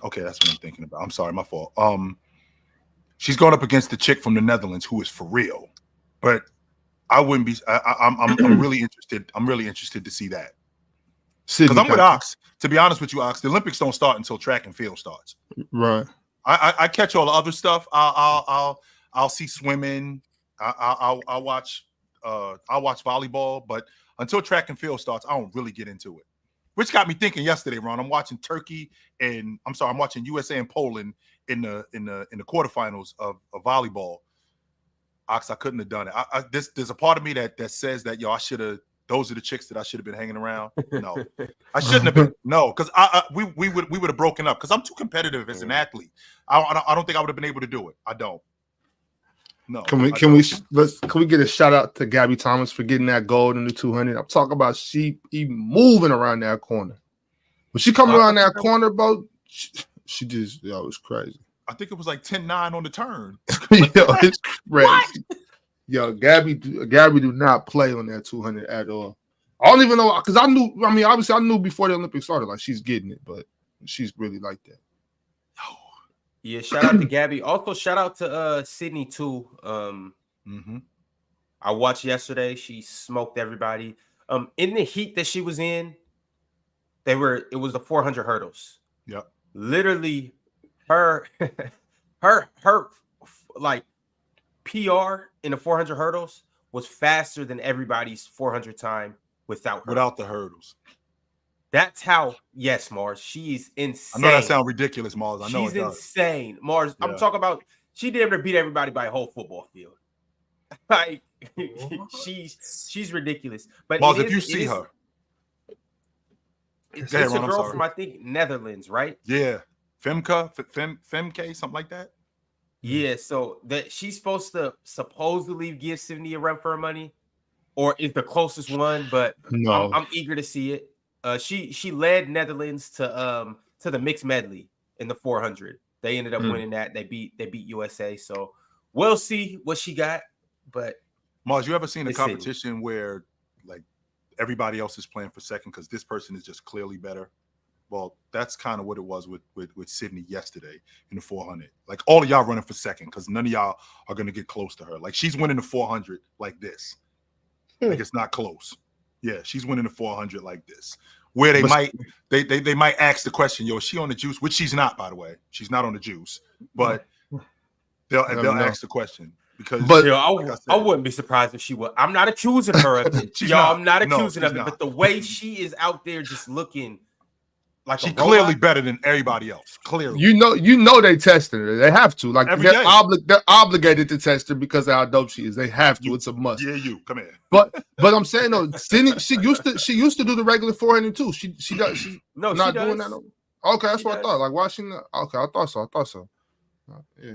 Okay, that's what I'm thinking about. I'm sorry, my fault. She's going up against the chick from the Netherlands who is for real, but I wouldn't be. I'm really interested. I'm really interested to see that because I'm with Ox. To be honest with you, Ox, the Olympics don't start until track and field starts. Right. I catch all the other stuff. I'll see swimming. I'll watch volleyball, but until track and field starts, I don't really get into it. Which got me thinking yesterday, Ron. I'm watching I'm watching USA and Poland in the quarterfinals of volleyball. Ox, I couldn't have done it. There's a part of me that says that I should have. Those are the chicks that I should have been hanging around. No, I shouldn't have been. No, because we would have broken up because I'm too competitive as an athlete. I don't think I would have been able to do it. I don't. No. Can we get a shout out to Gabby Thomas for getting that gold in the 200? I'm talking about she moving around that corner. When she come around that corner, bro, she just it was crazy. I think it was like 10-9 on the turn. Yo, it's crazy. Yo, Gabby do not play on that 200 at all. I don't even know because I knew. I mean, obviously, I knew before the Olympics started, like she's getting it, but she's really like that. Yeah, shout out to Gabby. Also, shout out to Sydney too. I watched yesterday. She smoked everybody. In the heat that she was in, it was the 400 hurdles. Yep. Literally, her like PR in the 400 hurdles was faster than everybody's 400 time without the hurdles. That's how, yes, Mars. She's insane. I know that sounds ridiculous, Mars. I know she's insane. Mars, yeah. I'm talking about she did able to beat everybody by a whole football field. Like she's ridiculous. But Mars, if you see her. It's a girl from I think Netherlands, right? Yeah. Femke, something like that. Yeah, so that she's supposed to supposedly give Sydney a run for her money, or is the closest one, but no. I'm eager to see it. She led Netherlands to the mixed medley in the 400. They ended up winning that. They beat USA. So we'll see what she got. But Mars, you ever seen a competition where like everybody else is playing for second because this person is just clearly better? Well, that's kind of what it was with Sydney yesterday in the 400. Like all of y'all running for second because none of y'all are going to get close to her. Like she's winning the 400 like this. Like it's not close. Yeah, she's winning the 400 like this. Where they might ask the question, yo, is she on the juice? Which she's not, by the way. She's not on the juice. But they'll ask the question. Because I wouldn't be surprised if she would. I'm not accusing her of it. I'm not accusing of it. But the way she is out there just looking like she's clearly better than everybody else. Clearly. You know they tested her. They have to. Like they're obligated to test her because of how dope she is. They have to. It's a must. Yeah, come here. But I'm saying though, Sydney, she used to do the regular 400 too. She's not doing that. Okay, that's what I thought. Like why she not? Okay, I thought so. Yeah.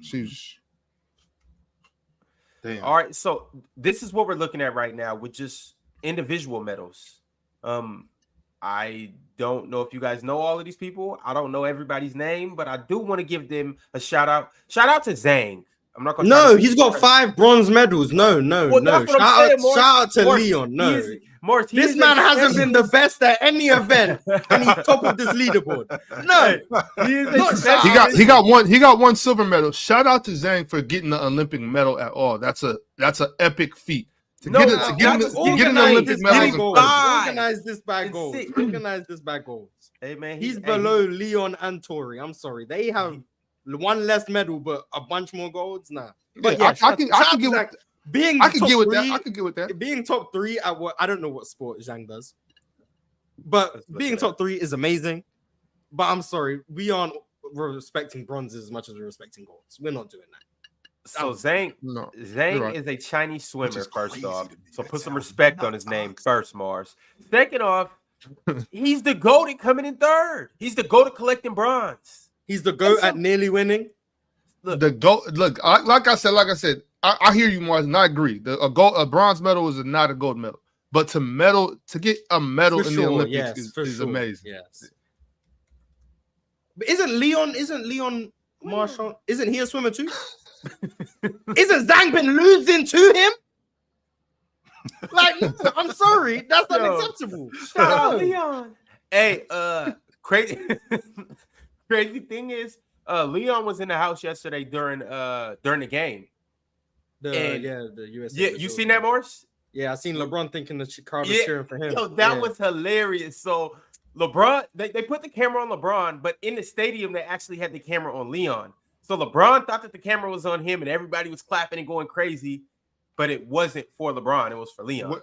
She's damn. All right, so this is what we're looking at right now with just individual medals. I don't know if you guys know all of these people. I don't know everybody's name, but I do want to give them a shout out. Shout out to Zhang. I'm not gonna. No, he's got 5 bronze medals. No. Well, that's what I'm saying, Morris. Shout out to Morris, Leon. No, Morris, this man hasn't been the best at any event, and he's top of this leaderboard. No, He got one silver medal. Shout out to Zhang for getting the Olympic medal at all. That's an epic feat. To get an Olympic medal. Organize this by goals. Organize this by goals. Hey man, he's below Leon and Tori. I'm sorry, they have one less medal, but a bunch more golds. Nah, but yeah, I can get with being. I can get with that. I can get with that. Being top 3 at what I don't know what sport Zhang does, but being top 3 is amazing. But I'm sorry, we aren't respecting bronzes as much as we're respecting golds. We're not doing that. So Zhang is a Chinese swimmer, first off. So put some respect on his name first, Mars. Second off, he's the GOAT at coming in third. He's the GOAT at collecting bronze. He's the GOAT at nearly winning. The GOAT. Look, like I said, I hear you, Mars, and I agree. A bronze medal is not a gold medal, but to get a medal in the Olympics is amazing. Yes. But isn't Leon Marshall? Isn't he a swimmer too? Isn't Zhang been losing to him? Like, no, I'm sorry, that's unacceptable. Shout out Leon. Hey, crazy thing is, Leon was in the house yesterday during the game. The USA. Yeah, you seen that, Morris? Yeah, I seen LeBron thinking the crowd was cheering for him. Yo, that was hilarious. So LeBron, they put the camera on LeBron, but in the stadium they actually had the camera on Leon. So LeBron thought that the camera was on him and everybody was clapping and going crazy, but it wasn't for LeBron. It was for Leon.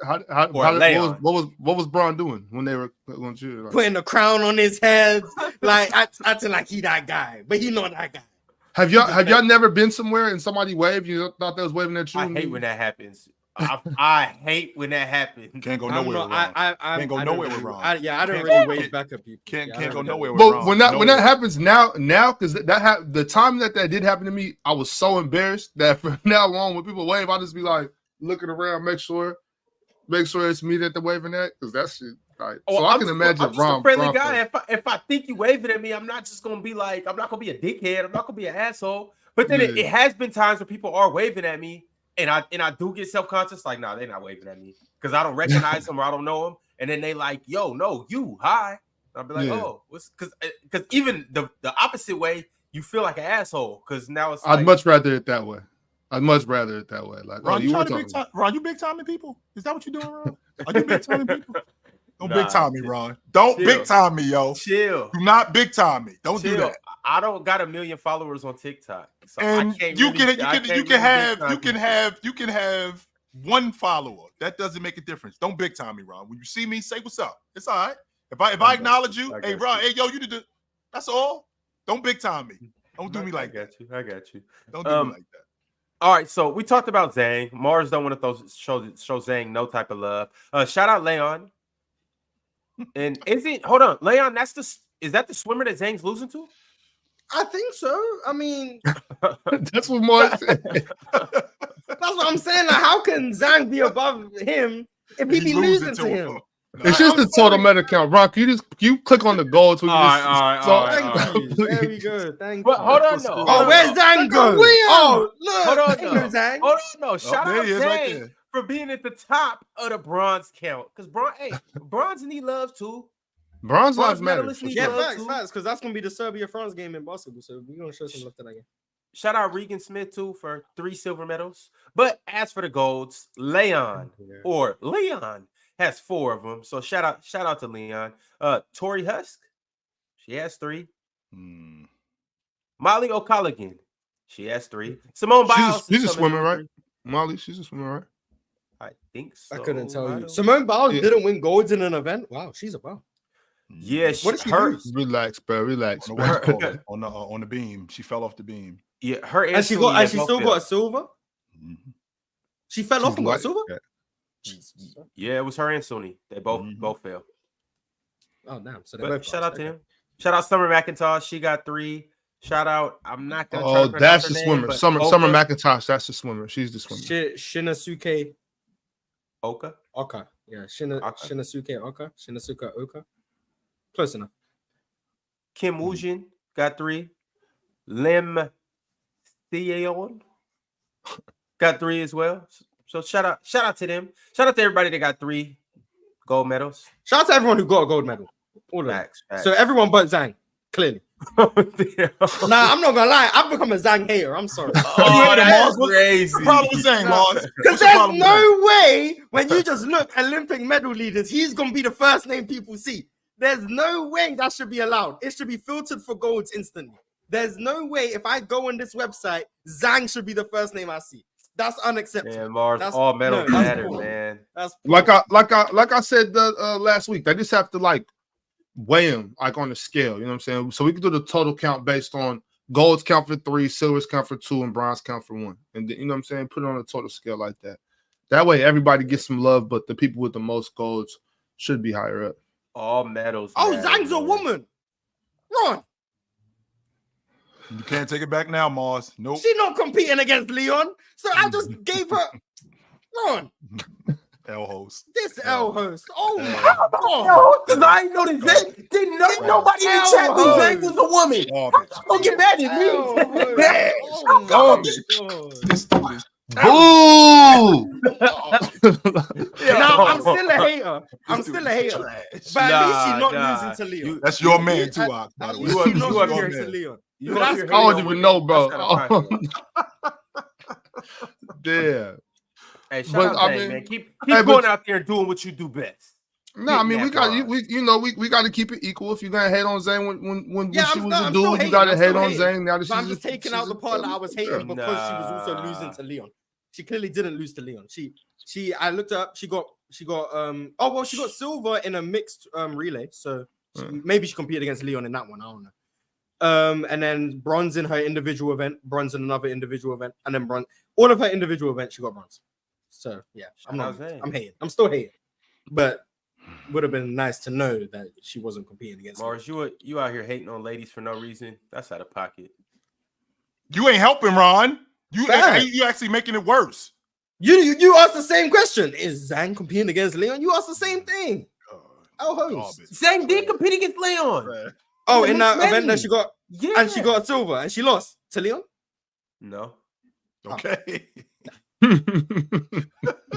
What was Bron doing when they were going to like, putting a crown on his head, like acting like he that guy, but he not that guy. Have y'all never been somewhere and somebody waved? You thought they was waving at you? I hate when that happens. I hate when that happens. Can't go nowhere. Can't go nowhere with Ron. I don't really wave back at people. Can't go nowhere with Ron. But when that happens now, because the time that did happen to me, I was so embarrassed that from now on, when people wave, I just be like looking around, make sure it's me that they're waving at, because that shit. Right. So I can imagine I'm just a friendly guy. If I think you waving at me, I'm not just gonna be like, I'm not gonna be a dickhead. I'm not gonna be an asshole. But then it has been times where people are waving at me. And I do get self-conscious, like, nah, they're not waving at me because I don't recognize them or I don't know them. And then they like, yo, no, you, hi. And I'll be like, oh, because even the opposite way, you feel like an asshole because now it's. I'd much rather it that way. Like, Ron, you big timing people? Is that what you're doing, Ron? Are you big timing people? Don't big time me, Ron. Don't big time me, yo. Chill. Do not big time me. Don't do that. I don't got 1 million followers on TikTok, so and I can't you can have one follower. That doesn't make a difference. Don't big time me, Ron. When you see me, say what's up. It's all right. If I acknowledge you, hey Ron, hey yo, you did it. That's all. Don't big time me. Don't do me like that. I got you. Don't do me like that. All right, so we talked about Zhang. Mars don't want to show Zhang no type of love. Shout out Leon. And hold on, Leon? Is that the swimmer that Zhang's losing to? I think so. I mean, that's what Mars said. That's what I'm saying. Like, how can Zhang be above him if he be losing to him? It's just the total meta count. Ron, you click on the goals. There we go. Thank you. But hold on, though. Where's Zhang go? Oh, look. Hold on, Zhang. Hold on, no. Shout out Zhang for being at the top of the bronze count. Because bronze need love too. Bronze lives matter. Yeah, facts. Because that's gonna be the Serbia France game in basketball. So we're gonna show some love to that game. Shout out Regan Smith too for 3 silver medals. But as for the golds, Leon has 4 of them. So shout out to Leon. Tori Husk, she has 3. Molly O'Callaghan, she has 3. Simone Biles, she's a swimmer, right? Molly, she's a swimmer, right? I think so. I couldn't tell you. Simone Biles didn't win golds in an event. Wow, she's a bomb. Yeah, what did she lose? Relax, bro. Relax. On the beam, she fell off the beam. Yeah, her and she still got silver. Mm-hmm. She fell off and got silver. Yeah, it was her and Sony. They both fell. Oh damn! So shout out to him. Shout out Summer McIntosh. She got 3. Shout out. I'm not gonna. Oh, that's the swimmer. Summer McIntosh. That's the swimmer. She's the swimmer. Shinosuke Oka. Yeah, Shinosuke Oka. Shinosuke Oka. Close enough. Kim Woojin got 3. Lim Theon got 3 as well. So shout out to them. Shout out to everybody that got 3 gold medals. Shout out to everyone who got a gold medal. All of them. Facts. So everyone but Zhang, clearly. Nah, I'm not gonna lie. I've become a Zhang hater. I'm sorry. Oh, that's What's crazy. the problem with saying, Mars? Because there's no way when you just look Olympic medal leaders, he's gonna be the first name people see. There's no way that should be allowed. It should be filtered for golds instantly. There's no way if I go on this website, Zhang should be the first name I see. That's unacceptable. Man, Mars, That's- all medals no, that's matter, cool. man. That's Like I said last week, they just have to like weigh them like on the scale. You know what I'm saying? So we can do the total count based on golds count for 3, silvers count for 2, and bronze count for 1. And you know what I'm saying? Put it on a total scale like that. That way everybody gets some love, but the people with the most golds should be higher up. All medals. Oh, matter, Zhang's a man. woman. Ron, You can't take it back now, Mars. Nope. she not competing against Leon, so I just gave her Ron. L host. This L host. Oh my Yo, god. because I ain't know that Zhang didn't know nobody in the chat knew Zhang was a woman. Garbage. Don't get mad at me. L host. Yeah. Oh my Garbage. God. This dude is Boo! Now I'm still a hater. I'm still a hater. But at least she's not Nah, losing to Leon. That's your man too, Ak, by At the way. least You she's are- not you are losing your to man. Leon. You But up that's here I don't hating even on know, women. bro. That's kinda pocket. Yeah. Hey, shout But, out I Zhang, mean- man. Keep Hey, going but- out there and doing what you do best. No, I mean Hitting we that got bar. we got to keep it equal. If you're gonna hate on Zane when Yeah, she I'm was still- a I'm still dude, you hating, gotta I'm hate still on hating. Zane. Now that But I'm she's just taking out the part that I was hating because she was also losing to Leon. She clearly didn't lose to Leon. She I looked up, she got she got silver in a mixed relay. So maybe she competed against Leon in that one. I don't know. And then bronze in her individual event, bronze in another individual event, and then bronze. All of her individual events, she got bronze. So yeah, I'm hating. I'm still hating. But would have been nice to know that she wasn't competing against Mars, Leon. you out here hating on ladies for no reason. That's out of pocket. You ain't helping, Ron. You Fact. actually making it worse. You asked the same question. Is Zhang competing against Leon? You asked the same thing. Oh, host. Garbage. Zhang did compete against Leon. Right. Oh, The in that mixed event that medley. she got, Yeah. and she got a silver, and she lost to Leon. No. Okay.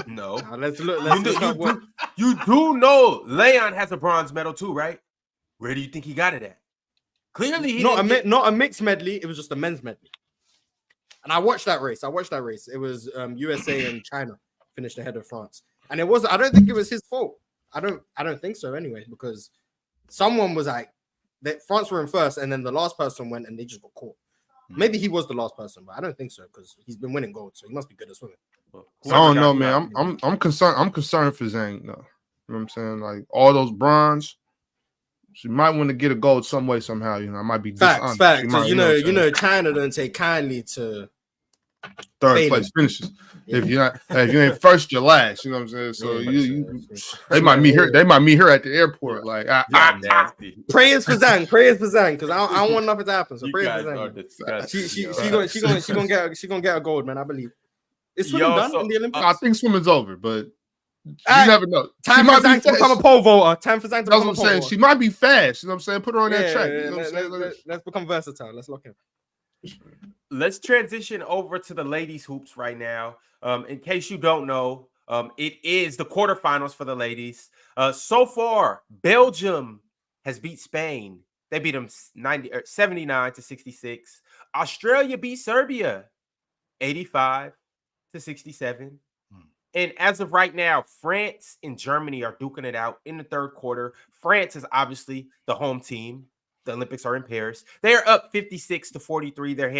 No. Now, let's look. You Let's do, look up what. you do know Leon has a bronze medal too, right? Where do you think he got it at? Clearly, he didn't get- Not a mixed medley. It was just a men's medley. And I watched that race. It was USA and China finished ahead of France, and it was. I don't think it was his fault. I don't think so anyway, because someone was like that. France were in first, and then the last person went, and they just got caught. Maybe he was the last person, but I don't think so because he's been winning gold, so he must be good at swimming. Well, I don't know, whoever got- man. I'm concerned. I'm concerned for Zhang, though. You know what I'm saying? Like all those bronze, she might want to get a gold some way, somehow. You know, I might be Facts. She Because might, you what I'm saying? know, China don't take kindly to third failing. place finishes. Yeah. If you ain't first, you're last. You know what I'm saying? So they might meet her. They might meet her at the airport. Like Y'all nasty. prayers for Zhang, because I don't want nothing to happen. So You prayers guys for are Zhang. disgusting. She gonna get a gold, man. I believe. Is Yo, swimming done so- in the Olympics? I think swimming's over, but you Alright, never know. She Time for might be Zhang to become a fast. pole vaulter. Time for Zhang to That's become what a I'm pole saying. vaulter. She might be fast. You know what I'm saying? Put her on that Yeah, track. yeah, You know what I'm saying? let's become versatile. Let's lock in. Let's transition over to the ladies hoops right now. In case you don't know, it is the quarterfinals for the ladies. So far, Belgium has beat Spain. They beat them 79 to 66. Australia beat Serbia 85 to 67. And as of right now, France and Germany are duking it out in the third quarter. France is obviously the home team. The Olympics are in Paris. They're up 56 to 43. They're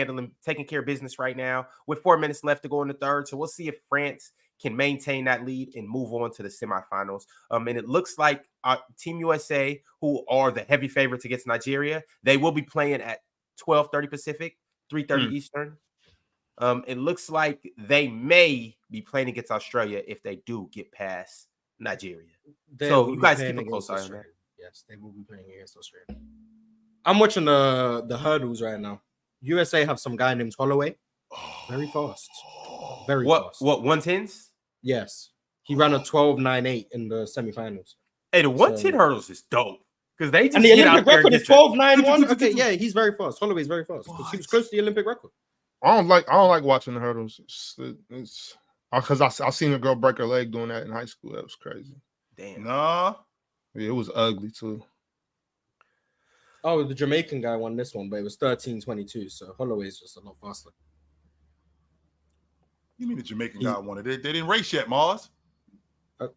taking care of business right now with 4 minutes left to go in the third. So we'll see if France can maintain that lead and move on to the semifinals. And it looks like Team USA, who are the heavy favorites against Nigeria, they will be playing at 12:30 Pacific, 3:30 Eastern. It looks like they may be playing against Australia if they do get past Nigeria. They So will you be guys playing keep a close against eye on that. Australia. Yes, they will be playing against Australia. I'm watching the hurdles right now. USA have some guy named Holloway. Very fast. Very fast. What 110s? Yes. He ran a 12.98 in the semifinals. Hey, the 110 hurdles is dope because they just And the get out Olympic there record and is get 12.91. Okay, yeah, he's very fast. Holloway's very fast because he was close to the Olympic record. I don't like watching the hurdles. It's because I seen a girl break her leg doing that in high school. That was crazy. Damn. Nah. Yeah, it was ugly too. Oh, the Jamaican guy won this one, but it was 13-22. So Holloway's just a lot faster. You mean the Jamaican guy won it? They didn't race yet, Mars.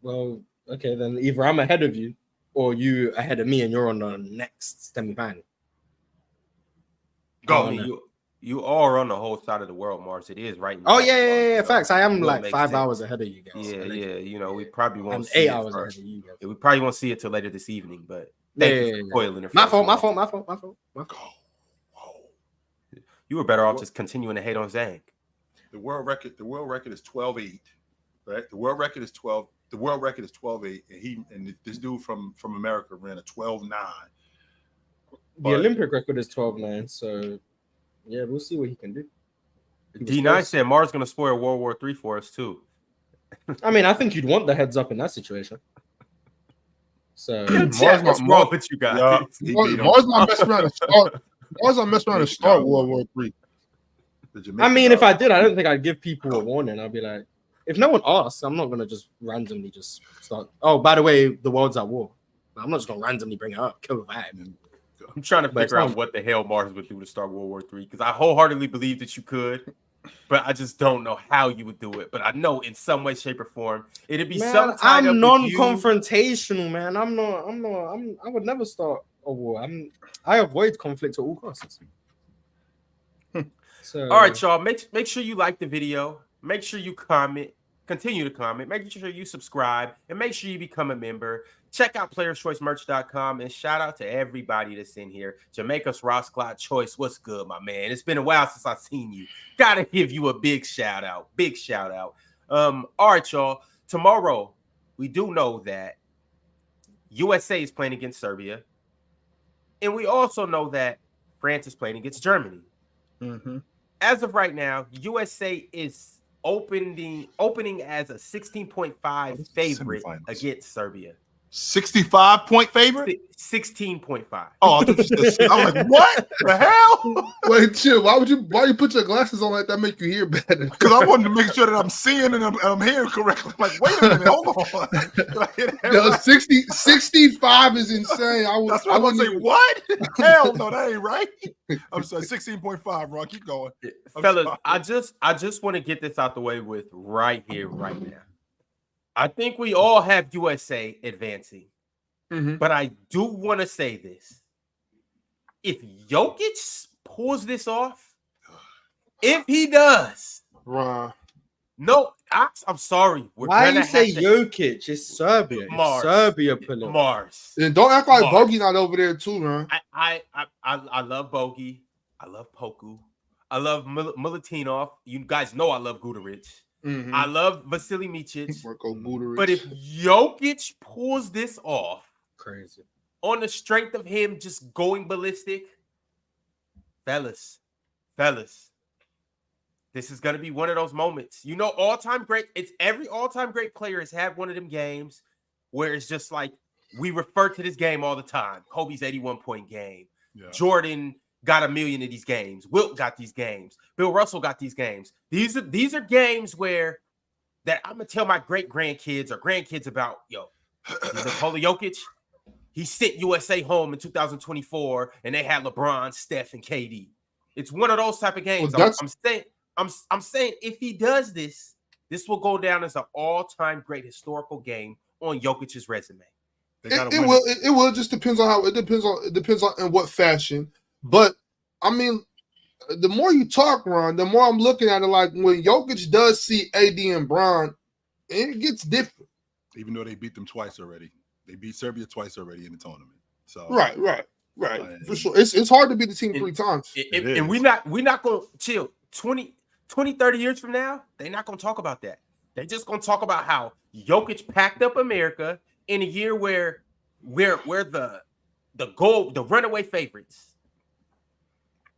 Well, okay, then either I'm ahead of you or you ahead of me and you're on the next semi-final. Go. I mean, you are on the whole side of the world, Mars. It is right. Oh, yeah. Facts. I am It like makes 5 sense. hours ahead of you guys. Yeah, So, like, yeah. You know, we probably won't I'm see 8 it hours first. ahead of you guys. Yeah, we probably won't see it till later this evening, but Yeah, thank you for spoiling it. My for us, fault. Mars. You were better off just continuing to hate on Zhang. The world record is 12-8. Right? The world record is 12. The world record is 12-8, and this dude from America ran a 12-9. The Olympic record is 12-9, so yeah, we'll see what he can do. D9 said Mars going to spoil World War III for us too. I mean, I think you'd want the heads up in that situation. So What's wrong with you guys? Mars not messing around and start. Mars not messing around and start World War III. I mean, if I did, I don't think I'd give people a warning. I'd be like, if no one asks, I'm not gonna just randomly just start. Oh, by the way, the world's at war. I'm not just gonna randomly bring it up. Kill the vibe. I'm trying to figure out what the hell Mars would do to start World War III because I wholeheartedly believe that you could, but I just don't know how you would do it. But I know in some way, shape, or form, it'd be some. I'm non-confrontational, man. I would never start a war. I avoid conflict at all costs. So, all right, y'all. Make sure you like the video. Make sure you comment. Continue to comment. Make sure you subscribe and make sure you become a member. Check out playerschoicemerch.com and shout out to everybody that's in here. Jamaica's Ross Clyde Choice. What's good, my man? It's been a while since I've seen you. Gotta give you a big shout out. Big shout out. All right, y'all. Tomorrow, we do know that USA is playing against Serbia. And we also know that France is playing against Germany. Mm-hmm. As of right now, USA is opening as a 16.5 favorite against Serbia. 65-point favorite? 16.5. Oh, I thought you said, I was like, what the hell? Wait, chill. Why you put your glasses on like that make you hear better? Because I wanted to make sure that I'm seeing and I'm hearing correctly. I'm like, wait a minute, hold on. Yo, 65 is insane. I was going to say, what? Hell no, that ain't right. I'm sorry, 16.5, Ron. Keep going. Fellas, I just want to get this out the way with right here, right now. I think we all have USA advancing, but I do want to say this. If Jokic pulls this off, if he does, no, I'm sorry. Why you say Jokic? It's Serbia. Mars. Serbia pulling Mars. And don't act like Bogey not over there too, man. I love Bogey. I love Poku. I love Milutinov. You guys know I love Guduric. Mm-hmm. I love Vasily Micic. But if Jokic pulls this off, crazy, on the strength of him just going ballistic, fellas, this is going to be one of those moments. You know, all-time great. It's every all-time great player has had one of them games where it's just like, we refer to this game all the time. Kobe's 81-point game. Yeah. Jordan got 1 million of these games. Wilt got these games. Bill Russell got these games. These are games where that I'm gonna tell my great-grandkids or grandkids about, Nikola Jokic, he sent USA home in 2024 and they had LeBron, Steph, and KD. It's one of those type of games. Well, I'm saying if he does this will go down as an all-time great historical game on Jokic's resume. It will. It just depends on how. It depends on in what fashion. But I mean, the more you talk, Ron, the more I'm looking at it. Like when Jokic does see AD and Bron, it gets different. Even though they beat them twice already, they beat Serbia twice already in the tournament. So right, for sure. It's hard to beat the team 3 times. And we're not going to chill. 20, 30 years from now, they're not going to talk about that. They're just going to talk about how Jokic packed up America in a year where we're the runaway favorites.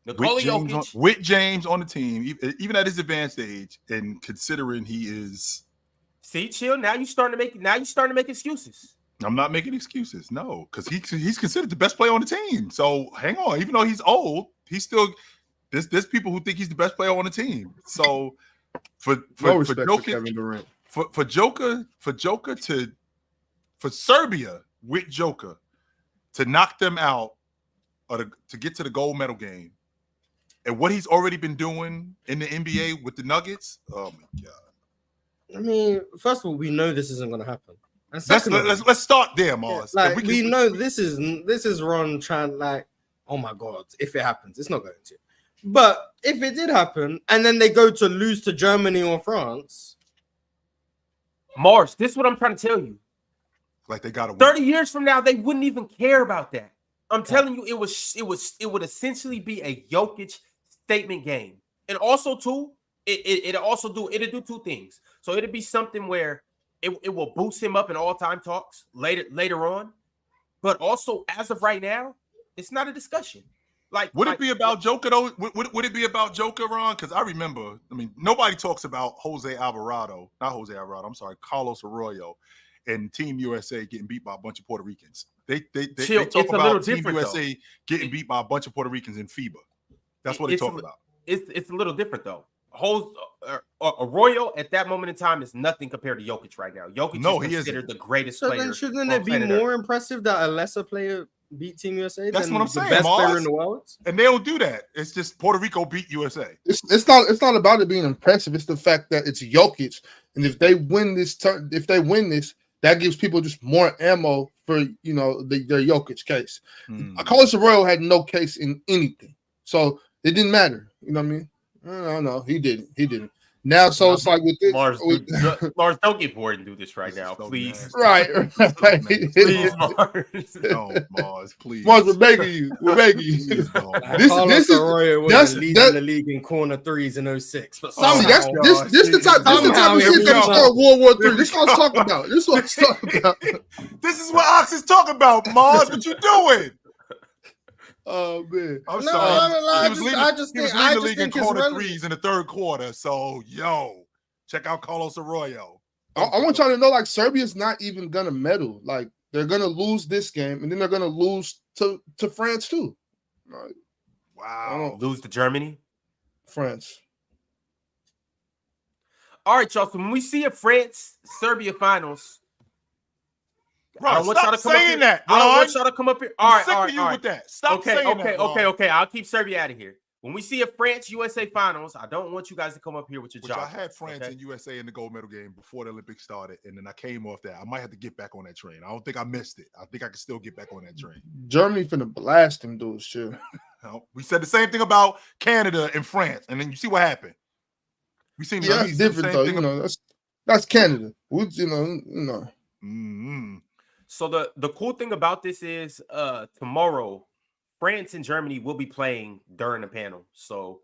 With James on the team, even at his advanced age, and considering he is. See, chill. Now you starting to make excuses. I'm not making excuses, no, because he's considered the best player on the team. So hang on, even though he's old, he's still There's people who think he's the best player on the team. So for No respect for Jokic, Kevin Durant. for Serbia with Joker to knock them out or to get to the gold medal game, and what he's already been doing in the NBA with the Nuggets. Oh my God. I mean, first of all, we know this isn't going to happen. And second, Let's start there, Mars. like we know this is Ron trying like, oh my God, if it happens, it's not going to. But if it did happen, and then they go to lose to Germany or France, Mars, this is what I'm trying to tell you. Like they got to 30 years from now, they wouldn't even care about that. I'm telling you, it would essentially be a Jokic statement game, and also too, it'll do two things. So it'll be something where it will boost him up in all-time talks later on, but also as of right now, it's not a discussion. Like, would it be about Joker though? Would it be about Joker, Ron? Because I remember, I mean, nobody talks about Carlos Arroyo and Team USA getting beat by a bunch of Puerto Ricans. They talk about Team USA getting beat by a bunch of Puerto Ricans in FIBA. That's what they talk about. It's a little different though. Arroyo at that moment in time is nothing compared to Jokic right now. Jokic is considered the greatest player. Then shouldn't it be more impressive that a lesser player beat Team USA? That's what I'm saying. The best player in the world, and they don't do that. It's just Puerto Rico beat USA. It's not about it being impressive. It's the fact that it's Jokic, and if they win this, that gives people just more ammo for their Jokic case. Carlos Arroyo had no case in anything, so it didn't matter. You know what I mean? No, he didn't. Now, so it's like with this, Mars, don't get bored and do this right now, please. Right. Please, Mars. No, Mars, please. Mars, we're begging you. Carlos Arroyo was leading the league in corner threes in 06. But this the type of shit that start World War III. This is what I'm talking about. This is what Ox is talking about, Mars. What you doing? Oh man, I'm sorry. He was leading the league in corner threes in the third quarter. So, check out Carlos Arroyo. I want y'all to know, like, Serbia's not even gonna medal. Like, they're gonna lose this game, and then they're gonna lose to France too. Like, wow, lose to Germany, France. All right, y'all. So when we see a France-Serbia finals. Bro, I don't want y'all to come up here. That, I don't want y'all to come up here. All right. With that. Stop saying that. Okay. I'll keep Serbia out of here. When we see a France-USA finals, I don't want you guys to come up here with your job. I had France and USA in the gold medal game before the Olympics started, and then I came off that. I might have to get back on that train. I don't think I missed it. I think I can still get back on that train. Germany finna blast them dudes, sure. We said the same thing about Canada and France, and then you see what happened. We seen that's different though. That's Canada. Mm-hmm. So the cool thing about this is tomorrow, France and Germany will be playing during the panel. So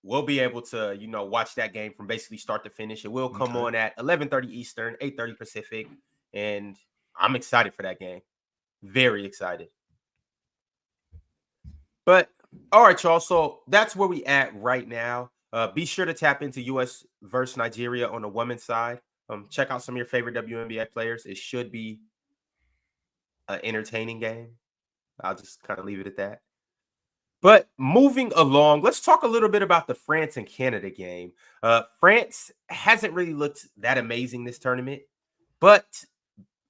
we'll be able to, watch that game from basically start to finish. It will come on at 11:30 Eastern, 8:30 Pacific. And I'm excited for that game. Very excited. But all right, y'all. So that's where we at right now. Be sure to tap into US versus Nigeria on the women's side. Check out some of your favorite WNBA players. It should be an entertaining game. I'll just kind of leave it at that. But moving along, let's talk a little bit about the France and Canada game. France hasn't really looked that amazing this tournament, but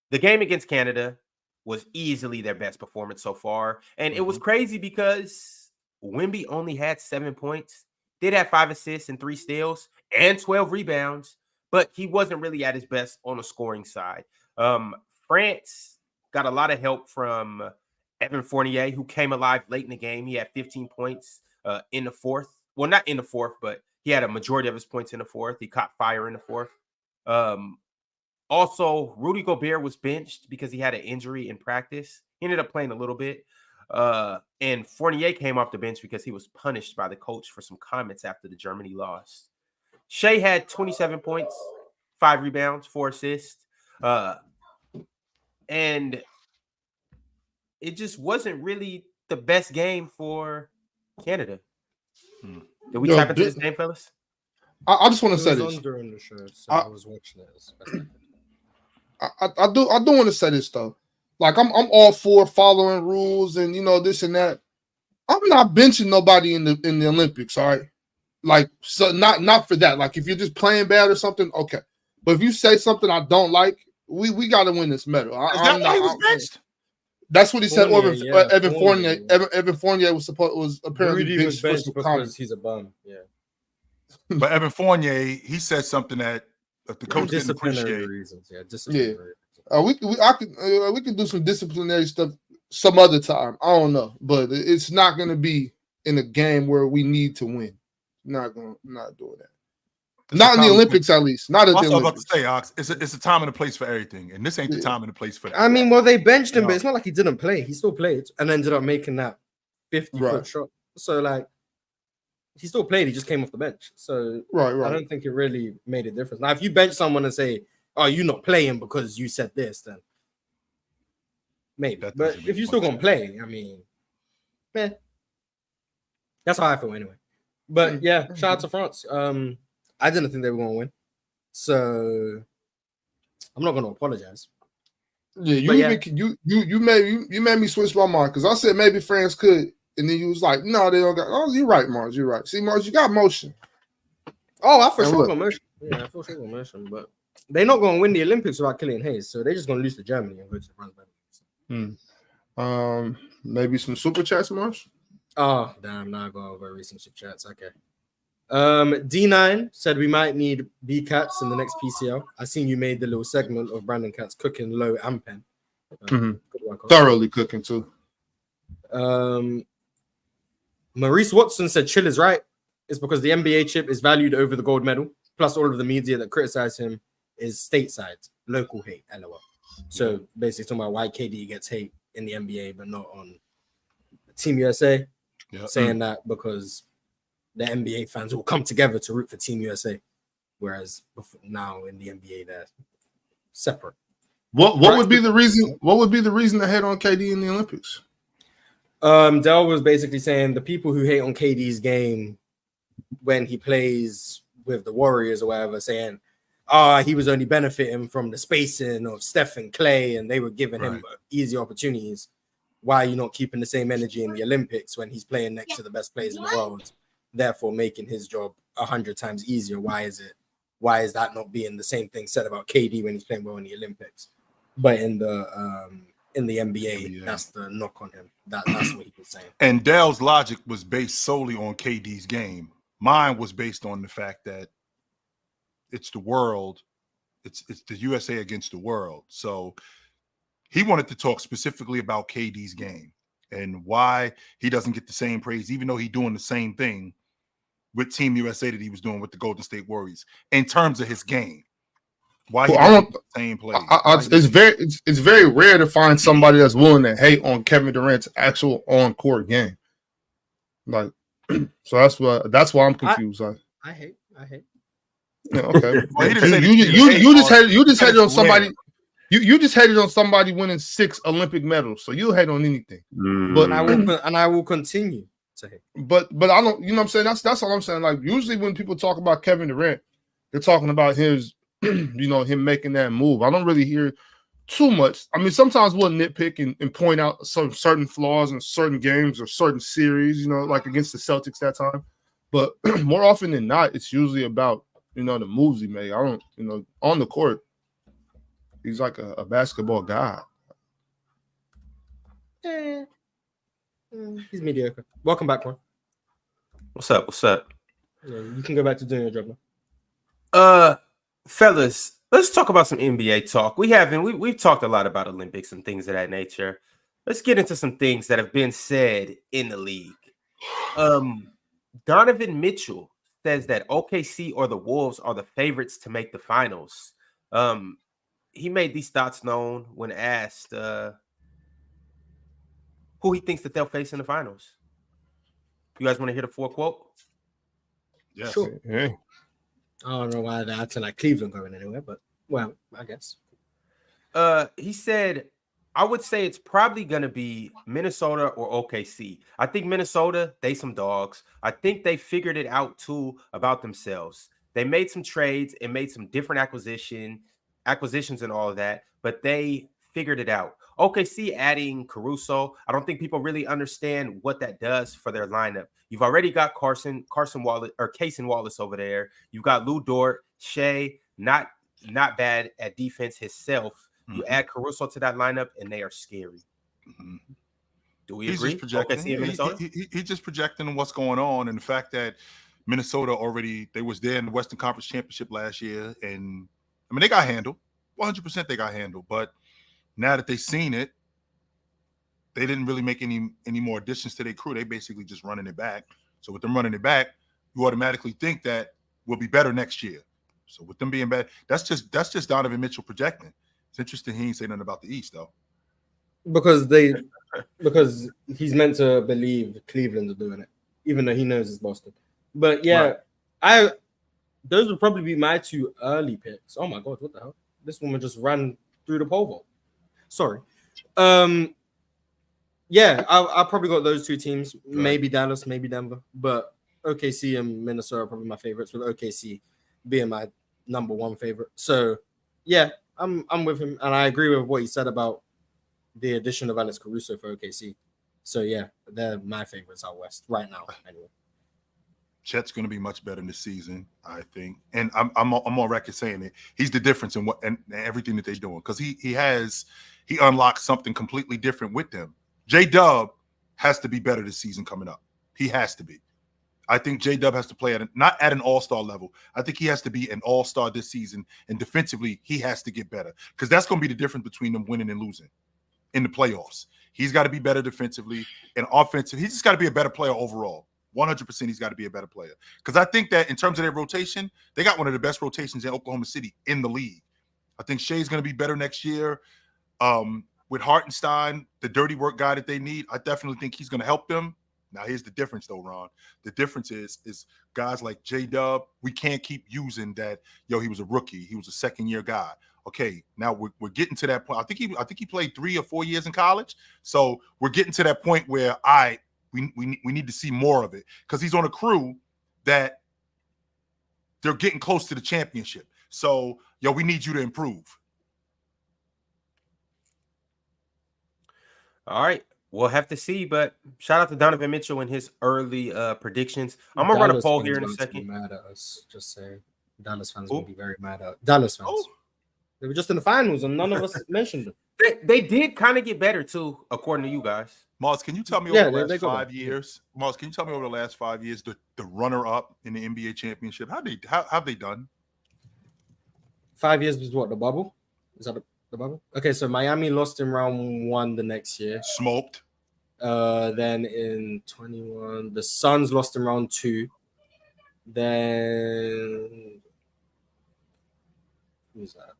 the game against Canada was easily their best performance so far. And it was crazy because Wemby only had 7 points, did have 5 assists and 3 steals and 12 rebounds, but he wasn't really at his best on the scoring side. France got a lot of help from Evan Fournier, who came alive late in the game. He had 15 points in the fourth. Well, not in the fourth, but he had a majority of his points in the fourth. He caught fire in the fourth. Also, Rudy Gobert was benched because he had an injury in practice. He ended up playing a little bit. And Fournier came off the bench because he was punished by the coach for some comments after the Germany loss. Shea had 27 points, 5 rebounds, 4 assists. And it just wasn't really the best game for Canada. Did we tap into this game, fellas? I just want to say this. During the show, so I was watching it. I do want to say this though. Like I'm all for following rules and this and that. I'm not benching nobody in the Olympics. All right, like so not for that. Like if you're just playing bad or something, okay. But if you say something I don't like, we got to win this medal. Is that why he was benched? That's what he said. Fournier, Evan Fournier. Fournier. Evan Fournier was apparently Rudy was benched for benched some because he's a bum. Yeah. But Evan Fournier, he said something that the coach didn't Disciplinary appreciate. reasons. Yeah, disciplinary. we can do some disciplinary stuff some other time. I don't know, but it's not going to be in a game where we need to win. Not doing that. Not in the Olympics, at least. Not at the Also, Olympics. about to say, Ox, it's a time and a place for everything, and this ain't the time and the place for that. I mean, well, they benched him, but it's not like he didn't play. He still played and ended up making that 50-foot shot. So, like, he still played. He just came off the bench. So, right. I don't think it really made a difference. Now, if you bench someone and say, "Oh, you're not playing because you said this," then maybe. But if you're still gonna play, I mean, man, that's how I feel anyway. But yeah, shout out to France. I didn't think they were gonna win, so I'm not gonna apologize. Yeah, you made me switch my mind because I said maybe France could, and then you was like, no, they don't got. Oh, you're right, Mars. You're right. See, Mars, you got motion. Oh, I for sure got motion. Yeah, I for sure got motion, but they're not gonna win the Olympics without Killian Hayes, so they're just gonna lose to Germany and go to the bronze medal. Maybe some super chats, Mars. Oh, damn! Now I go read some super chats. Okay. D9 said we might need B Cats in the next PCL. I seen you made the little segment of Brandon Cats cooking low and pen. Thoroughly cooking too. Maurice Watson said chill is right. It's because the NBA chip is valued over the gold medal. Plus, all of the media that criticize him is stateside, local hate. LOL. So basically, talking about why KD gets hate in the NBA but not on Team USA. Yeah. Saying that because the NBA fans will come together to root for Team USA, whereas now in the NBA they're separate. What would be the reason? What would be the reason to hate on KD in the Olympics? Dell was basically saying the people who hate on KD's game when he plays with the Warriors or whatever, saying, he was only benefiting from the spacing of Steph and Clay, and they were giving him easy opportunities. Why are you not keeping the same energy in the Olympics when he's playing next to the best players in the world? Therefore making his job 100 times easier. Why is that not being the same thing said about KD when he's playing well in the Olympics? But in the NBA, that's the knock on him. That's what he was saying. And Dell's logic was based solely on KD's game. Mine was based on the fact that it's the world, it's the USA against the world. So he wanted to talk specifically about KD's game and why he doesn't get the same praise, even though he's doing the same thing with Team USA that he was doing with the Golden State Warriors in terms of his game. Why he doesn't the same play? It's very rare to find somebody that's willing to hate on Kevin Durant's actual on-court game. Like, so that's why I'm confused. I hate. Yeah, okay. Well, you just hated on somebody. You just hated on somebody winning 6 Olympic medals, so you'll hate on anything. But I will continue to hate. But I don't. You know what I'm saying? That's all I'm saying. Like usually when people talk about Kevin Durant, they're talking about his, him making that move. I don't really hear too much. I mean, sometimes we'll nitpick and point out some certain flaws in certain games or certain series. Like against the Celtics that time. But more often than not, it's usually about the moves he made. I don't. On the court. He's like a basketball god. He's mediocre. Welcome back, Juan. What's up? Yeah, you can go back to doing your job now. Fellas, let's talk about some NBA talk. We've talked a lot about Olympics and things of that nature. Let's get into some things that have been said in the league. Donovan Mitchell says that OKC or the Wolves are the favorites to make the finals. He made these thoughts known when asked who he thinks that they'll face in the finals. You guys want to hear the full quote? Yes. Sure. Yeah. I don't know why that's like Cleveland going anywhere, but well, I guess. He said, I would say it's probably going to be Minnesota or OKC. I think Minnesota, they some dogs. I think they figured it out too about themselves. They made some trades and made some different acquisitions and all of that, but they figured it out. OKC adding Caruso, I don't think people really understand what that does for their lineup. You've already got Carson Wallace or Cason Wallace over there. You've got Lou Dort, Shea, not bad at defense himself. You add Caruso to that lineup, and they are scary. Do we agree? Just projecting. OKC in Minnesota? He's just projecting what's going on, and the fact that Minnesota they was there in the Western Conference Championship last year, and I mean they got handled. 100% they got handled, but now that they've seen it, they didn't really make any more additions to their crew. They basically just running it back. So with them running it back, you automatically think that we'll be better next year. So with them being bad, that's just Donovan Mitchell projecting. It's interesting he ain't say nothing about the East though. Because he's meant to believe Cleveland are doing it, even though he knows it's Boston. But yeah, right. Those would probably be my two early picks. Oh my god, what the hell? This woman just ran through the pole vault. Sorry. Yeah, I probably got those two teams. Right. Maybe Dallas, maybe Denver. But OKC and Minnesota are probably my favorites, with OKC being my number one favorite. So yeah, I'm with him, and I agree with what he said about the addition of Alex Caruso for OKC. So yeah, they're my favorites out west right now. Anyway, Chet's going to be much better this season, I think, and I'm on record saying it. He's the difference in what and everything that they're doing, because he unlocks something completely different with them. J-Dub has to be better this season coming up. He has to be. I think J-Dub has to play not at an all-star level. I think he has to be an all-star this season, and defensively, he has to get better, because that's going to be the difference between them winning and losing in the playoffs. He's got to be better defensively and offensive. He's just got to be a better player overall. 100% he's got to be a better player. Because I think that in terms of their rotation, they got one of the best rotations in Oklahoma City in the league. I think Shea's going to be better next year. With Hartenstein, the dirty work guy that they need, I definitely think he's going to help them. Now, here's the difference, though, Ron. The difference is guys like J-Dub, we can't keep using that, he was a rookie. He was a second-year guy. Okay, now we're getting to that point. I think he played 3 or 4 years in college. So we're getting to that point where we need to see more of it, because he's on a crew that they're getting close to the championship. So, we need you to improve. All right. We'll have to see, but shout out to Donovan Mitchell and his early predictions. I'm going to run a poll here in a second. Mad at us, just saying. Dallas fans will be very mad at Dallas fans. Oh. They were just in the finals, and none of us mentioned them. They did kind of get better, too, according to you guys. Mars, can you tell me over the last 5 years? Mars, can you tell me over the last 5 years the runner-up in the NBA championship? How have they done? 5 years was what, the bubble? Is that the bubble? Okay, so Miami lost in round 1 the next year. Smoked. Then in 21, the Suns lost in round 2. Then who's that?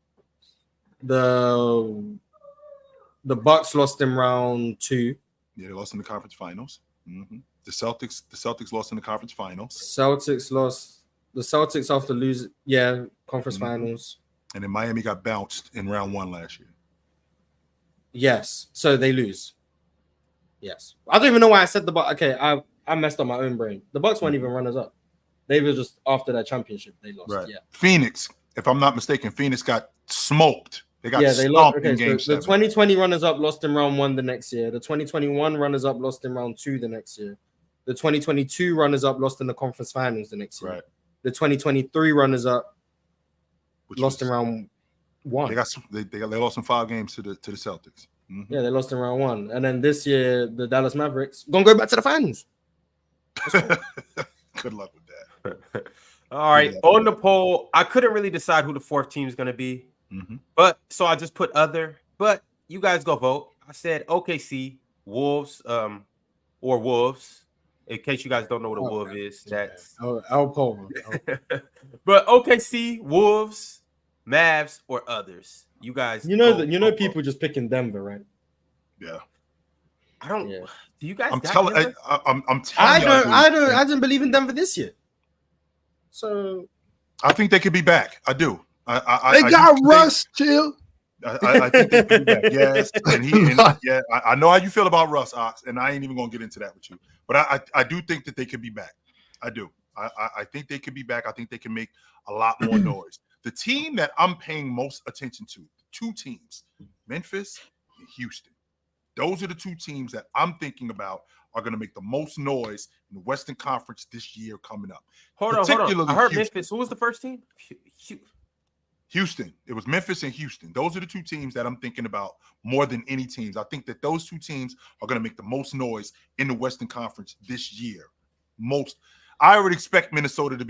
The Bucks lost in round 2. Yeah, they lost in the conference finals. Mm-hmm. The Celtics lost in the conference finals. Celtics lost. The Celtics after losing, conference finals. And then Miami got bounced in round 1 last year. Yes, so they lose. Yes, I don't even know why I said the Bucks. Okay, I messed up my own brain. The Bucks weren't even runners up. They were just after that championship they lost. Right. Yeah. Phoenix, if I'm not mistaken, Phoenix got smoked. They got they lost. Okay, so the 2020 runners-up lost in round 1 the next year. The 2021 runners-up lost in round 2 the next year. The 2022 runners-up lost in the conference finals the next year. Right. The 2023 runners-up lost in round 1. They lost in 5 games to the Celtics. Mm-hmm. Yeah, they lost in round 1. And then this year, the Dallas Mavericks gonna go back to the finals. Good luck with that. All right, on the poll, I couldn't really decide who the 4th team is going to be. Mm-hmm. But so I just put other, but you guys go vote. I said OKC, Wolves, or Wolves. In case you guys don't know what a wolf is, that's I'll poll. But OKC, Wolves, Mavs, or others. You guys, people just picking Denver, right? Yeah. I don't. Yeah. Do you guys? I'm telling you. I didn't believe in Denver this year. So I think they could be back. I do. They got Russ. Chill. I think they could be back. Yes, I know how you feel about Russ, Ox, and I ain't even gonna get into that with you. But I do think that they could be back. I do. I think they could be back. I think they can make a lot more noise. The team that I'm paying most attention to, 2 teams, Memphis and Houston. Those are the two teams that I'm thinking about are going to make the most noise in the Western Conference this year coming up. Hold on. I Particularly heard Houston. Memphis. Who was the first team? Houston. It was Memphis and Houston. Those are the two teams that I'm thinking about more than any teams. I think that those two teams are going to make the most noise in the Western Conference this year. I already expect Minnesota to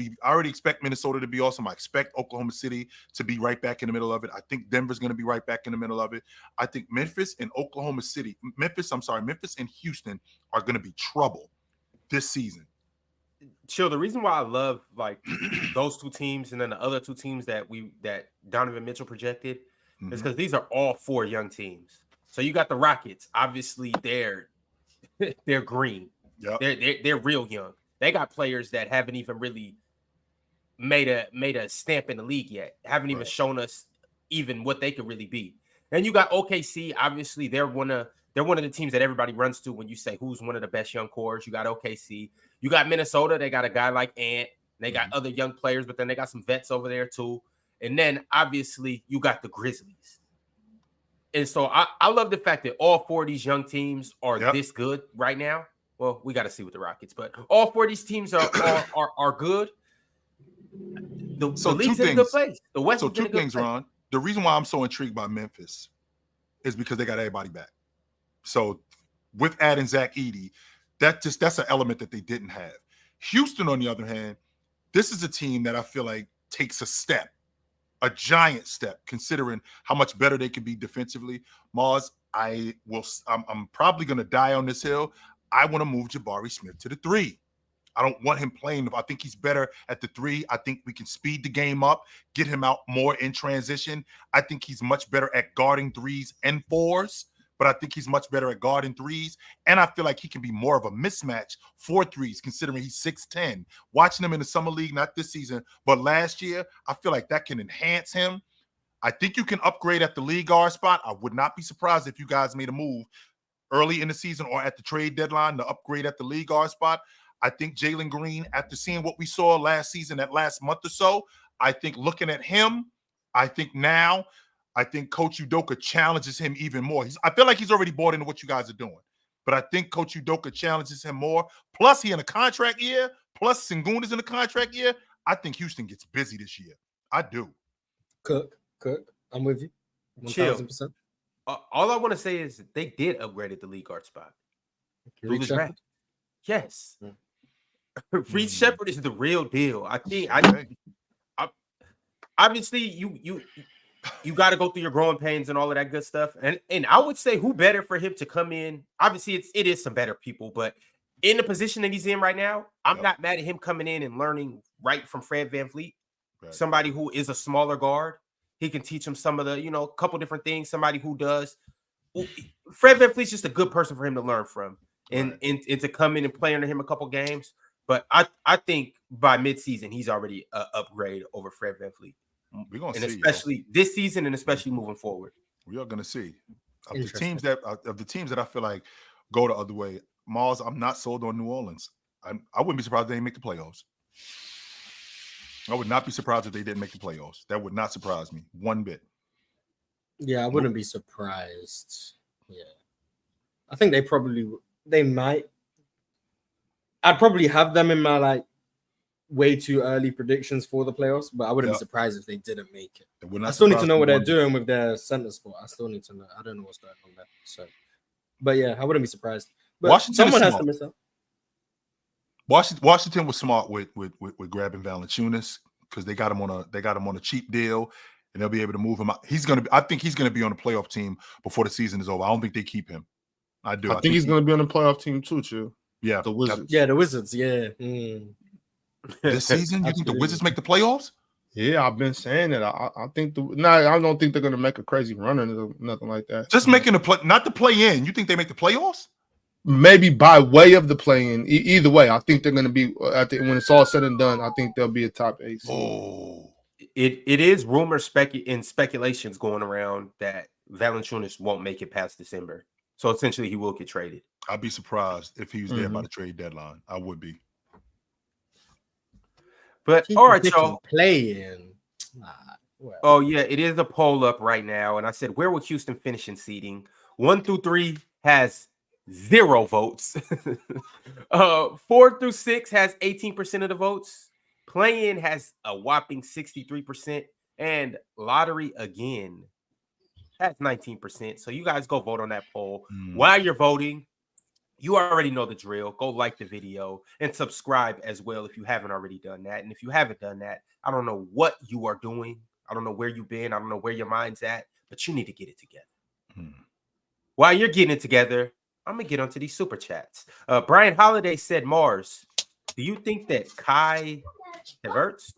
be awesome. I expect Oklahoma City to be right back in the middle of it. I think Denver's going to be right back in the middle of it. I think Memphis and Houston are going to be trouble this season. Chill. The reason why I love like those two teams and then the other two teams that Donovan Mitchell projected is because these are all 4 young teams. So you got the Rockets. Obviously, they're green. Yeah, they're real young. They got players that haven't even really made a stamp in the league yet. Haven't even shown us even what they could really be. And you got OKC. Obviously, they're one of the teams that everybody runs to when you say who's one of the best young cores. You got OKC. You got Minnesota. They got a guy like Ant. They got other young players, but then they got some vets over there too. And then obviously you got the Grizzlies. And so I love the fact that all 4 of these young teams are this good right now. Well, we got to see with the Rockets, but all 4 of these teams are good. The league's in a good place. The West. So 2 things, Ron. The reason why I'm so intrigued by Memphis is because they got everybody back. So with adding Zach Edey, that's an element that they didn't have. Houston, on the other hand, this is a team that I feel like takes a giant step, considering how much better they could be defensively. Mars, I'm probably going to die on this hill. I want to move Jabari Smith to the 3. I don't want him playing. I think he's better at the 3. I think we can speed the game up, get him out more in transition. I think he's much better at guarding 3s and 4s, but I think he's much better at guarding 3s. And I feel like he can be more of a mismatch for 3s, considering he's 6'10". Watching him in the summer league, not this season, but last year, I feel like that can enhance him. I think you can upgrade at the league guard spot. I would not be surprised if you guys made a move early in the season or at the trade deadline to upgrade at the league guard spot. I think Jalen Green, after seeing what we saw last season, that last month or so, I think looking at him, I think Coach Udoka challenges him even more. I feel like he's already bought into what you guys are doing, but I think Coach Udoka challenges him more. Plus, he in a contract year. Plus, Sengun is in a contract year. I think Houston gets busy this year. I do. Cook. I'm with you. 1,000%. All I want to say is they did upgrade at the lead guard spot. Reed Shepherd? Yes. Reed Shepherd is the real deal. I think obviously you got to go through your growing pains and all of that good stuff. And I would say who better for him to come in? Obviously, it is some better people, but in the position that he's in right now, I'm not mad at him coming in and learning right from Fred VanVleet, somebody who is a smaller guard. He can teach him some of the, couple different things. Somebody who does. Fred VanVleet's just a good person for him to learn from and to come in and play under him a couple games. But I think by midseason, he's already an upgrade over Fred VanVleet. We're going to see, especially this season and especially moving forward. We are going to see. Of the teams that I feel like go the other way, Mars, I'm not sold on New Orleans. I wouldn't be surprised if they didn't make the playoffs. I would not be surprised if they didn't make the playoffs. That would not surprise me one bit. Yeah, I wouldn't be surprised. Yeah. I think they might. I'd probably have them in my way too early predictions for the playoffs, but I wouldn't be surprised if they didn't make it. I still need to know what they're doing with their center spot. I still need to know. I don't know what's going on there. So, but yeah, I wouldn't be surprised. But someone has to miss out. Washington was smart with grabbing Valanciunas because they got him on a cheap deal, and they'll be able to move him out. I think he's gonna be on a playoff team before the season is over. I don't think they keep him. I do. I think he's gonna be on a playoff team too, Chill. Yeah, the Wizards. Yeah, the Wizards. Yeah. This season, you think the Wizards make the playoffs? Yeah, I've been saying that. I think I don't think they're gonna make a crazy run or nothing like that. Just making not the play in. You think they make the playoffs? Maybe by way of the play-in. Either way, I think they're going to be when it's all said and done. I think they'll be a top 8 seed. Oh, it is rumors and speculations going around that Valanciunas won't make it past December. So essentially, he will get traded. I'd be surprised if he was there by the trade deadline. I would be. But all right, y'all. Play-in. Well, Oh yeah, it is a poll up right now, and I said where would Houston finish in seeding? 1 through 3 has 0 votes. 4 through 6 has 18% of the votes. Play-in has a whopping 63%, and lottery again has 19%. So you guys go vote on that poll. While you're voting, you already know the drill. Go like the video and subscribe as well if you haven't already done that. And if you haven't done that, I don't know what you are doing. I don't know where you've been. I don't know where your mind's at, but you need to get it together. While you're getting it together, I'm going to get onto these super chats. Brian Holiday said, Mars, do you think that Kai Havertz,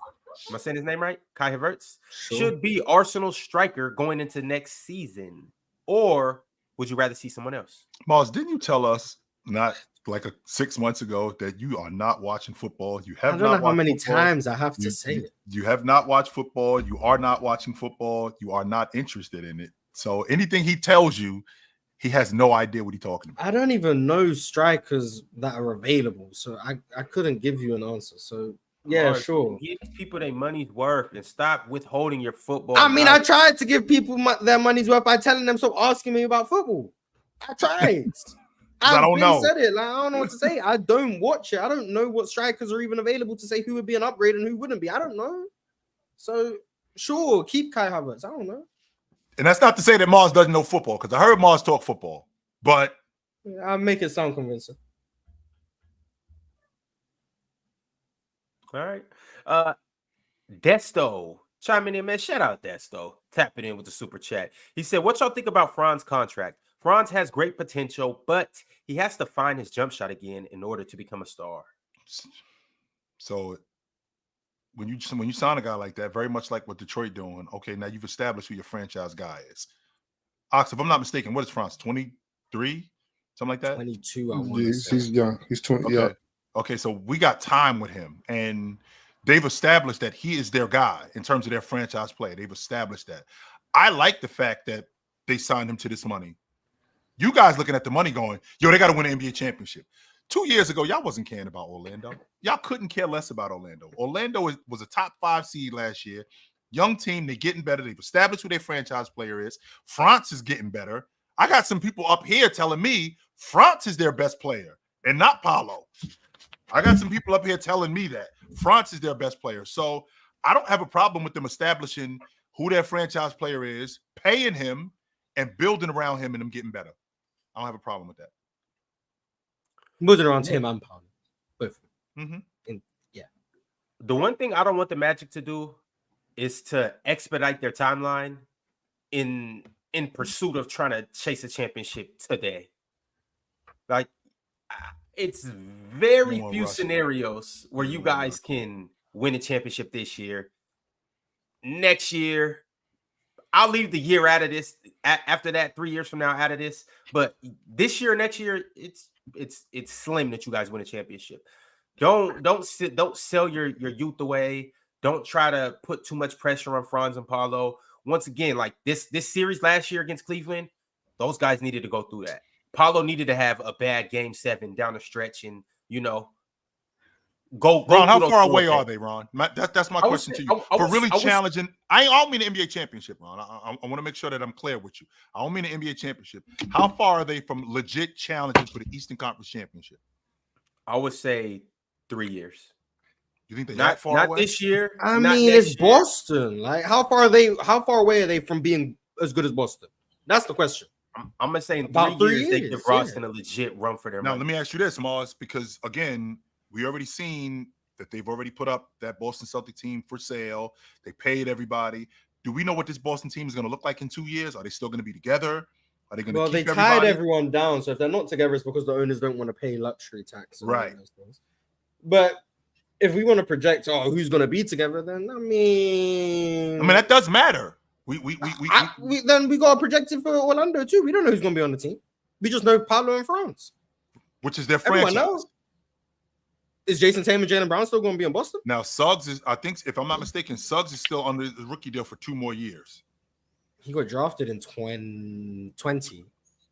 am I saying his name right? Kai Havertz should be Arsenal's striker going into next season? Or would you rather see someone else? Mars, didn't you tell us not like 6 months ago that you are not watching football? You have I don't not know how many football. times I have to say it. You have not watched football. You are not watching football. You are not interested in it. So anything he tells you, he has no idea what he's talking about. I don't even know strikers that are available, so I couldn't give you an answer. So yeah, Mars, sure. Give people their money's worth and stop withholding your football. I mean, I tried to give people their money's worth by telling them stop asking me about football. I tried. I don't know. Said it. Like, I don't know what to say. I don't watch it. I don't know what strikers are even available to say who would be an upgrade and who wouldn't be. I don't know. So sure, keep Kai Havertz. I don't know. And that's not to say that Mars doesn't know football, because I heard Mars talk football, but I'll make it sound convincing. All right. Desto chiming in, man. Shout out Desto. Tapping in with the super chat. He said, what y'all think about Franz's contract? Franz has great potential, but he has to find his jump shot again in order to become a star. So when you sign a guy like that, very much like what Detroit doing, okay, now you've established who your franchise guy is. Ox, if I'm not mistaken, what is Franz? 23? Something like that? 22, I want Yeah, to say. he's young. He's 20. Okay. Yeah. Okay, so we got time with him, and they've established that he is their guy in terms of their franchise play. They've established that. I like the fact that they signed him to this money. You guys looking at the money going, yo, they got to win an NBA championship. 2 years ago, y'all wasn't caring about Orlando. Y'all couldn't care less about Orlando. Orlando was a top 5 seed last year. Young team, they're getting better. They've established who their franchise player is. France is getting better. I got some people up here telling me France is their best player and not Paulo. I got some people up here telling me that France is their best player. So I don't have a problem with them establishing who their franchise player is, paying him, and building around him and them getting better. I don't have a problem with that. Building around him and Paulo. Both. Mm-hmm. Yeah. The one thing I don't want the Magic to do is to expedite their timeline in pursuit of trying to chase a championship today. Like, it's very few scenarios where you guys can win a championship this year. Next year, I'll leave the year out of this. After that, 3 years from now, out of this. But this year, next year, it's slim that you guys win a championship. Don't sell your youth away. Don't try to put too much pressure on Franz and Paulo. Once again, like this series last year against Cleveland, those guys needed to go through that. Paulo needed to have a bad game 7 down the stretch and, go. Ron, how far away are they, Ron? That's my question to you. Challenging, I don't mean the NBA championship, Ron. I want to make sure that I'm clear with you. I don't mean the NBA championship. How far are they from legit challenges for the Eastern Conference championship? I would say 3 years. You think they're that far away? Not this year. I mean, it's Boston. Like, how far away are they from being as good as Boston? That's the question. I'm gonna say in About 3 years they give Boston a legit run for their money. Now, let me ask you this, Mars, because again, we already seen that they've already put up that Boston Celtic team for sale. They paid everybody. Do we know what this Boston team is going to look like in 2 years? Are they still going to be together? Are they going to keep everybody? Well, they tied everyone down. So if they're not together, it's because the owners don't want to pay luxury tax. Right. But if we want to project, who's going to be together, then I mean, that does matter. We then we got to project it for Orlando too. We don't know who's going to be on the team. We just know Paulo and France, which is their everyone franchise. Knows. Is Jason Tatum and Jaylen Brown still going to be in Boston? Now, Suggs is, I think, if I'm not mistaken, Suggs is still under the rookie deal for 2 more years. He got drafted in 2020.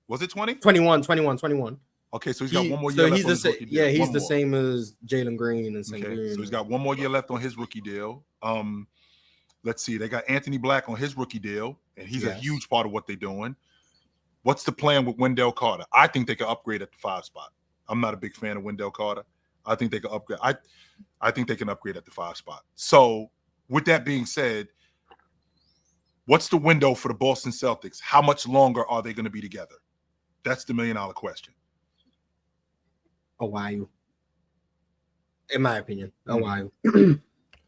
Was it 20? 21. Okay, so he's got 1 more year left on his rookie deal. He's the same as Jalen Green and St. Okay, so he's got 1 more year left on his rookie deal. Let's see. They got Anthony Black on his rookie deal, and he's a Yes. huge part of what they're doing. What's the plan with Wendell Carter? I think they could upgrade at the 5 spot. I'm not a big fan of Wendell Carter. I think they could upgrade. I think they can upgrade at the 5 spot. So, with that being said, what's the window for the Boston Celtics? How much longer are they going to be together? That's the $1 million question. A while, in my opinion, a Mhm. while.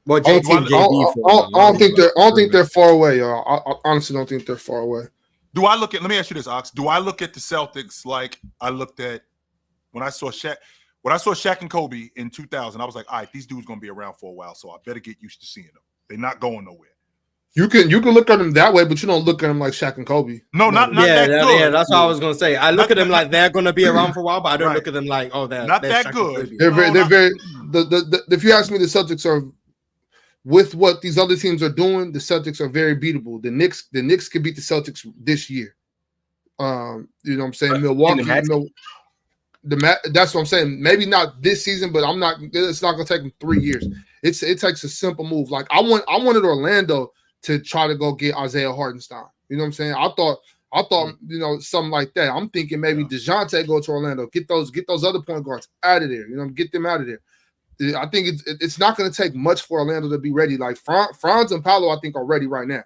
Well, I JT and JB for a don't think while. they're far away, y'all. I honestly don't think they're far away. Let me ask you this, Ox. Do I look at the Celtics like I looked at when I saw Shaq and Kobe in 2000? I was like, all right, these dudes going to be around for a while, so I better get used to seeing them. They're not going nowhere. You can look at them that way, but you don't look at them like Shaq and Kobe. No, not that good. Yeah, that's what I was gonna say. I look at them like they're gonna be around for a while, but I don't look at them like, oh, they're not that Shaq and good. Kobe. They're very. If you ask me, the Celtics are, with what these other teams are doing, the Celtics are very beatable. The Knicks could beat the Celtics this year. You know what I'm saying? Milwaukee. That's what I'm saying. Maybe not this season, but it's not gonna take them 3 years. It takes a simple move. Like I wanted Orlando to try to go get Isaiah Hartenstein. You know what I'm saying? I thought something like that. I'm thinking maybe DeJounte go to Orlando, get those other point guards out of there. You know, get them out of there. I think it's not going to take much for Orlando to be ready. Like Franz and Paolo, I think are ready right now.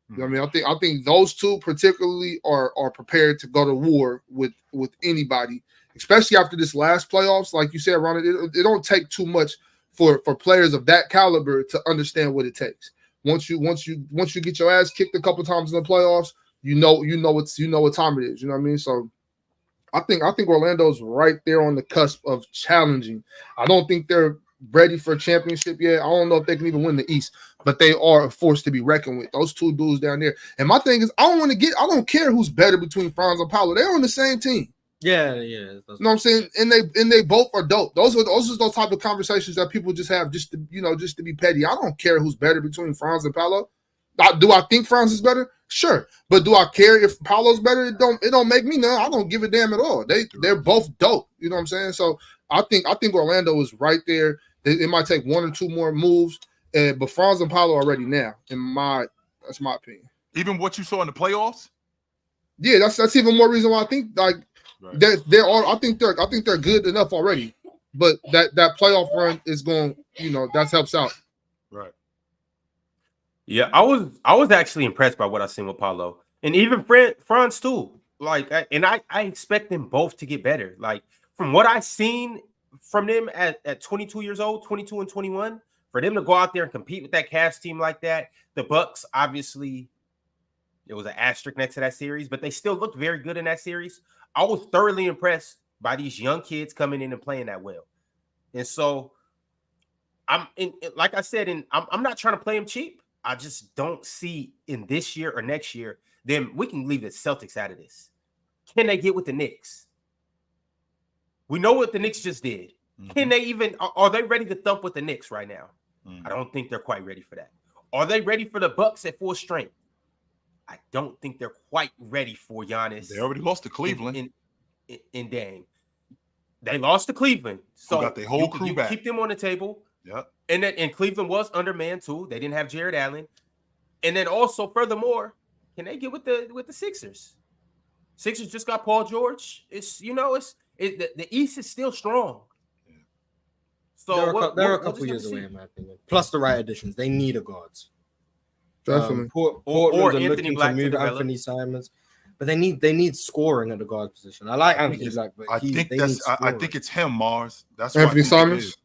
You know what I mean? I think those two particularly are prepared to go to war with anybody, especially after this last playoffs. Like you said, Ron, it don't take too much for players of that caliber to understand what it takes. Once you get your ass kicked a couple times in the playoffs, you know what time it is. You know what I mean? So I think Orlando's right there on the cusp of challenging. I don't think they're ready for a championship yet. I don't know if they can even win the East, but they are a force to be reckoned with. Those two dudes down there. And my thing is, I don't care who's better between Franz and Paolo. They're on the same team. Yeah. You know what I'm saying? And they both are dope. Those are those type of conversations that people just have just to be petty. I don't care who's better between Franz and Paolo. Do I think Franz is better? Sure. But do I care if Paolo's better? It don't make me none. I don't give a damn at all. They're both dope. You know what I'm saying? So I think Orlando is right there. It might take 1 or 2 more moves, but Franz and Paolo are ready now. That's my opinion. Even what you saw in the playoffs? Yeah, that's even more reason why I think they're all. I think they're good enough already. But that playoff run is going. That helps out. Right. Yeah, I was actually impressed by what I seen with Paolo, and even Franz too. Like, I expect them both to get better. Like from what I seen from them at 22 years old, 22 and 21, for them to go out there and compete with that Cavs team like that. The Bucks, obviously, it was an asterisk next to that series, but they still looked very good in that series. I was thoroughly impressed by these young kids coming in and playing that well, and so like I said, I'm not trying to play them cheap. I just don't see in this year or next year, then we can leave the Celtics out of this. Can they get with the Knicks? We know what the Knicks just did. Mm-hmm. Can they even, are they ready to thump with the Knicks right now? Mm-hmm. I don't think they're quite ready for that. Are they ready for the Bucks at full strength? I don't think they're quite ready for Giannis. They already lost to Cleveland. In Dame. They lost to Cleveland. So got their whole crew back. Keep them on the table. Yep. And Cleveland was undermanned too. They didn't have Jared Allen. And then also, furthermore, can they get with the Sixers? Sixers just got Paul George. The East is still strong. So they're a couple years away, in my opinion. Plus the right additions. They need a guards. Definitely. Or Anthony Black to develop. Anthony Simons. But they need scoring at the guard position. I like Anthony Black, but I think it's him, Mars. That's Anthony Simons.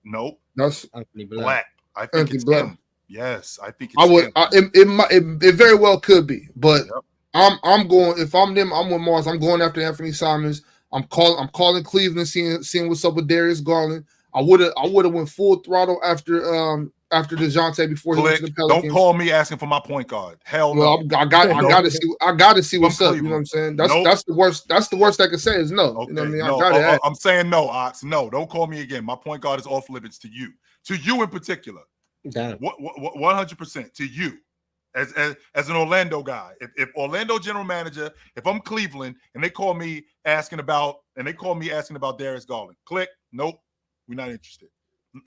Nope. That's Anthony Black. I think Anthony it's Black. him. Yes, I think it's him. It very well could be, but I'm going. If I'm them, I'm with Mars. I'm going after Anthony Simons. I'm calling Cleveland, seeing what's up with Darius Garland. I would have went full throttle after DeJounte before he went to the Pelicans. Don't call me asking for my point guard. Hell no. Well, I got to see what's up. You know what I'm saying? That's the worst. That's the worst I can say is no. Okay. You know what I mean? No, I'm saying no, Ox. No, don't call me again. My point guard is off limits to you. To you in particular. Damn. 100% to you. As an Orlando guy, if Orlando general manager, if I'm Cleveland and they call me asking about Darius Garland, click, nope, we're not interested.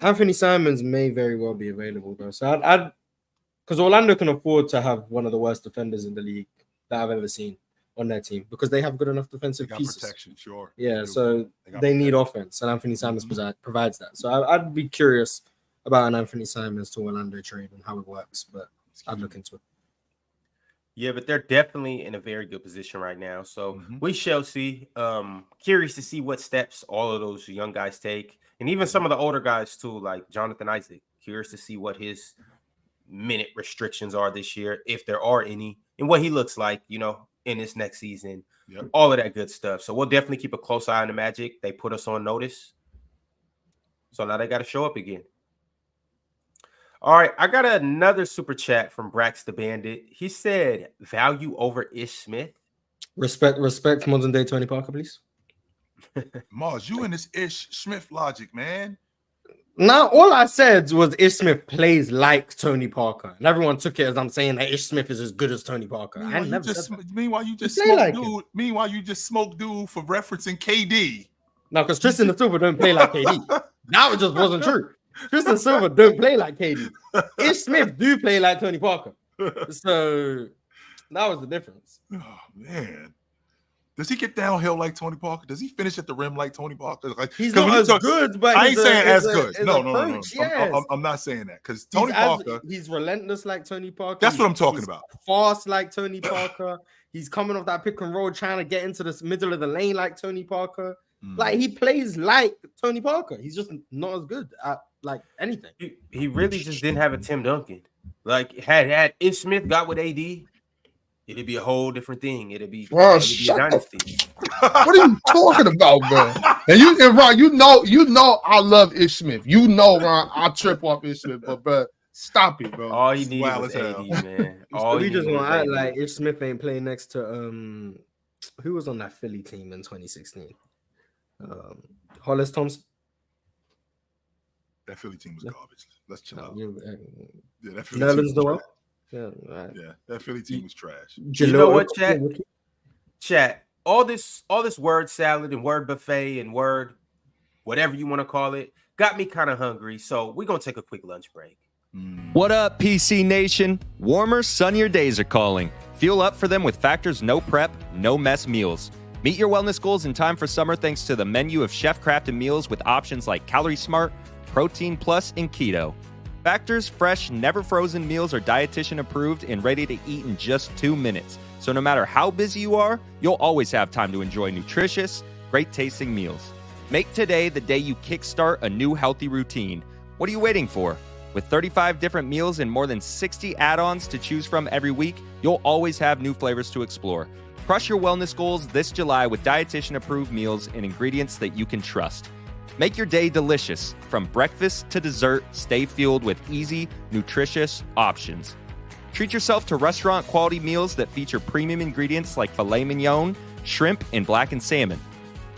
Anthony Simons may very well be available though, so because Orlando can afford to have one of the worst defenders in the league that I've ever seen on their team because they have good enough defensive pieces. Protection, sure. Yeah, so they need offense, and Anthony Simons provides that. So I'd be curious about an Anthony Simons to Orlando trade and how it works, but I'd look into it. Yeah, but they're definitely in a very good position right now. So we shall see. Curious to see what steps all of those young guys take, and even some of the older guys too, like Jonathan Isaac. Curious to see what his minute restrictions are this year, if there are any, and what he looks like, in this next season. Yep. All of that good stuff. So we'll definitely keep a close eye on the Magic. They put us on notice. So now they got to show up again. All right, I got another super chat from Brax the Bandit. He said, value over Ish Smith. Respect modern day Tony Parker, please. Mars, you and this Ish Smith logic, man. Now, all I said was Ish Smith plays like Tony Parker, and everyone took it as I'm saying that Ish Smith is as good as Tony Parker. Meanwhile, you just smoked dude for referencing KD. No, because Tristan and Silver don't play like KD. That just wasn't true. Tristan Silver don't play like KD. Ish Smith do play like Tony Parker. So that was the difference. Oh man. Does he get downhill like Tony Parker? Does he finish at the rim like Tony Parker? Like, he's not as good, but I ain't saying as good. No. Yes. I'm not saying that because Tony Parker. He's relentless like Tony Parker. That's what I'm talking about. Fast like Tony Parker. He's coming off that pick and roll, trying to get into the middle of the lane like Tony Parker. Like he plays like Tony Parker. He's just not as good at like anything. He really just didn't have a Tim Duncan. Like had Ish Smith got with AD, it'd be a whole different thing. It'd be a dynasty. What are you talking about, bro? And Ron, you know, I love Ish Smith. You know, Ron, I trip off Ish Smith, but bro, stop it, bro. All he needs was AD, man. We just want to act like Ish Smith ain't playing next to who was on that Philly team in 2016? Hollis Thompson. That Philly team was garbage. Let's chill out. Yeah, that Philly team was trash. Yeah, right. Yeah, that Philly team was trash. You know what, chat? All this word salad and word buffet and word whatever you want to call it got me kind of hungry. So we're gonna take a quick lunch break. What up, PC Nation? Warmer, sunnier days are calling. Fuel up for them with Factor's no prep, no mess meals. Meet your wellness goals in time for summer thanks to the menu of chef-crafted meals with options like Calorie Smart, Protein Plus, and Keto. Factor's fresh, never-frozen meals are dietitian approved and ready to eat in just 2 minutes. So no matter how busy you are, you'll always have time to enjoy nutritious, great-tasting meals. Make today the day you kickstart a new healthy routine. What are you waiting for? With 35 different meals and more than 60 add-ons to choose from every week, you'll always have new flavors to explore. Crush your wellness goals this July with dietitian-approved meals and ingredients that you can trust. Make your day delicious. From breakfast to dessert, stay fueled with easy, nutritious options. Treat yourself to restaurant-quality meals that feature premium ingredients like filet mignon, shrimp, and blackened salmon.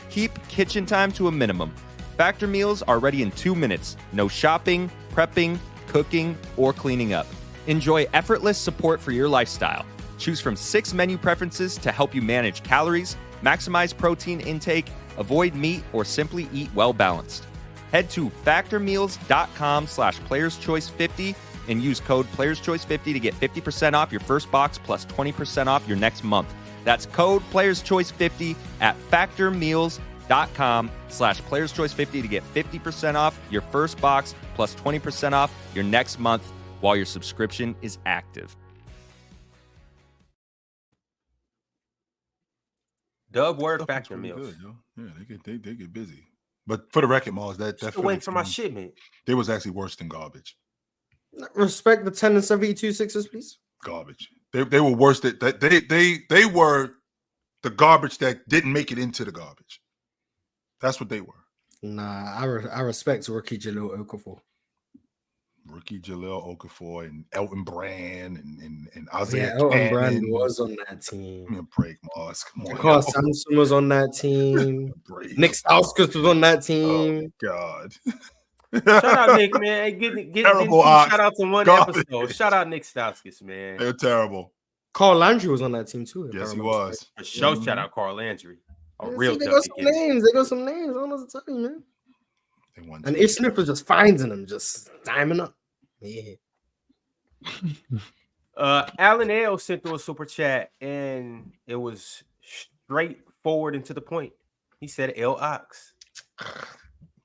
Keep kitchen time to a minimum. Factor meals are ready in 2 minutes. No shopping, prepping, cooking, or cleaning up. Enjoy effortless support for your lifestyle. Choose from 6 menu preferences to help you manage calories, maximize protein intake, avoid meat, or simply eat well-balanced. Head to factormeals.com/playerschoice50 and use code PlayersChoice50 to get 50% off your first box plus 20% off your next month. That's code PlayersChoice50 at factormeals.com/PlayersChoice50 to get 50% off your first box plus 20% off your next month while your subscription is active. Dub word Factor meals. Good, yo. Yeah, they get busy. But for the record, Mars, that Still waiting for my shipment. They was actually worse than garbage. Respect the 10 and 72 Sixers, please. Garbage. They were worse. They were the garbage that didn't make it into the garbage. That's what they were. Nah, I respect rookie Jahlil Okafor. Rookie Jahlil Okafor and Elton Brand and Isaiah. Yeah, Elton Brand was on that team. Give me a break, Mars. Come on. Carl Sampson was on that team. Nick Stauskas was on that team. Oh, God. Shout out Nick, man. Hey, get shout out to one episode. Shout out Nick Stauskas, man. They're terrible. Carl Landry was on that team too. Yes, he was. For sure, shout out Carl Landry. They got some names. They got some names. I don't know what to tell you, man. And Ish Smith was just finding them, just diming up. Yeah. Alan L sent through a super chat, and it was straightforward and to the point. He said, "L Ox."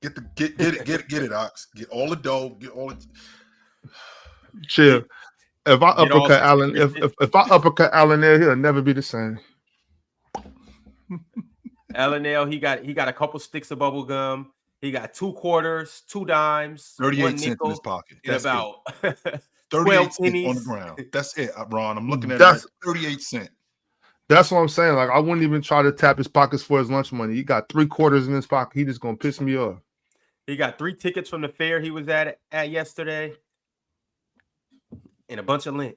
Get it, Ox. Get all the dough. Get all the. Chill. If I Get all uppercut the Allen, if I uppercut Allen there, he'll never be the same. Alan L, he got a couple sticks of bubble gum. He got 2 quarters, 2 dimes, 38 1 cents nickel, in his pocket. and That's about 38 cents pennies on the ground. That's it, Ron. I'm looking at That's- it. 38 cents. That's what I'm saying. Like, I wouldn't even try to tap his pockets for his lunch money. He got 3 quarters in his pocket. He just gonna piss me off. He got 3 tickets from the fair he was at yesterday, and a bunch of lint.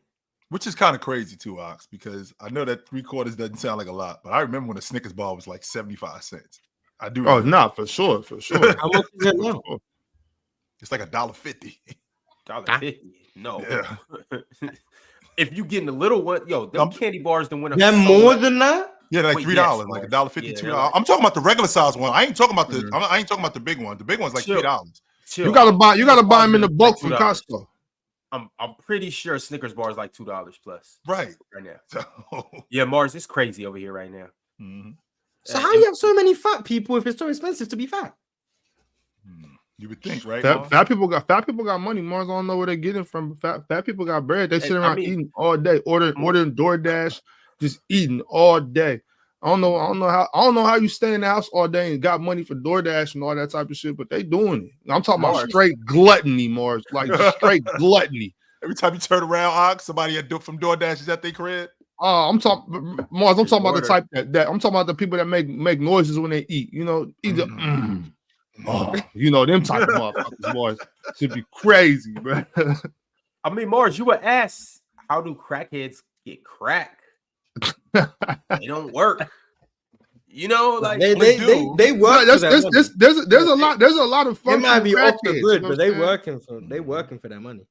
Which is kind of crazy too, Ox, because I know that 3 quarters doesn't sound like a lot, but I remember when a Snickers bar was like 75 cents. I do. Oh, nah, for sure. How much is it now? It's like $1.50. $1.50. No. Yeah. If you getting the little one, yo, them candy bars done went up. They're more than that? Yeah, like Wait, $3, yes, like Lord. $1.50, Yeah, $2. they're like- I'm talking about the regular size one. I ain't talking about the. I ain't talking about the big one. The big one's like Chill. $3. Chill. You gotta buy them in the bulk from $2. Costco. I'm pretty sure Snickers bar is like $2 plus Right now. So, Yeah, Mars, it's crazy over here right now. mhm. So how you have so many fat people if it's so expensive to be fat? You would think, right? Fat people got money. Mars, I don't know where they're getting from. Fat people got bread. They sit I around mean- eating all day, ordering DoorDash, just eating all day. I don't know how you stay in the house all day and got money for DoorDash and all that type of shit, but they doing it. I'm talking about Mars. straight gluttony, Mars, like just straight gluttony. Every time you turn around, Ox, somebody from DoorDash is at their crib. I'm talking Mars. I'm talking about the Order. type that I'm talking about the people that make noises when they eat. You know, either you know them type of motherfuckers, Mars. Should be crazy, bro. I mean, Mars, you would ask, how do crackheads get crack? They don't work. You know, like They work. There's for that money. there's a lot of They fucking might be off the crackheads, grid, you know but they what I'm saying? working for that money.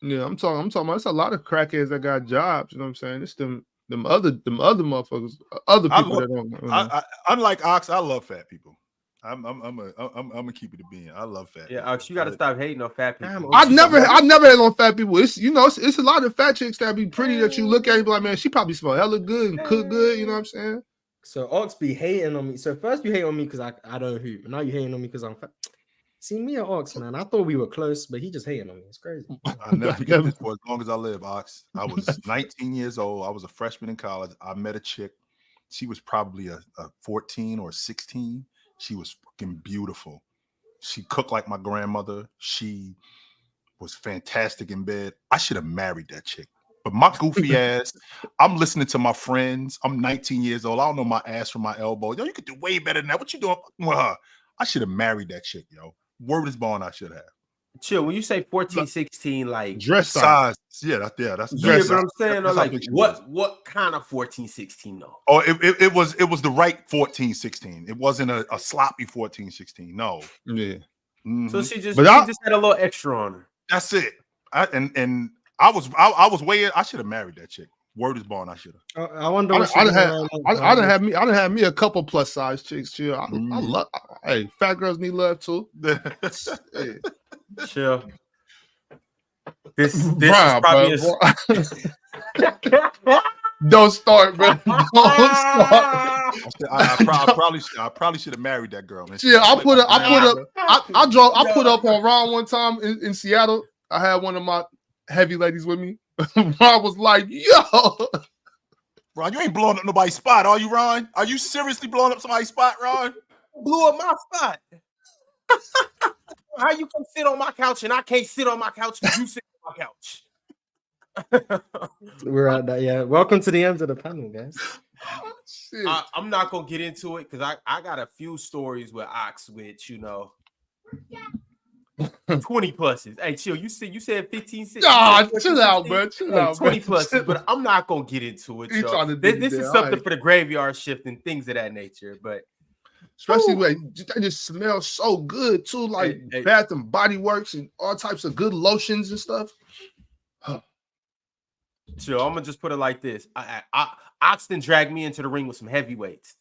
Yeah, I'm talking about it's a lot of crackheads that got jobs. You know what I'm saying? It's them other motherfuckers, other people that don't. You know. Unlike Ox, I love fat people. I'm gonna keep it a being. I love fat. Yeah, Ox, you got to stop hating on fat people. I never had on fat people. It's it's a lot of fat chicks that be pretty that you look at and be like, man, she probably smell hella good and cook good. You know what I'm saying? So Ox be hating on me. So first you hate on me because I don't hoop. Now you hating on me because I'm fat. See me and Ox, man. I thought we were close, but he just hating on me. It's crazy. I'll never forget this for as long as I live, Ox. I was 19 years old. I was a freshman in college. I met a chick. She was probably a 14 or 16. She was fucking beautiful. She cooked like my grandmother. She was fantastic in bed. I should have married that chick. But my goofy ass, I'm listening to my friends. I'm 19 years old. I don't know my ass from my elbow. Yo, you could do way better than that. What you doing? I should have married that chick, yo. Word is born, I should have. Chill. When you say 14, 16, like dress size. Yeah, that's yeah, dress but size. I'm saying, That's how like, big she was. what kind of 14, 16 though? Oh, it was the right 14, 16. It wasn't a sloppy 14, 16. No. Yeah. Mhm. So she just had a little extra on her. That's it. I was way. I should have married that chick. Word is born. I should have. I wonder. I done had me a couple plus size chicks. Chill. I love. Hey, fat girls need love too. Hey. Chill. This is Brian, probably bro. Don't start, bro. Don't start. I probably should have married that girl. Man. Yeah, I put up on Ron one time in Seattle. I had one of my heavy ladies with me. Ron was like, yo. Ron, you ain't blowing up nobody's spot, are you, Ron? Are you seriously blowing up somebody's spot, Ron? Blew up my spot. How you can sit on my couch and I can't sit on my couch because you sit on my couch? We're at that. Yeah. Welcome to the end of the panel, guys. I'm not gonna get into it because I got a few stories with Ox, which 20 pluses. Hey, chill. You said 15, 16. Nah, chill out, bro. Chill out, 20 bro. pluses, but I'm not gonna get into it. He So trying to do this that. is something Alright. for the graveyard shift and things of that nature. But Especially when they just smell so good too, like Hey. Bath and Body Works and all types of good lotions and stuff. chill. I'm gonna just put it like this. Oxton dragged me into the ring with some heavyweights.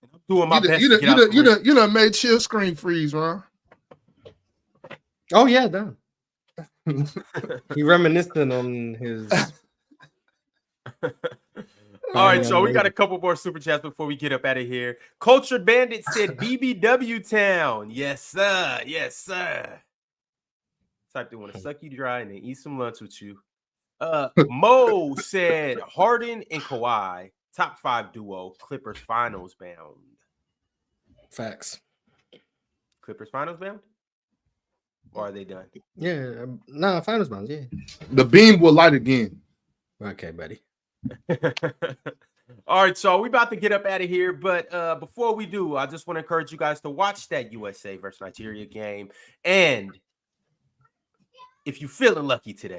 And I'm doing my best. You done made chill screen freeze, man. Oh yeah, done. He reminiscing on his. All right, so we got a couple more super chats before we get up out of here. Cultured Bandit said BBW Town. Yes, sir. Yes, sir. Type they want to suck you dry and then eat some lunch with you. Mo said Harden and Kawhi, top 5 duo, Clippers finals bound. Facts. Clippers finals bound? Or are they done? Yeah, no, finals bounds. Yeah. The beam will light again. Okay, buddy. All right, so we about to get up out of here, but before we do, I just want to encourage you guys to watch that USA versus Nigeria game, and if you're feeling lucky today,